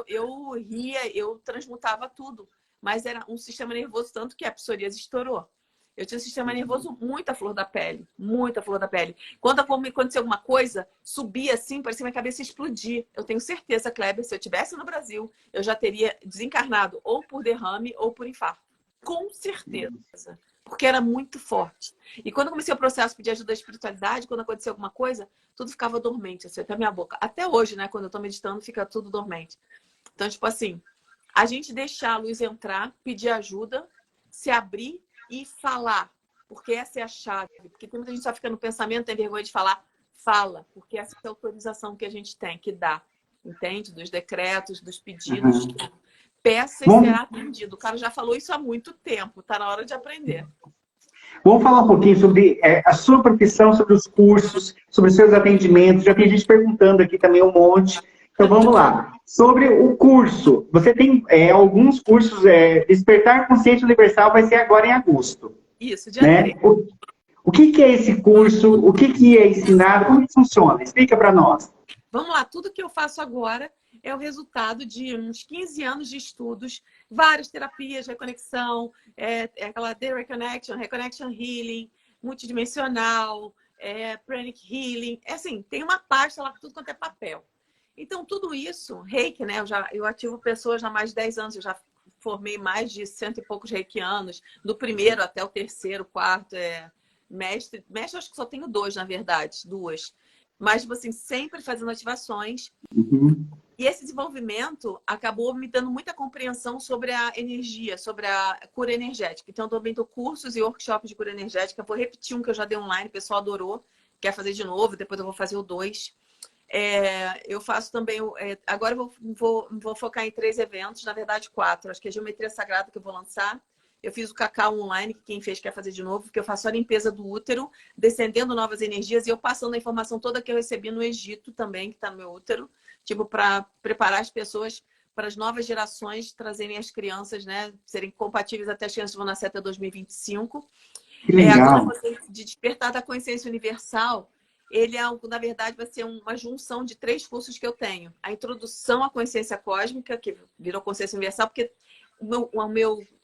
eu ria, eu transmutava tudo. Mas era um sistema nervoso tanto que a psoríase estourou. Eu tinha um sistema nervoso muito à flor da pele. Muito à flor da pele. Quando acontecia alguma coisa, subia assim, parecia minha cabeça explodir. Eu tenho certeza, Kleber, se eu estivesse no Brasil, eu já teria desencarnado ou por derrame ou por infarto. Com certeza. Porque era muito forte. E quando eu comecei o processo de pedir ajuda da espiritualidade, quando acontecia alguma coisa, tudo ficava dormente, assim, até a minha boca. Até hoje, né? Quando eu tô meditando, fica tudo dormente. Então, tipo assim, a gente deixar a luz entrar, pedir ajuda, se abrir e falar. Porque essa é a chave. Porque tem muita gente que só fica no pensamento, tem vergonha de falar. Fala. Porque essa é a autorização que a gente tem, que dá. Entende? Dos decretos, dos pedidos. Peça e será atendido. O cara já falou isso há muito tempo. Tá na hora de aprender. Vamos falar um pouquinho sobre a sua profissão, sobre os cursos, sobre os seus atendimentos. Já tem gente perguntando aqui também um monte. Então, vamos lá. Sobre o curso. Você tem alguns cursos. Despertar Consciente Universal vai ser agora em agosto. Isso, dia né? 3. O que é esse curso? O que é ensinado? Como que funciona? Explica para nós. Vamos lá, tudo que eu faço agora é o resultado de uns 15 anos de estudos, várias terapias, reconexão, aquela The Reconnection, Reconnection Healing, multidimensional, Pranic Healing. Assim, tem uma pasta lá com tudo quanto é papel. Então, tudo isso, Reiki, né? Eu ativo pessoas há mais de 10 anos, eu já formei mais de 100 e poucos reikianos, do primeiro até o terceiro, quarto, mestre. Mestre, acho que só tenho 2, na verdade, 2. Mas, tipo assim, sempre fazendo ativações. Uhum. E esse desenvolvimento acabou me dando muita compreensão sobre a energia, sobre a cura energética. Então, eu também dou cursos e workshops de cura energética. Vou repetir um que eu já dei online, o pessoal adorou. Quer fazer de novo, depois eu vou fazer o 2. Eu faço também... agora eu vou focar em 3 eventos, na verdade 4. Acho que é Geometria Sagrada que eu vou lançar. Eu fiz o Cacau online, que quem fez quer fazer de novo, porque eu faço a limpeza do útero, descendendo novas energias, e eu passando a informação toda que eu recebi no Egito também, que está no meu útero, tipo, para preparar as pessoas para as novas gerações trazerem as crianças, né, serem compatíveis até as crianças vão nascer até 2025. Que legal. Agora, de Despertar da Consciência Universal, ele na verdade, vai ser uma junção de 3 cursos que eu tenho. A introdução à consciência cósmica, que virou consciência universal, porque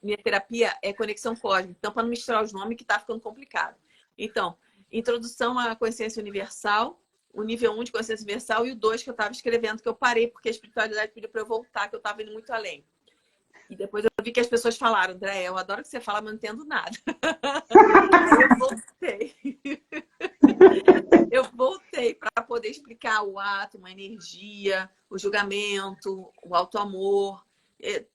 minha terapia é conexão cósmica. Então, para não misturar os nomes, que está ficando complicado. Então, introdução à consciência universal, o nível 1 de consciência universal e o 2 que eu estava escrevendo, que eu parei porque a espiritualidade pediu para eu voltar, que eu estava indo muito além. E depois eu vi que as pessoas falaram, André, eu adoro que você fala, mas não entendo nada. Eu voltei. Eu voltei para poder explicar o átomo, a energia, o julgamento, o auto-amor.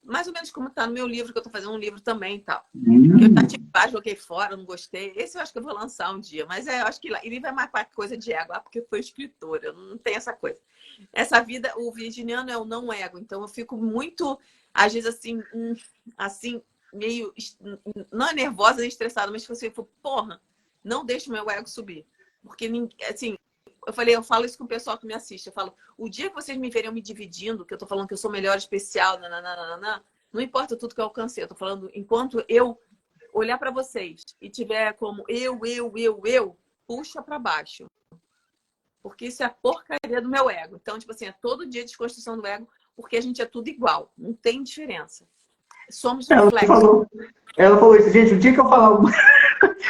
Mais ou menos como está no meu livro, que eu estou fazendo um livro também e tal. Que eu já tive, joguei fora, não gostei. Esse eu acho que eu vou lançar um dia. Mas eu acho que livro é mais para coisa de ego, porque eu sou escritora, eu não tenho essa coisa. Essa vida, o virginiano é o não ego. Então eu fico muito, às vezes assim meio, não é nervosa nem estressada, mas tipo assim, porra, não deixe o meu ego subir. Porque, assim, eu falo isso com o pessoal que me assiste. Eu falo, o dia que vocês me verem me dividindo, que eu tô falando que eu sou melhor, especial, não importa tudo que eu alcancei. Eu tô falando, enquanto eu olhar para vocês e tiver como eu, puxa para baixo. Porque isso é a porcaria do meu ego. Então, tipo assim, é todo dia de desconstrução do ego, porque a gente é tudo igual. Não tem diferença. Somos reflexos. Ela falou isso, gente, o dia que eu falar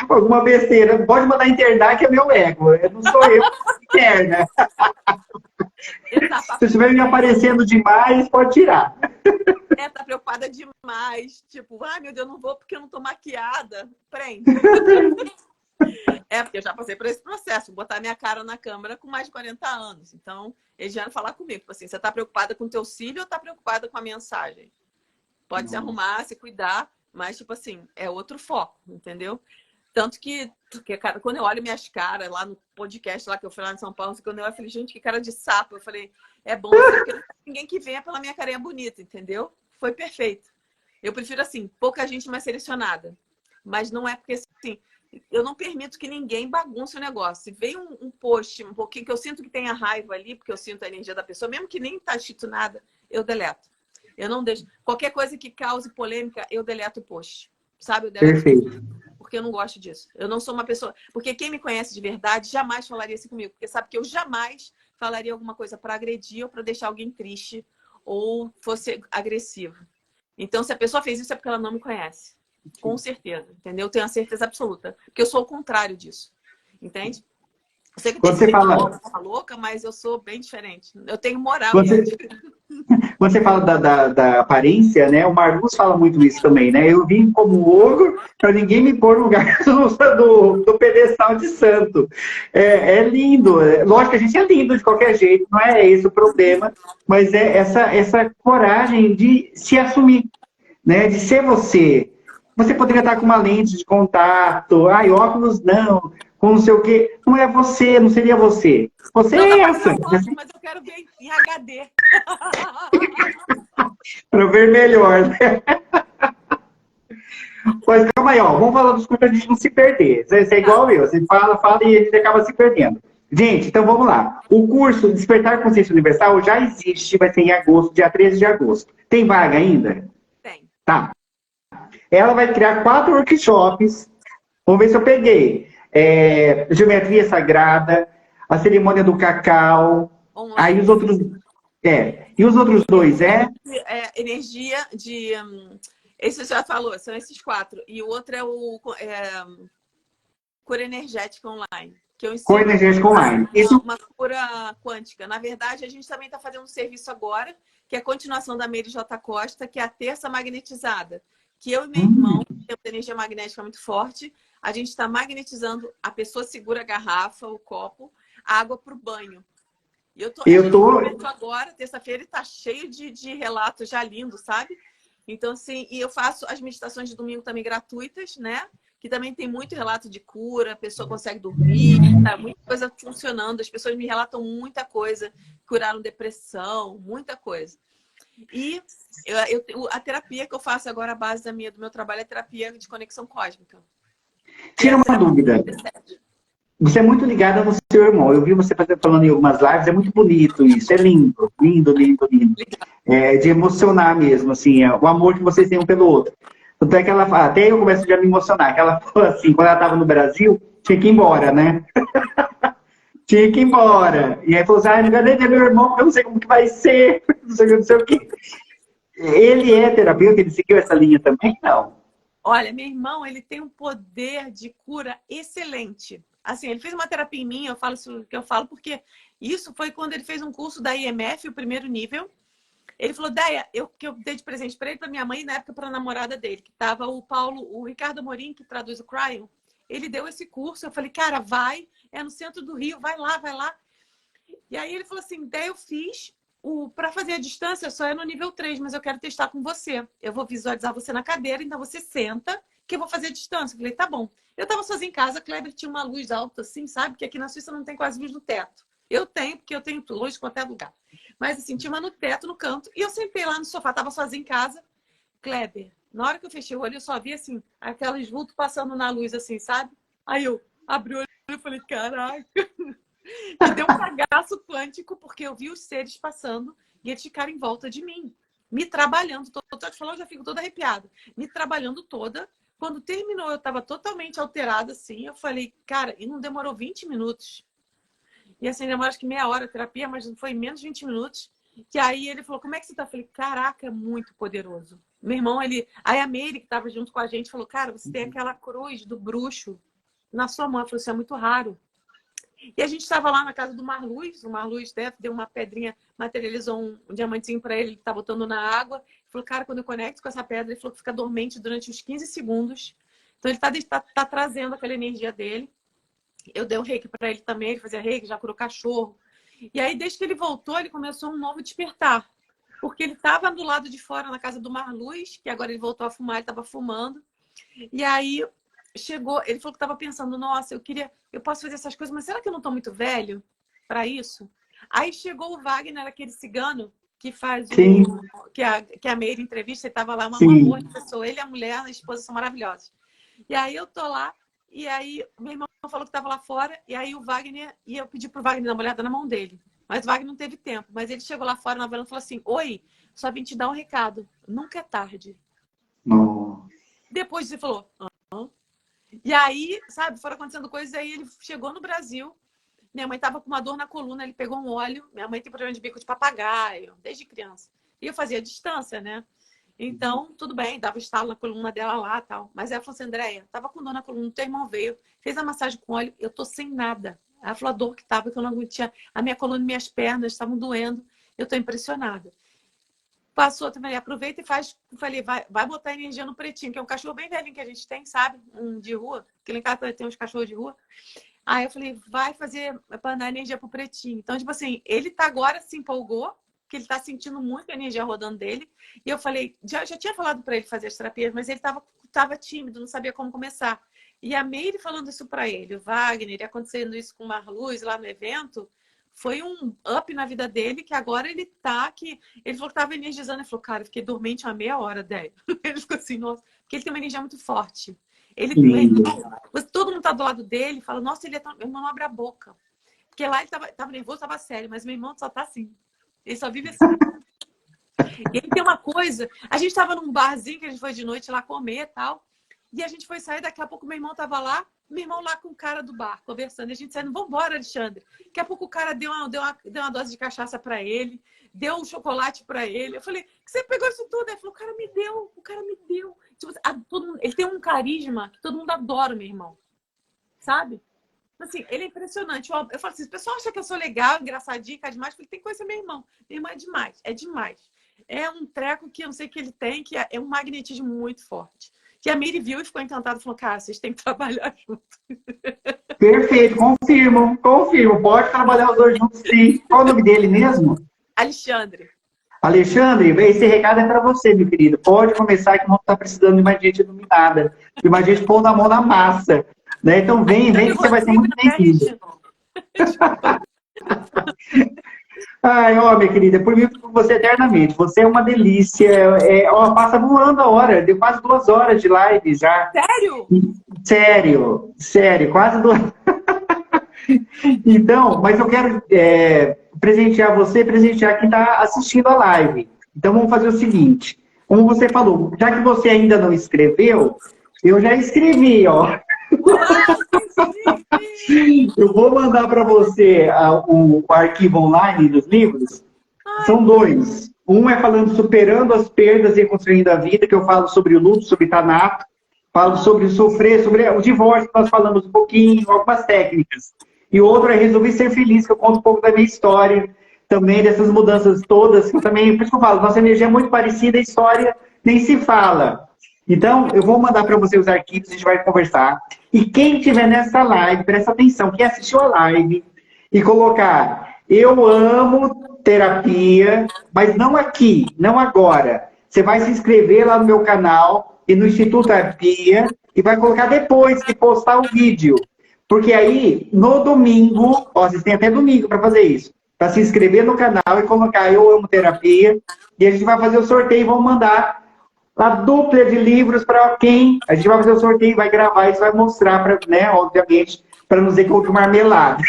alguma besteira, pode mandar internar que é meu ego. Não sou eu que interna. Se estiver me aparecendo demais, pode tirar. Tá preocupada demais. Tipo, ai meu Deus, não vou porque eu não tô maquiada. Prende. Porque eu já passei por esse processo. Botar minha cara na câmera com mais de 40 anos. Então, eles vieram falar comigo. Tipo assim, você tá preocupada com o teu cílio ou tá preocupada com a mensagem? Pode se arrumar, se cuidar, mas, tipo assim, é outro foco, entendeu? Tanto que cara, quando eu olho minhas caras lá no podcast lá que eu fui lá em São Paulo, quando eu falei, gente, que cara de sapo. Eu falei, é bom, porque não tem ninguém que venha pela minha carinha bonita, entendeu? Foi perfeito. Eu prefiro, assim, pouca gente mais selecionada. Mas não é porque, assim, eu não permito que ninguém bagunce o negócio. Se vem um post, um pouquinho, que eu sinto que tem a raiva ali, porque eu sinto a energia da pessoa, mesmo que nem tá escrito nada, eu deleto. Eu não deixo. Qualquer coisa que cause polêmica, eu deleto o post. Sabe? Eu deleto. Perfeito. Porque eu não gosto disso. Eu não sou uma pessoa... Porque quem me conhece de verdade jamais falaria assim comigo. Porque sabe que eu jamais falaria alguma coisa para agredir ou para deixar alguém triste ou fosse agressivo. Então, se a pessoa fez isso, é porque ela não me conhece. Com certeza. Entendeu? Eu tenho a certeza absoluta. Porque eu sou o contrário disso. Entende? Eu sei que você fala louca, mas eu sou bem diferente. Eu tenho moral. Você fala da aparência, né? O Marcos fala muito isso também, né? Eu vim como ogro para ninguém me pôr no lugar do pedestal de santo. É lindo. Lógico que a gente é lindo de qualquer jeito, não é esse o problema, mas é essa coragem de se assumir, né? De ser você. Você poderia estar com uma lente de contato, óculos não, com não sei o quê. Não é você, não seria você. Você é essa. Mas eu quero ver em HD. Para ver melhor, né? Mas calma aí, vamos falar dos cursos para a gente não se perder. Você é igual eu, você fala e a gente acaba se perdendo. Gente, então vamos lá. O curso Despertar Consciência Universal já existe, vai ser em agosto, dia 13 de agosto. Tem vaga ainda? Tem. Tá. Ela vai criar 4 workshops. Vamos ver se eu peguei. geometria sagrada, a cerimônia do cacau. Aí Online. os outros. E os outros dois Energia de. Esse você já falou, são esses 4. E o outro é o cura energética online. Que eu cor ensino energética online. Isso. uma cura quântica. Na verdade, a gente também está fazendo um serviço agora, que é a continuação da Meire J. Costa, que é a terça magnetizada. Que eu e meu irmão temos energia magnética muito forte. A gente está magnetizando, a pessoa segura a garrafa, o copo, a água para o banho. E eu tô agora, terça-feira, e tá cheio de relatos já lindos, sabe? Então, assim, e eu faço as meditações de domingo também gratuitas, né? Que também tem muito relato de cura, a pessoa consegue dormir, tá muita coisa funcionando, as pessoas me relatam muita coisa, curaram depressão, muita coisa. E a terapia que eu faço agora, a base do meu trabalho é terapia de conexão cósmica. Tira uma dúvida. Você é muito ligada no seu irmão. Eu vi você falando em algumas lives, é muito bonito isso, é lindo, lindo, lindo, lindo. É de emocionar mesmo, assim, o amor que vocês têm um pelo outro. Tanto é que ela fala, até eu começo a me emocionar, que ela falou assim, quando ela estava no Brasil, tinha que ir embora, né? Tinha que ir embora. E aí falou assim, não quero nem ter meu irmão, porque eu não sei como que vai ser, não sei o quê. Ele é terapeuta, ele seguiu essa linha também? Não. Olha, meu irmão, ele tem um poder de cura excelente. Assim, ele fez uma terapia em mim, eu falo isso que eu falo, porque isso foi quando ele fez um curso da IMF, o primeiro nível. Ele falou, Deia, que eu dei de presente para ele, para minha mãe, e na época para a namorada dele, que estava o Ricardo Amorim, que traduz o Cryon. Ele deu esse curso, eu falei, cara, vai, é no centro do Rio, vai lá, vai lá. E aí ele falou assim, Deia, eu fiz, para fazer a distância só é no nível 3, mas eu quero testar com você. Eu vou visualizar você na cadeira, então você senta, que eu vou fazer a distância. Eu falei, tá bom. Eu tava sozinha em casa, a Kleber tinha uma luz alta assim, sabe? Porque aqui na Suíça não tem quase luz no teto. Eu tenho, porque eu tenho luz em qualquer lugar. Mas assim, tinha uma no teto, no canto, e eu sentei lá no sofá, tava sozinha em casa. Kleber, na hora que eu fechei o olho, eu só vi assim, aquelas vultos passando na luz assim, sabe? Aí eu abri o olho e falei, caraca. Me deu um cagaço quântico, porque eu vi os seres passando e eles ficaram em volta de mim, me trabalhando. Tô te falando, eu já fico toda arrepiada. Me trabalhando toda. Quando terminou, eu estava totalmente alterada, assim. Eu falei, cara, e não demorou 20 minutos. E assim, demorou acho que meia hora a terapia, mas não foi menos de 20 minutos. Que aí ele falou, como é que você tá? Eu falei, caraca, é muito poderoso. Meu irmão, aí a Meire, que estava junto com a gente, falou, cara, você tem aquela cruz do bruxo na sua mão. Eu falei, isso é muito raro. E a gente estava lá na casa do Marluz, o Marluz deu uma pedrinha, materializou um diamantezinho para ele, ele tá botando na água. Ele falou, cara, quando eu conecto com essa pedra, ele falou que fica dormente durante uns 15 segundos. Então ele tá trazendo aquela energia dele. Eu dei um reiki para ele também, ele fazia reiki, já curou cachorro. E aí, desde que ele voltou, ele começou um novo despertar. Porque ele estava do lado de fora, na casa do Marluz, que agora ele voltou a fumar, ele estava fumando. E aí chegou, ele falou que estava pensando, nossa, eu posso fazer essas coisas, mas será que eu não estou muito velho para isso? Aí chegou o Wagner, aquele cigano que faz que a Meire entrevista, ele estava lá, um amor de pessoa, ele e a mulher, a esposa são maravilhosos. E aí eu tô lá, e aí meu irmão falou que estava lá fora, e aí o Wagner, e eu pedi pro Wagner dar uma olhada na mão dele. Mas o Wagner não teve tempo, mas ele chegou lá fora na varanda e falou assim, oi, só vim te dar um recado, nunca é tarde. Oh. Depois ele falou, e aí, sabe, foram acontecendo coisas, aí ele chegou no Brasil, minha mãe tava com uma dor na coluna, ele pegou um óleo, minha mãe tem problema de bico de papagaio, desde criança. E eu fazia distância, né? Então, tudo bem, dava estalo na coluna dela lá e tal. Mas ela falou assim, Andréia, tava com dor na coluna, teu irmão veio, fez a massagem com óleo, eu tô sem nada. Ela falou a dor que tava, que eu não tinha, a minha coluna e minhas pernas estavam doendo, eu tô impressionada. Passou também, aproveita e faz. Falei, vai botar energia no Pretinho, que é um cachorro bem velhinho que a gente tem, sabe? Um de rua, que lá em casa tem uns cachorros de rua. Aí eu falei, vai fazer para dar energia pro Pretinho. Então, tipo assim, ele tá agora se empolgou, que ele tá sentindo muita energia rodando dele. E eu falei, já tinha falado para ele fazer as terapias, mas ele tava tímido, não sabia como começar. E a Meire falando isso para ele, o Wagner, e acontecendo isso com o Marluz lá no evento. Foi um up na vida dele, que agora ele tá aqui. Ele falou que tava energizando. Ele falou, cara, eu fiquei dormente uma meia hora, 10. Ele ficou assim, nossa, porque ele tem uma energia muito forte. Ele, todo mundo tá do lado dele, fala, nossa, ele é tão... Meu irmão não abre a boca. Porque lá ele tava nervoso, tava sério, mas meu irmão só tá assim. Ele só vive assim. E ele tem uma coisa, a gente tava num barzinho que a gente foi de noite lá comer e tal. E a gente foi sair, daqui a pouco meu irmão tava lá, Meu irmão lá com o cara do bar, conversando. E a gente dizendo, vambora, Alexandre. Daqui a pouco o cara deu uma dose de cachaça para ele, deu um chocolate para ele. Eu falei, que você pegou isso tudo? Ele falou, o cara me deu. Tipo, ele tem um carisma que todo mundo adora, meu irmão. Sabe? Assim, ele é impressionante. Eu falo assim, o pessoal acha que eu sou legal, engraçadinha, que é demais. Eu falei, tem coisa, meu irmão. Meu irmão é demais, é demais. É um treco que eu não sei que ele tem, que é um magnetismo muito forte. Que a Miri viu e ficou encantada. Falou, cara, vocês têm que trabalhar junto. Perfeito, confirmo. Pode trabalhar os dois juntos, sim. Qual o nome dele mesmo? Alexandre. Alexandre, esse recado é para você, meu querido. Pode começar que não está precisando de mais gente iluminada. De mais gente pondo a mão na massa. Né? Então vem que você vai ser muito bem-vindo. Ai, ó, minha querida, por mim, por você eternamente. Você é uma delícia. Passa voando a hora. Deu quase 2 horas de live já. Sério? Sério, quase 2. Então, mas eu quero presentear você, presentear quem está assistindo a live. Então vamos fazer o seguinte. Como você falou, já que você ainda não escreveu, eu já escrevi, ó. Eu vou mandar para você o arquivo online dos livros. São 2. Um é falando Superando as Perdas e Reconstruindo a Vida, que eu falo sobre o luto, sobre tanato. Falo sobre sofrer, sobre o divórcio, nós falamos um pouquinho, algumas técnicas. E outro é Resolver Ser Feliz, que eu conto um pouco da minha história, também dessas mudanças todas, que eu também, por isso que eu falo, nossa energia é muito parecida, a história nem se fala. Então, eu vou mandar para você os arquivos, a gente vai conversar. E quem estiver nessa live, presta atenção, quem assistiu a live, e colocar, eu amo terapia, mas não aqui, não agora. Você vai se inscrever lá no meu canal e no Instituto Terapia, e vai colocar depois que postar o vídeo. Porque aí, no domingo, ó, vocês têm até domingo para fazer isso, para se inscrever no canal e colocar eu amo terapia, e a gente vai fazer o sorteio e vamos mandar a dupla de livros para quem? A gente vai fazer o sorteio, vai gravar isso, vai mostrar, pra, né, obviamente, para não dizer que eu vou marmelada.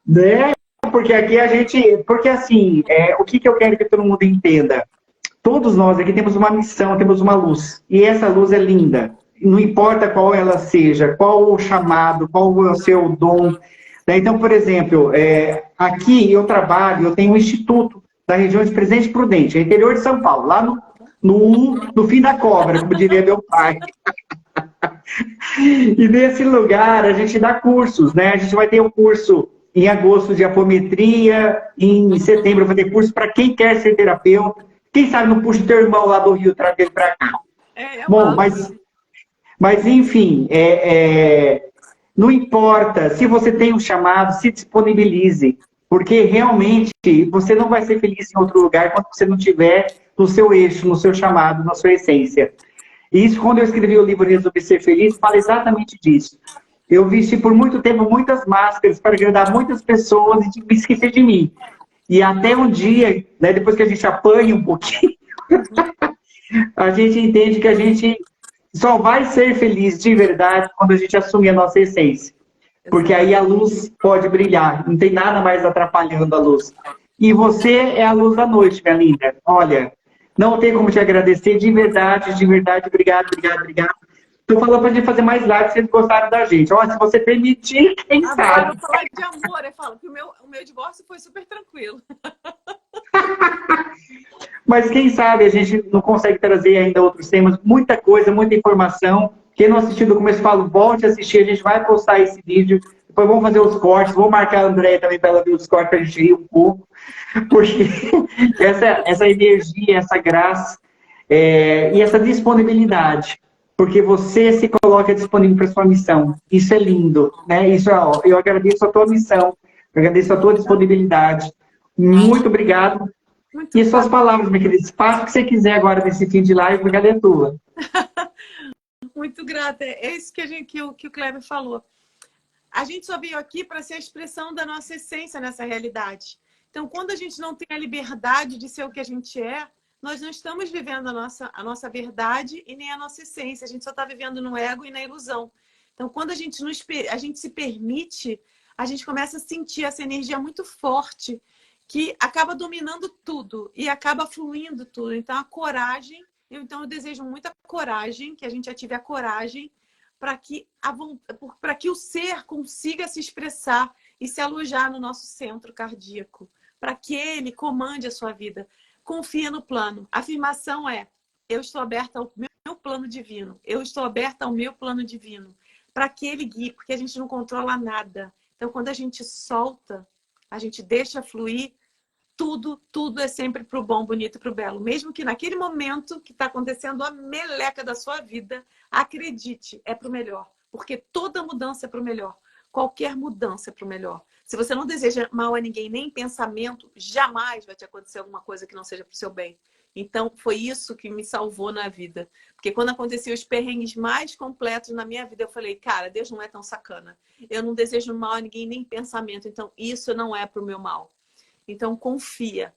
Né? Porque aqui a gente... Porque assim, o que eu quero que todo mundo entenda? Todos nós aqui temos uma missão, temos uma luz. E essa luz é linda. Não importa qual ela seja, qual o chamado, qual o seu dom. Então, por exemplo, aqui eu trabalho, eu tenho um instituto da região de Presidente Prudente, interior de São Paulo, lá no fim da cobra, como diria meu pai. E nesse lugar a gente dá cursos, né? A gente vai ter um curso em agosto de apometria, em setembro vai ter curso para quem quer ser terapeuta. Quem sabe não puxa o teu irmão lá do Rio, traz ele para cá. Bom, mas enfim, não importa, se você tem um chamado, se disponibilize, porque realmente você não vai ser feliz em outro lugar quando você não estiver no seu eixo, no seu chamado, na sua essência. E isso, quando eu escrevi o livro Resolver Ser Feliz, fala exatamente disso. Eu vesti por muito tempo muitas máscaras para agradar muitas pessoas e me esquecer de mim. E até um dia, né, depois que a gente apanha um pouquinho, a gente entende que a gente só vai ser feliz de verdade quando a gente assumir a nossa essência. Porque aí a luz pode brilhar, não tem nada mais atrapalhando a luz. E você é a luz da noite, minha linda. Olha, não tem como te agradecer de verdade, obrigado. Estou falando para a gente fazer mais lives, se vocês gostaram da gente. Olha, se você permitir, quem sabe. Agora, eu falar de amor, eu falo que o meu divórcio foi super tranquilo. Mas quem sabe a gente não consegue trazer ainda outros temas, muita coisa, muita informação. Quem não assistiu do começo, falo, volte a assistir, a gente vai postar esse vídeo. Depois vamos fazer os cortes, vou marcar a Andréia também para ela ver os cortes, para a gente rir um pouco. Porque essa energia, essa graça e essa disponibilidade. Porque você se coloca disponível para sua missão. Isso é lindo, né? Isso eu agradeço a tua missão, eu agradeço a tua disponibilidade. Muito obrigado. E suas palavras, minha querida. Faça o que você quiser agora nesse fim de live, obrigado é tua. Muito grata. É isso que o Kleber falou. A gente só veio aqui para ser a expressão da nossa essência nessa realidade. Então, quando a gente não tem a liberdade de ser o que a gente é, nós não estamos vivendo a nossa verdade e nem a nossa essência. A gente só está vivendo no ego e na ilusão. Então, quando a gente se permite, a gente começa a sentir essa energia muito forte que acaba dominando tudo e acaba fluindo tudo. Então, a coragem... Então, eu desejo muita coragem, que a gente ative a coragem para que o ser consiga se expressar e se alojar no nosso centro cardíaco, para que ele comande a sua vida. Confia no plano. A afirmação é: eu estou aberta ao meu plano divino. Eu estou aberta ao meu plano divino. Para que ele guie, porque a gente não controla nada. Então, quando a gente solta, a gente deixa fluir, tudo é sempre pro bom, bonito e pro belo. Mesmo que naquele momento que está acontecendo a meleca da sua vida, acredite, é pro melhor. Porque toda mudança é pro melhor. Qualquer mudança é pro melhor. Se você não deseja mal a ninguém, nem em pensamento, jamais vai te acontecer alguma coisa que não seja pro seu bem. Então, foi isso que me salvou na vida. Porque quando aconteciam os perrengues mais completos na minha vida, eu falei, cara, Deus não é tão sacana. Eu não desejo mal a ninguém, nem em pensamento. Então, isso não é pro meu mal. Então, confia,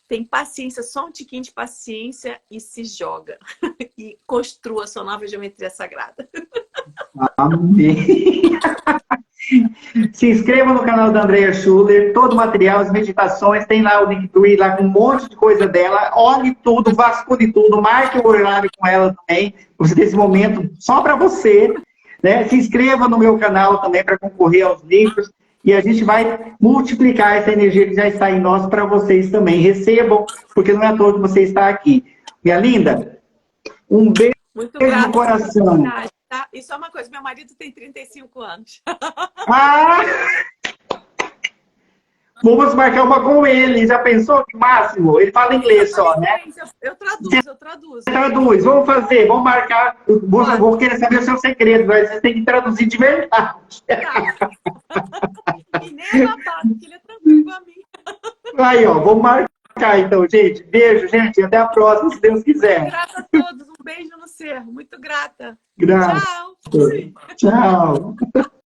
tem paciência, só um tiquinho de paciência e se joga. E construa a sua nova geometria sagrada. Amém. Se inscreva no canal da Andrea Schuller, todo o material, as meditações, tem lá o Linktree, lá com um monte de coisa dela. Olhe tudo, vasculhe tudo, marque o horário com ela também, você ter esse momento só para você. Né? Se inscreva no meu canal também para concorrer aos livros. E a gente vai multiplicar essa energia que já está em nós para vocês também. Recebam, porque não é à toa que você está aqui. Minha linda, um beijo no coração. Tá? E só uma coisa, meu marido tem 35 anos. Ah! Vamos marcar uma com ele. Já pensou que máximo? Ele fala inglês só, né? Eu traduzo. Traduz, vamos fazer, vamos marcar. Vou querer saber o seu segredo, mas você tem que traduzir de verdade. E nem é babado, porque ele é tranquilo igual a mim. Aí, ó, vamos marcar então, gente. Beijo, gente. Até a próxima, se Deus quiser. Grata a todos. Um beijo no ser. Muito grata. Grata. Tchau. Tchau.